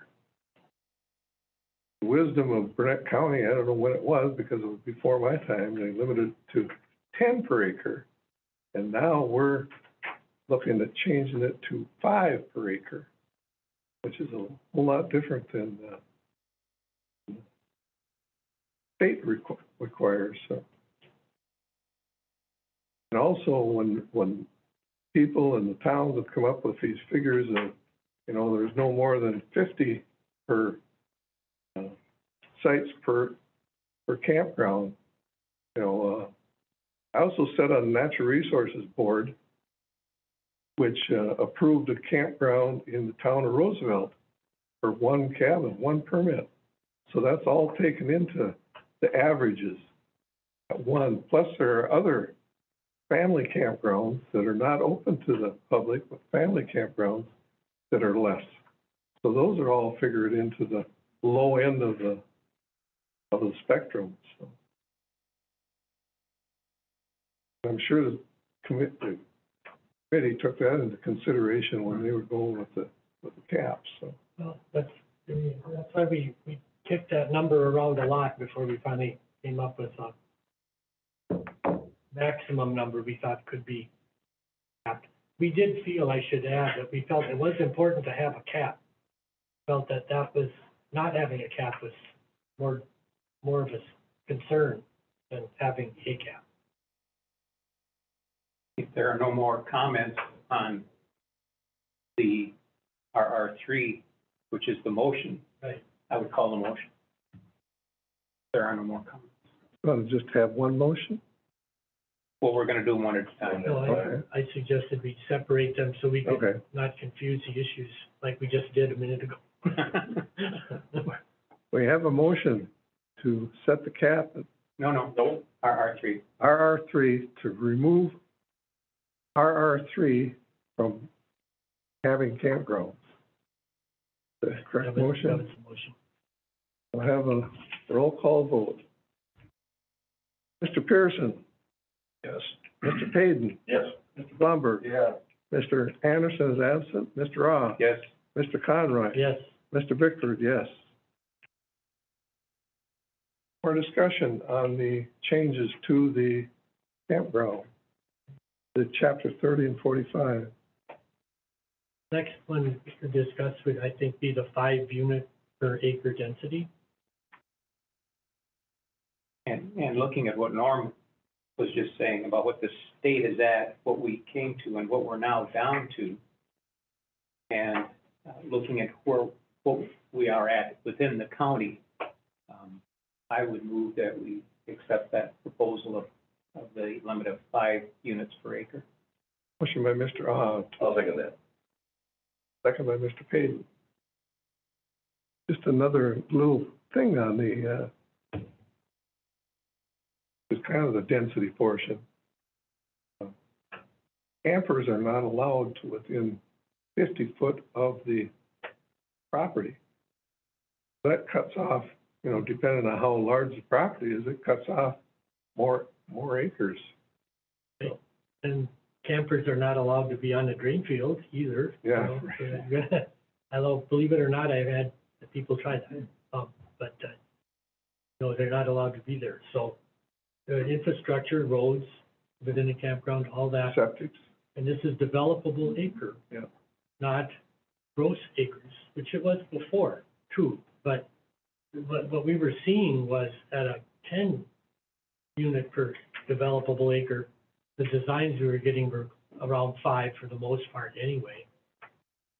the wisdom of Burnett County, I don't know when it was, because it was before my time, they limited it to 10 per acre. And now we're looking at changing it to 5 per acre, which is a whole lot different than state requires. So. And also, when people in the towns have come up with these figures of, you know, there's no more than 50 per sites per campground, you know, I also sat on the Natural Resources Board, which approved a campground in the town of Roosevelt for one cabin, one permit. So that's all taken into the averages at one. Plus, there are other family campgrounds that are not open to the public, but family campgrounds that are less. So those are all figured into the low end of the spectrum. So I'm sure the committee took that into consideration when they were going with the caps. So. Well, that's why we kicked that number around a lot before we finally came up with a maximum number we thought could be capped. We did feel, I should add, that we felt it was important to have a cap. Felt that was, not having a cap was more of a concern than having a cap. If there are no more comments on the RR3, which is the motion, right, I would call the motion. There are no more comments. Want to just have one motion? Well, we're going to do them one at a time. No, Okay. I suggested we separate them so we could Okay. not confuse the issues like we just did a minute ago. We have a motion to set the cap at No, RR3. RR3 to remove RR3 from having campgrounds. The correct That was motion? the motion. We'll have a roll call vote. Mr. Pearson? Yes. Mr. Payton? Yes. Mr. Blumberg? Yeah. Mr. Anderson is absent. Mr. Roth? Yes. Mr. Conroy? Yes. Mr. Bickford, yes. For discussion on the changes to the campground, the chapter 30 and 45. Next one to discuss would, I think, be the 5 unit per acre density. And looking at what Norm was just saying about what the state is at, what we came to, and what we're now down to, and looking at what we are at within the county, I would move that we accept that proposal of the limit of 5 units per acre. Motion by Mr. Ott. I'll second that. Second by Mr. Payton. Just another little thing on the, it's kind of the density portion. Campers are not allowed to within 50 foot of the property. That cuts off, you know, depending on how large the property is, it cuts off more acres. And campers are not allowed to be on the drain field either. Yeah. You know, although, believe it or not, I've had people try that, but no, they're not allowed to be there. So infrastructure, roads within a campground, all that. Septics. And this is developable acre, Yeah. not gross acres, which it was before, true. But what we were seeing was at a 10 unit per developable acre, the designs we were getting were around 5 for the most part anyway.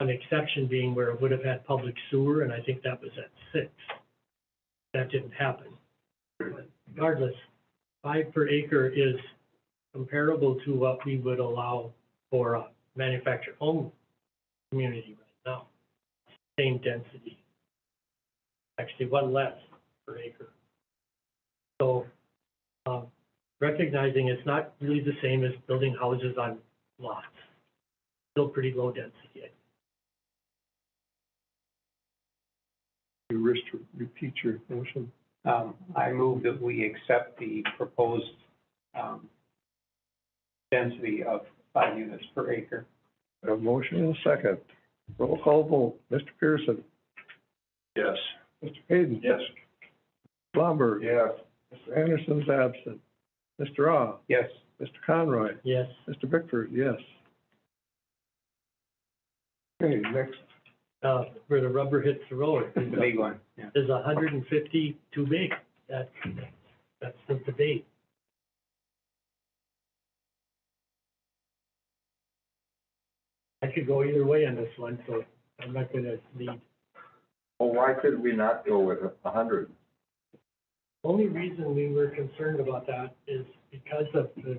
An exception being where it would have had public sewer, and I think that was at 6. That didn't happen. But regardless, 5 per acre is comparable to what we would allow for a manufactured home community right now. Same density. Actually, 1 less per acre. So, recognizing it's not really the same as building houses on lots. Still pretty low density. You wish to repeat your motion? I move that we accept the proposed density of 5 units per acre. A motion and a second. Roll call vote. Mr. Pearson? Yes. Mr. Hayden? Yes. Blomberg? Yes. Mr. Anderson's absent. Mr. Ah? Yes. Mr. Conroy? Yes. Mr. Bickford, yes. Okay, next. Where the rubber hits the road. The big one, yeah. Is 150 too big? That's the debate. I could go either way on this one, so I'm not gonna lead. Well, why could we not go with 100? Only reason we were concerned about that is because of the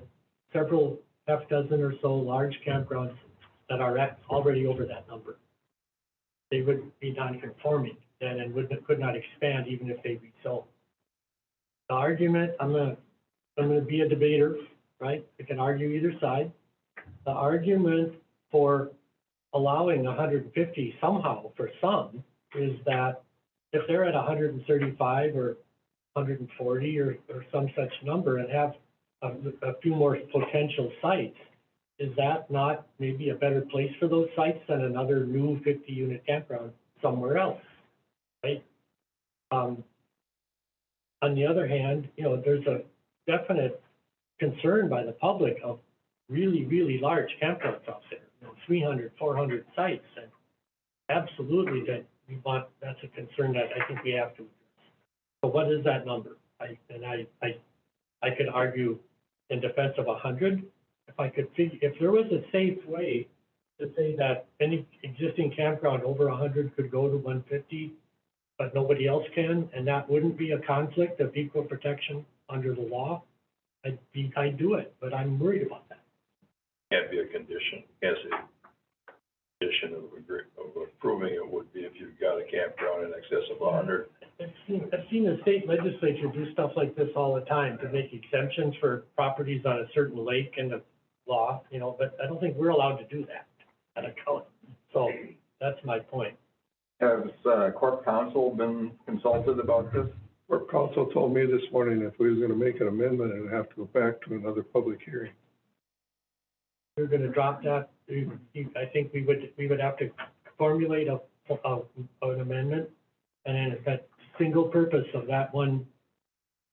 several half dozen or so large campgrounds that are already over that number. They would be non-conforming then and could not expand even if they rezoned. The argument, I'm gonna be a debater, right? I can argue either side. The argument for allowing 150 somehow for some is that if they're at 135 or 140 or some such number and have a few more potential sites, is that not maybe a better place for those sites than another new 50-unit campground somewhere else, right? On the other hand, there's a definite concern by the public of really, really large campgrounds out there, 300, 400 sites, and absolutely that's a concern that I think we have to address. So what is that number? I could argue in defense of 100. If there was a safe way to say that any existing campground over 100 could go to 150, but nobody else can, and that wouldn't be a conflict of equal protection under the law, I'd do it, but I'm worried about that. Can't be a condition, as a condition of approving it would be if you've got a campground in excess of 100. I've seen the state legislature do stuff like this all the time to make exemptions for properties on a certain lake in the law, but I don't think we're allowed to do that at a county. So that's my point. Has Corp Council been consulted about this? Corp Council told me this morning if we was gonna make an amendment, it'd have to go back to another public hearing. We're gonna drop that. I think we would have to formulate an amendment, and then if that single purpose of that one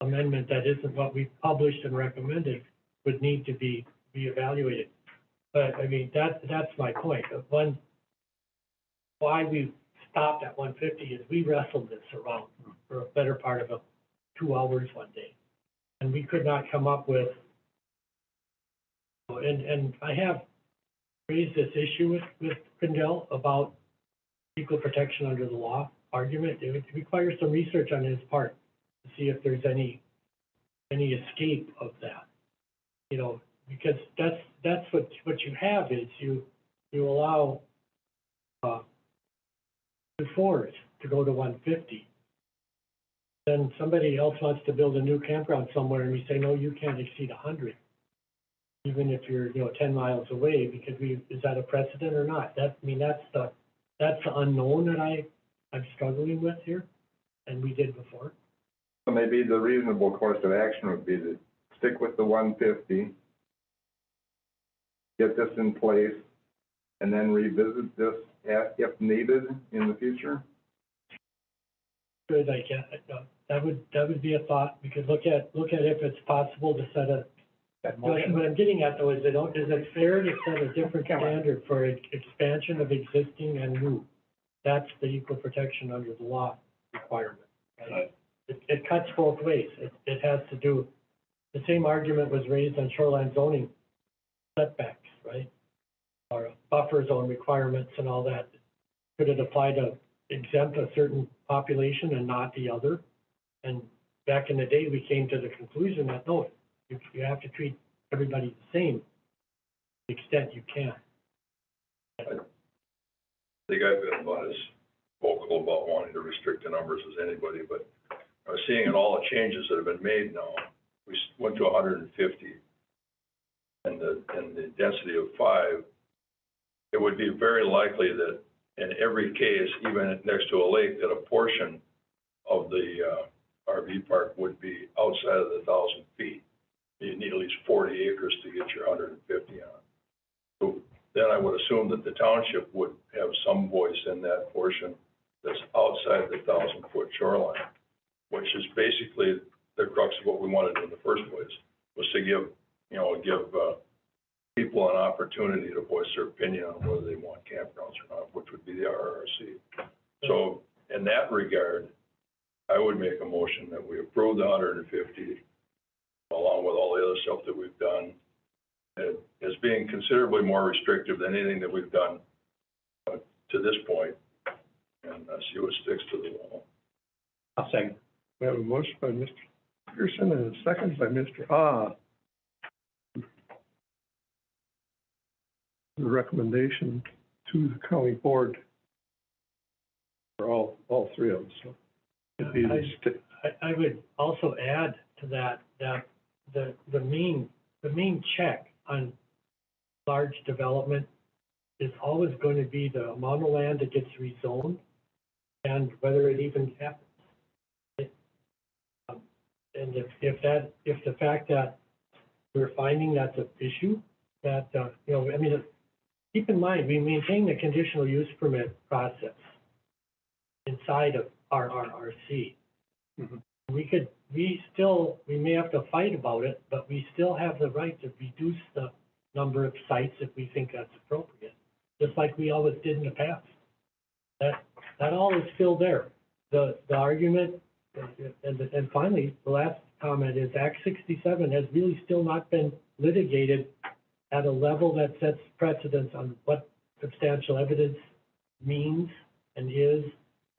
amendment that isn't what we published and recommended would need to be evaluated. But I mean, that's my point. Why we stopped at 150 is we wrestled this around for a better part of 2 hours one day, and we could not come up with. And I have raised this issue with Pindell about equal protection under the law argument. It would require some research on his part to see if there's any escape of that. Because that's what you have is you allow the fours to go to 150. Then somebody else wants to build a new campground somewhere, and we say, no, you can't exceed 100. Even if you're 10 miles away, because is that a precedent or not? That's the unknown that I'm struggling with here, and we did before. So maybe the reasonable course of action would be to stick with the 150, get this in place, and then revisit this if needed in the future? Good, I guess. That would be a thought. We could look at if it's possible to set what I'm getting at though is it fair to set a different standard for expansion of existing and new? That's the equal protection under the law requirement, right? It cuts both ways. It has to do, the same argument was raised on shoreline zoning setbacks, right? Or buffer zone requirements and all that. Could it apply to exempt a certain population and not the other? And back in the day, we came to the conclusion that no, you have to treat everybody the same to the extent you can. I think I've been about as vocal about wanting to restrict the numbers as anybody, but seeing in all the changes that have been made now, we went to 150 and the density of 5, it would be very likely that in every case, even next to a lake, that a portion of the RV park would be outside of the 1,000 feet. You need at least 40 acres to get your 150 on. So then I would assume that the township would have some voice in that portion that's outside the 1,000-foot shoreline, which is basically the crux of what we wanted to do in the first place, was to give people an opportunity to voice their opinion on whether they want campgrounds or not, which would be the RRC. So in that regard, I would make a motion that we approve the 150, along with all the other stuff that we've done, as being considerably more restrictive than anything that we've done to this point, and see what sticks to the wall. I'll second. We have a motion by Mr. Pearson and a second by Mr. Ah. The recommendation to the county board for all three of them, so. it'd be I would also add to that, the main check on large development is always going to be the amount of land that gets rezoned and whether it even happens. And if the fact that we're finding that's an issue, that, keep in mind, we maintain the conditional use permit process inside of our RRC. Mm-hmm. We may have to fight about it, but we still have the right to reduce the number of sites if we think that's appropriate, just like we always did in the past. That all is still there. The argument, and finally, the last comment is Act 67 has really still not been litigated at a level that sets precedence on what substantial evidence means and is,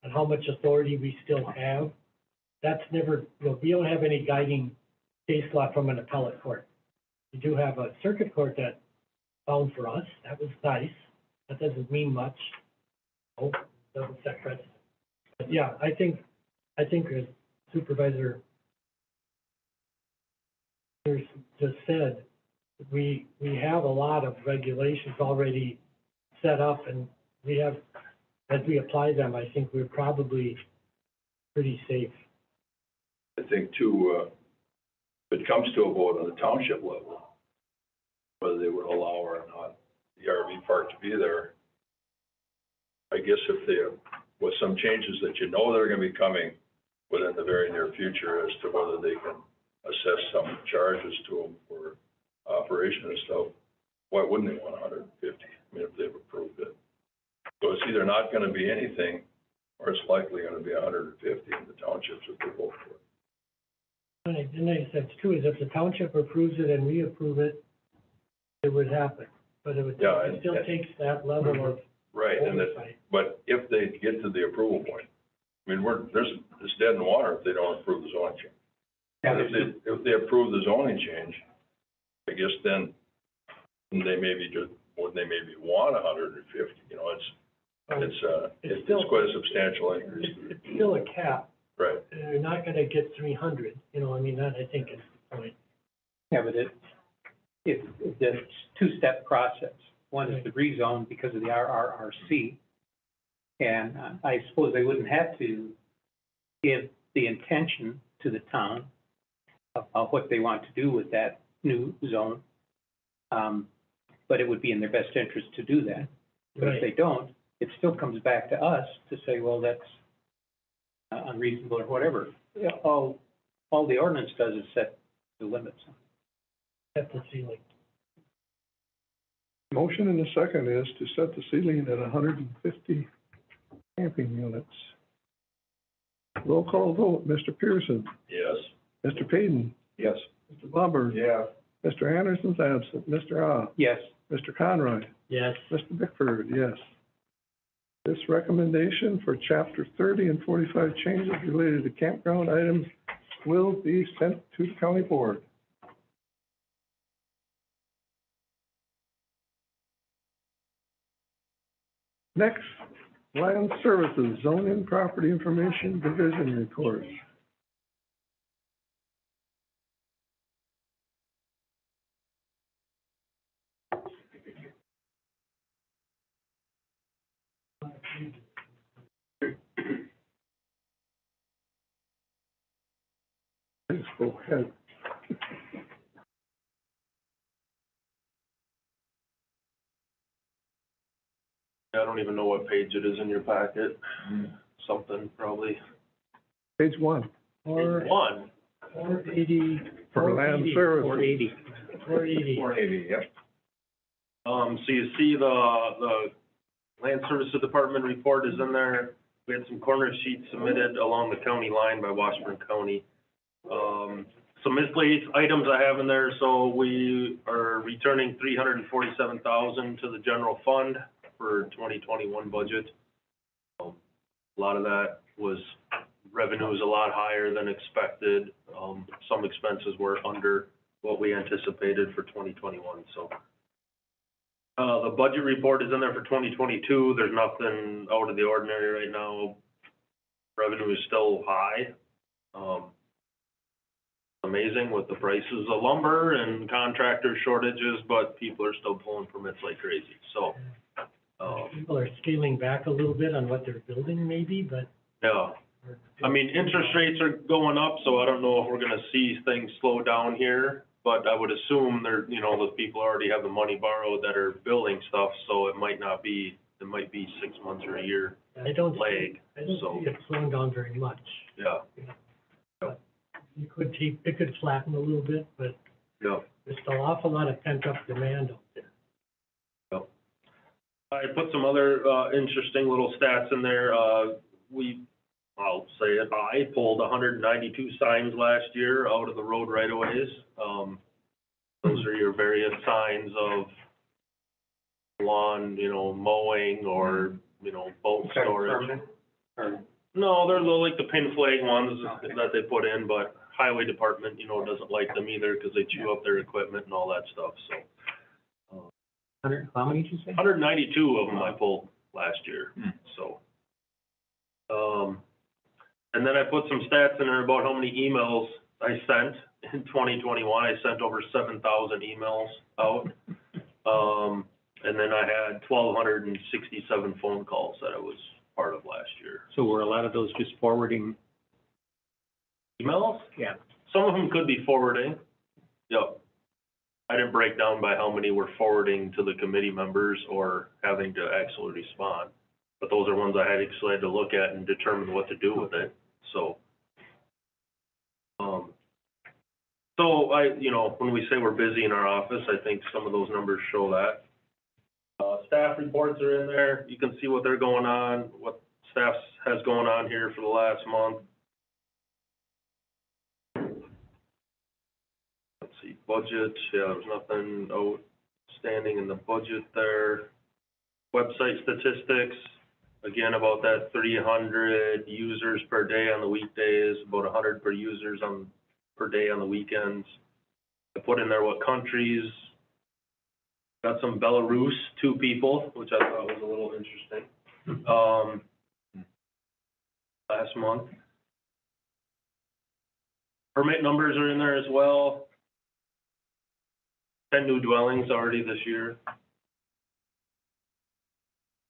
and how much authority we still have. That's never, we don't have any guiding case law from an appellate court. We do have a circuit court that found for us. That was nice. That doesn't mean much. Oh, doesn't set precedent. But yeah, I think Supervisor just said, we have a lot of regulations already set up, and we have, as we apply them, I think we're probably pretty safe. I think too, if it comes to a vote on the township level, whether they would allow or not the RV park to be there, I guess if there was some changes that that are gonna be coming within the very near future as to whether they can assess some charges to them for operation and stuff, why wouldn't they want 150? I mean, if they've approved it. So it's either not gonna be anything, or it's likely gonna be 150 in the townships if they vote for it. And that's true, is if the township approves it and we approve it, it would happen. But it still takes that level of right, oversight. But if they get to the approval point, I mean, it's dead in the water if they don't approve the zoning change. And if they approve the zoning change, I guess then they maybe want 150. It's quite a substantial increase. It's still a cap. Right. They're not gonna get 300, that I think is the point. Yeah, but it's a two-step process. One is the rezone because of the RRRC. And I suppose they wouldn't have to give the intention to the town of what they want to do with that new zone. But it would be in their best interest to do that. But if they don't, it still comes back to us to say, well, that's unreasonable or whatever. All the ordinance does is set the limits. Set the ceiling. Motion and the second is to set the ceiling at 150 camping units. Roll call vote, Mr. Pearson. Yes. Mr. Payton. Yes. Mr. Blumberg. Yeah. Mr. Anderson's absent. Mr. Ah. Yes. Mr. Conroy. Yes. Mr. Bickford, yes. This recommendation for Chapter 30 and 45 changes related to campground items will be sent to the county board. Next, Land Services Zoning Property Information Division Report. Please go ahead. I don't even know what page it is in your packet. Something probably Page one, One, 480. for land services. 480. 480. 480, yep. so you see the Land Services Department report is in there. We had some corner sheets submitted along the county line by Washburn County. Some miscellaneous items I have in there, so we are returning $347,000 to the general fund for 2021 budget. A lot of that was revenue is a lot higher than expected. Some expenses were under what we anticipated for 2021, so. The budget report is in there for 2022. There's nothing out of the ordinary right now. Revenue is still high. Amazing with the prices of lumber and contractor shortages, but people are still pulling permits like crazy, so. People are scaling back a little bit on what they're building maybe, but. Yeah. I mean, interest rates are going up, so I don't know if we're gonna see things slow down here. But I would assume they're, you know, the people already have the money borrowed that are building stuff, so it might be 6 months or a year I don't lag, see so, it slowing down very much. yeah. It could flatten a little bit, but Yeah. there's still an awful lot of pent-up demand out there. Yep. I put some other, interesting little stats in there. I'll say it, I pulled 192 signs last year out of the road right-of-ways. Those are your various signs of lawn, mowing or, boat storage. No, they're like the pin flag ones that they put in, but highway department, doesn't like them either because they chew up their equipment and all that stuff, so. How many did you say? 192 of them I pulled last year, so. And then I put some stats in there about how many emails I sent in 2021. I sent over 7,000 emails out. And then I had 1,267 phone calls that I was part of last year. So were a lot of those just forwarding? Emails? Yeah. Some of them could be forwarding. Yep. I didn't break down by how many were forwarding to the committee members or having to actually respond. But those are ones I had actually to look at and determine what to do with it, so. So when we say we're busy in our office, I think some of those numbers show that. Staff reports are in there. You can see what they're going on, what staff has going on here for the last month. Let's see, budget, yeah, there's nothing outstanding in the budget there. Website statistics. Again, about that 300 users per day on the weekdays, about 100 per users per day on the weekends. I put in there what countries. Got some Belarus, 2 people, which I thought was a little interesting. Last month. Permit numbers are in there as well. 10 new dwellings already this year. Is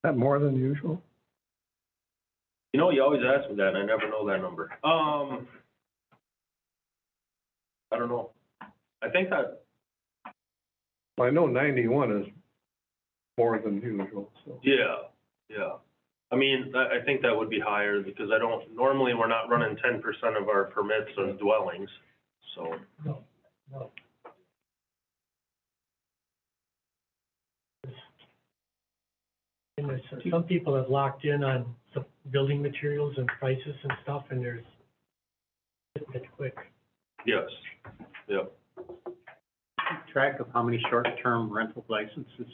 that more than usual? You always ask me that, and I never know that number. I don't know. I think that. Well, I know 91 is more than usual, so. Yeah. I mean, I think that would be higher because normally we're not running 10% of our permits on dwellings, so. No. And some people have locked in on some building materials and prices and stuff, and there's it quick. Yes, yep. Track of how many short-term rental licenses is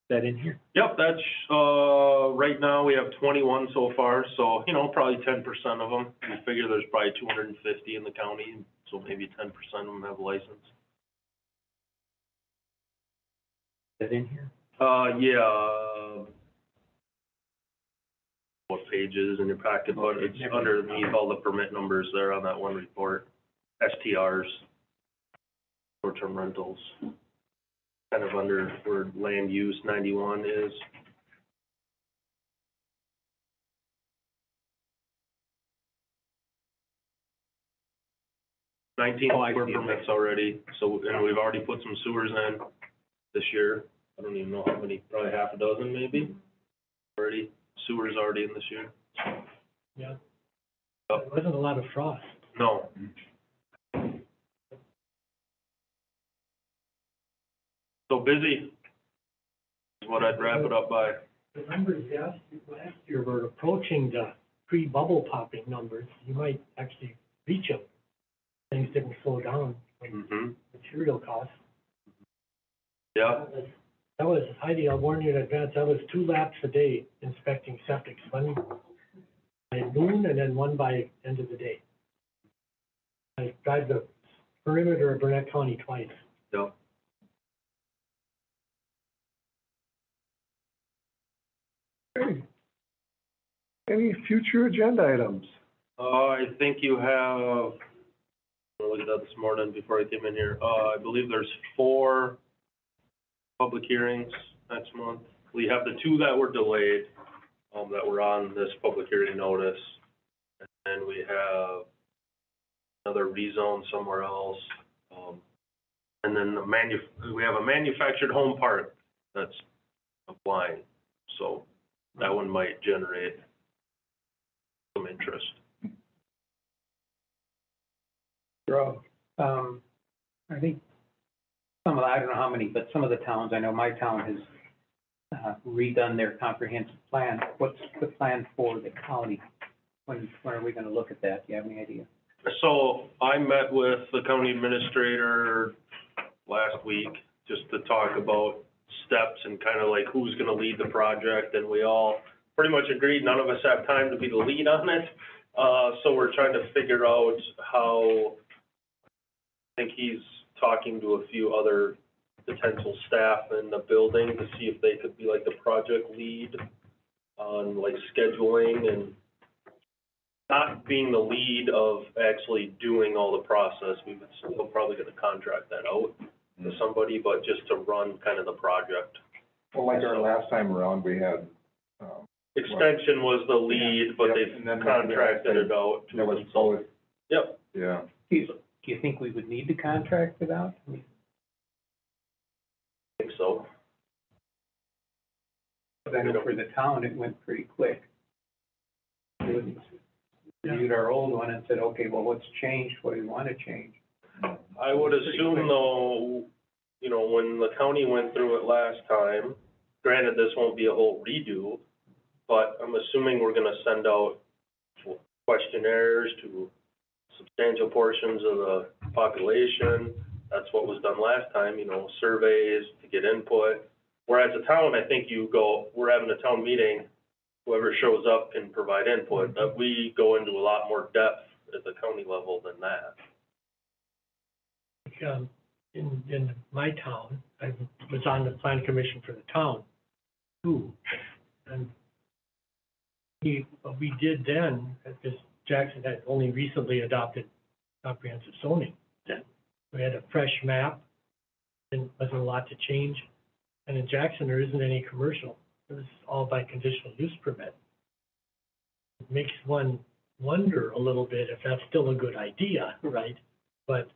that in here? Yep, that's, right now we have 21 so far, so, probably 10% of them. We figure there's probably 250 in the county, so maybe 10% of them have a license. Is that in here? Yeah. What pages in your packet, but it's underneath all the permit numbers there on that one report. STRs, short-term rentals, kind of under where land use 91 is. 19 sewer permits already, so, and we've already put some sewers in this year. I don't even know how many, probably half a dozen maybe, already, sewers already in this year. Yeah. There wasn't a lot of frost. No. So busy is what I'd wrap it up by. The numbers last year were approaching the pre-bubble popping numbers. You might actually reach them. Things didn't slow down, like material costs. Yeah. That was, Heidi, I'll warn you in advance, that was 2 laps a day inspecting septics, one by noon and then one by end of the day. I drive the perimeter of Burnett County twice. Yeah. Okay. Any future agenda items? I think you have, I looked at that this morning before I came in here. I believe there's 4 public hearings next month. We have the 2 that were delayed, that were on this public hearing notice. And then we have another rezone somewhere else. And then we have a manufactured home park that's applying. So that one might generate some interest. I think some of the, I don't know how many, but some of the towns, I know my town has redone their comprehensive plan. What's the plan for the county? When are we gonna look at that? Do you have any idea? So I met with the county administrator last week just to talk about steps and kind of like who's gonna lead the project, and we all pretty much agreed none of us have time to be the lead on it. So we're trying to figure out how, I think he's talking to a few other potential staff in the building to see if they could be like the project lead on like scheduling and not being the lead of actually doing all the process. We would still probably gonna contract that out to somebody, but just to run kind of the project. Well, like our last time around, we had, Extension was the lead, but they contracted it out to a consultant. Yep. Yeah. Do you think we would need to contract it out? I think so. But I know for the town, it went pretty quick. We reviewed our old one and said, okay, well, what's changed? What do we want to change? I would assume though, you know, when the county went through it last time, granted, this won't be a whole redo, but I'm assuming we're gonna send out questionnaires to substantial portions of the population. That's what was done last time, you know, surveys to get input. Whereas a town, I think you go, we're having a town meeting, whoever shows up can provide input. That we go into a lot more depth at the county level than that. In my town, I was on the plan commission for the town too. And what we did then, because Jackson had only recently adopted comprehensive zoning then. We had a fresh map, and wasn't a lot to change. And in Jackson, there isn't any commercial. It was all by conditional use permit. It makes one wonder a little bit if that's still a good idea, right? But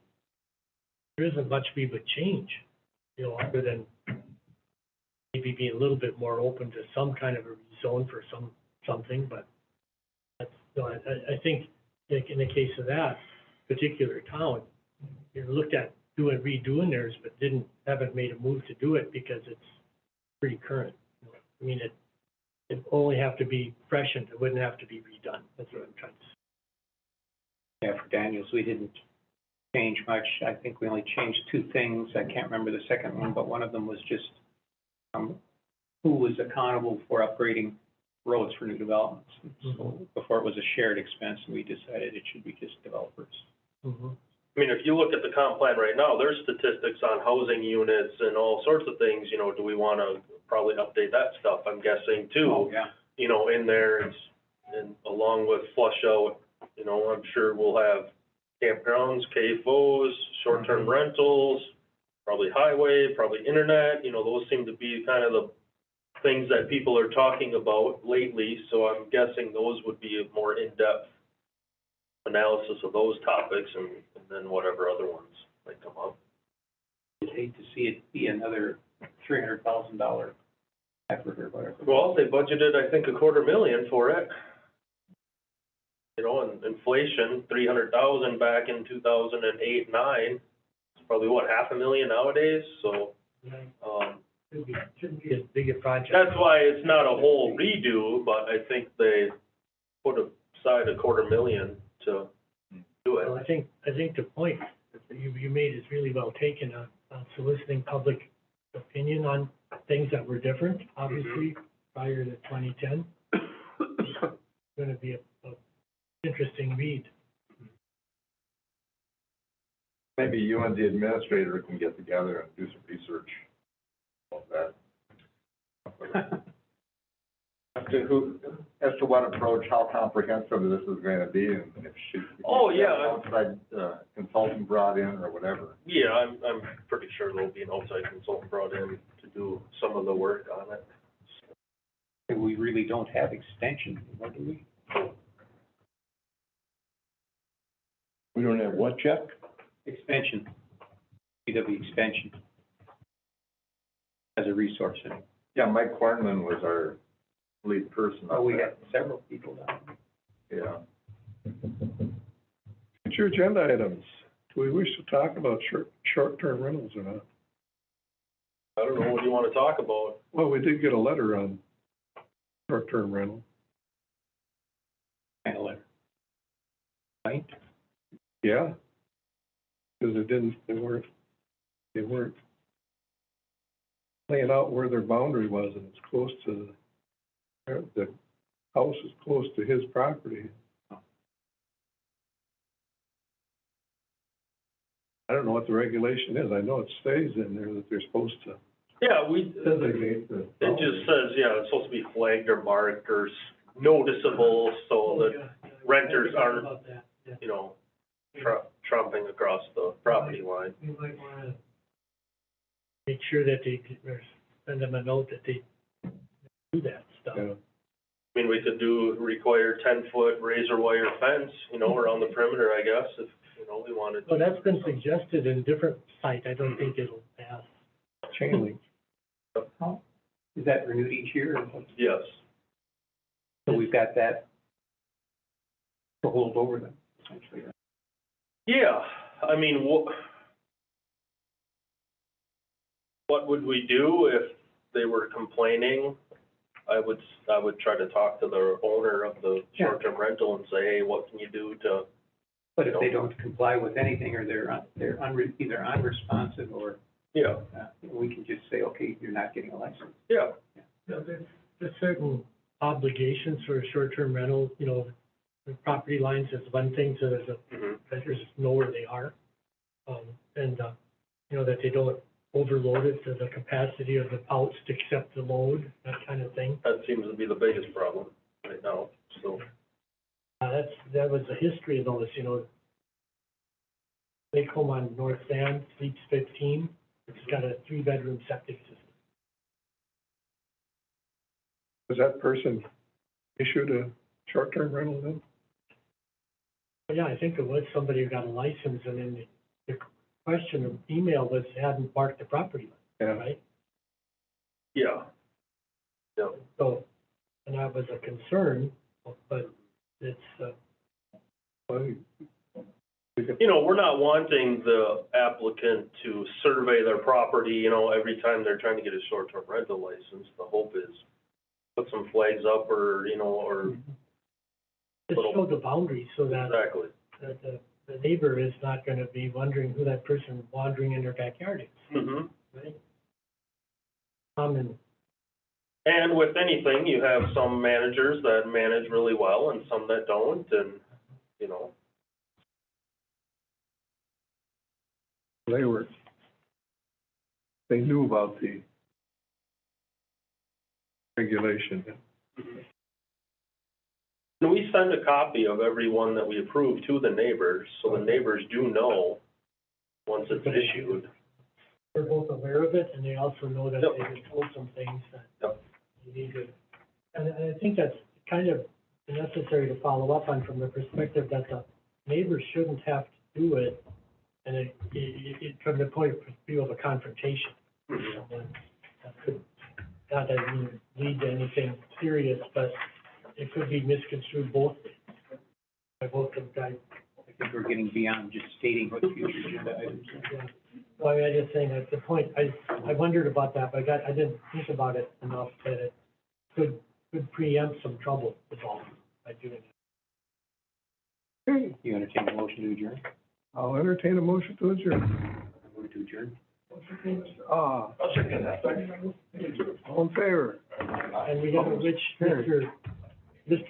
there isn't much we would change, you know, other than maybe be a little bit more open to some kind of a zone for something, but that's, you know, I think in the case of that particular town, you looked at redoing theirs, but haven't made a move to do it because it's pretty current. I mean, it only have to be freshened, it wouldn't have to be redone, that's what I'm trying to say. Yeah, for Daniels, we didn't change much. I think we only changed 2 things. I can't remember the second one, but one of them was just who was accountable for upgrading roads for new developments. So before it was a shared expense, and we decided it should be just developers. I mean, if you look at the comp plan right now, there's statistics on housing units and all sorts of things, you know, do we wanna probably update that stuff, I'm guessing too. Oh, yeah. You know, in there, and along with flush out, you know, I'm sure we'll have campgrounds, KFOs, short-term rentals, probably highway, probably internet, you know, those seem to be kind of the things that people are talking about lately, so I'm guessing those would be a more in-depth analysis of those topics and then whatever other ones might come up. I'd hate to see it be another $300,000 effort or whatever. Well, they budgeted, I think, $250,000 for it. you know, and inflation, 300,000 back in 2008, 9, it's probably what, $500,000 nowadays, so, Shouldn't be as big a project. that's why it's not a whole redo, but I think they put aside $250,000 to do it. Well, I think the point that you made is really well taken on soliciting public opinion on things that were different, obviously, prior to 2010. It's gonna be a interesting read. Maybe you and the administrator can get together and do some research about that. As to what approach, how comprehensive this is going to be, and if she. Oh, yeah. Outside consultant brought in or whatever. Yeah, I'm pretty sure there'll be an outside consultant brought in to do some of the work on it. We really don't have extension, what do we? We don't have what, Chuck? Extension, PW extension as a resource center. Yeah, Mike Cornman was our lead person. Oh, we got several people down Yeah. Future agenda items. Do we wish to talk about short-term rentals or not? I don't know, what do you want to talk about? Well, we did get a letter on short-term rental. kind of like, right? Yeah. Because they weren't laying out where their boundary was, and it's close to, the house is close to his property. I don't know what the regulation is. I know it stays in there that they're supposed to Yeah, designate the. it just says, yeah, it's supposed to be flagged or marked or noticeable so that renters aren't, About that, yeah. you know, trumping across the property line. We might wanna make sure that or send them a note that they do that stuff. Yeah. I mean, we could require 10-foot razor wire fence, you know, around the perimeter, I guess, if, you know, we wanted. Well, that's been suggested in different sites. I don't think it'll pass. Chain link. Is that renewed each year? Or what? Yes. So we've got that to hold over them, essentially. Yeah, I mean, what would we do if they were complaining? I would try to talk to the owner of the short-term rental and say, hey, what can you do to? But if they don't comply with anything, or they're either unresponsive or, Yeah. We can just say, okay, you're not getting a license. Yeah. There's certain obligations for a short-term rental, you know, the property lines is one thing, so renters know where they are. You know, that they don't overload it to the capacity of the pouch to accept the load, that kind of thing. That seems to be the biggest problem right now, so. That was the history of those, you know. Lake home on North Sand, Sleeps 15, it's got a 3-bedroom septic system. Was that person issued a short-term rental then? But yeah, I think it was somebody who got a license, and then the question of email was hadn't marked the property line, right? Yeah. Yeah. So, and that was a concern, but it's, you know, we're not wanting the applicant to survey their property, you know, every time they're trying to get a short-term rental license. The hope is put some flags up or, you know, or. just show the boundaries so that. Exactly. That the neighbor is not gonna be wondering who that person wandering in their backyard is. Mm-hmm. Right? And with anything, you have some managers that manage really well and some that don't, and, you know. They knew about the regulation. And we send a copy of every one that we approve to the neighbors, so the neighbors do know once it's issued. They're both aware of it, and they also know that they've been told some things that you need to. And I think that's kind of necessary to follow up on from the perspective that the neighbors shouldn't have to do it, and it from the point of view of a confrontation. You know, that could, not that it would lead to anything serious, but it could be misconstrued both ways. I vote to, I think we're getting beyond just stating what future agenda items are. yeah. Well, I just saying at the point, I wondered about that, but I didn't think about it enough that it could preempt some trouble with all by doing it. Okay, You entertain a motion to adjourn? I'll entertain a motion to adjourn. Move to adjourn. I'll second that. All in favor? And we have a Mr.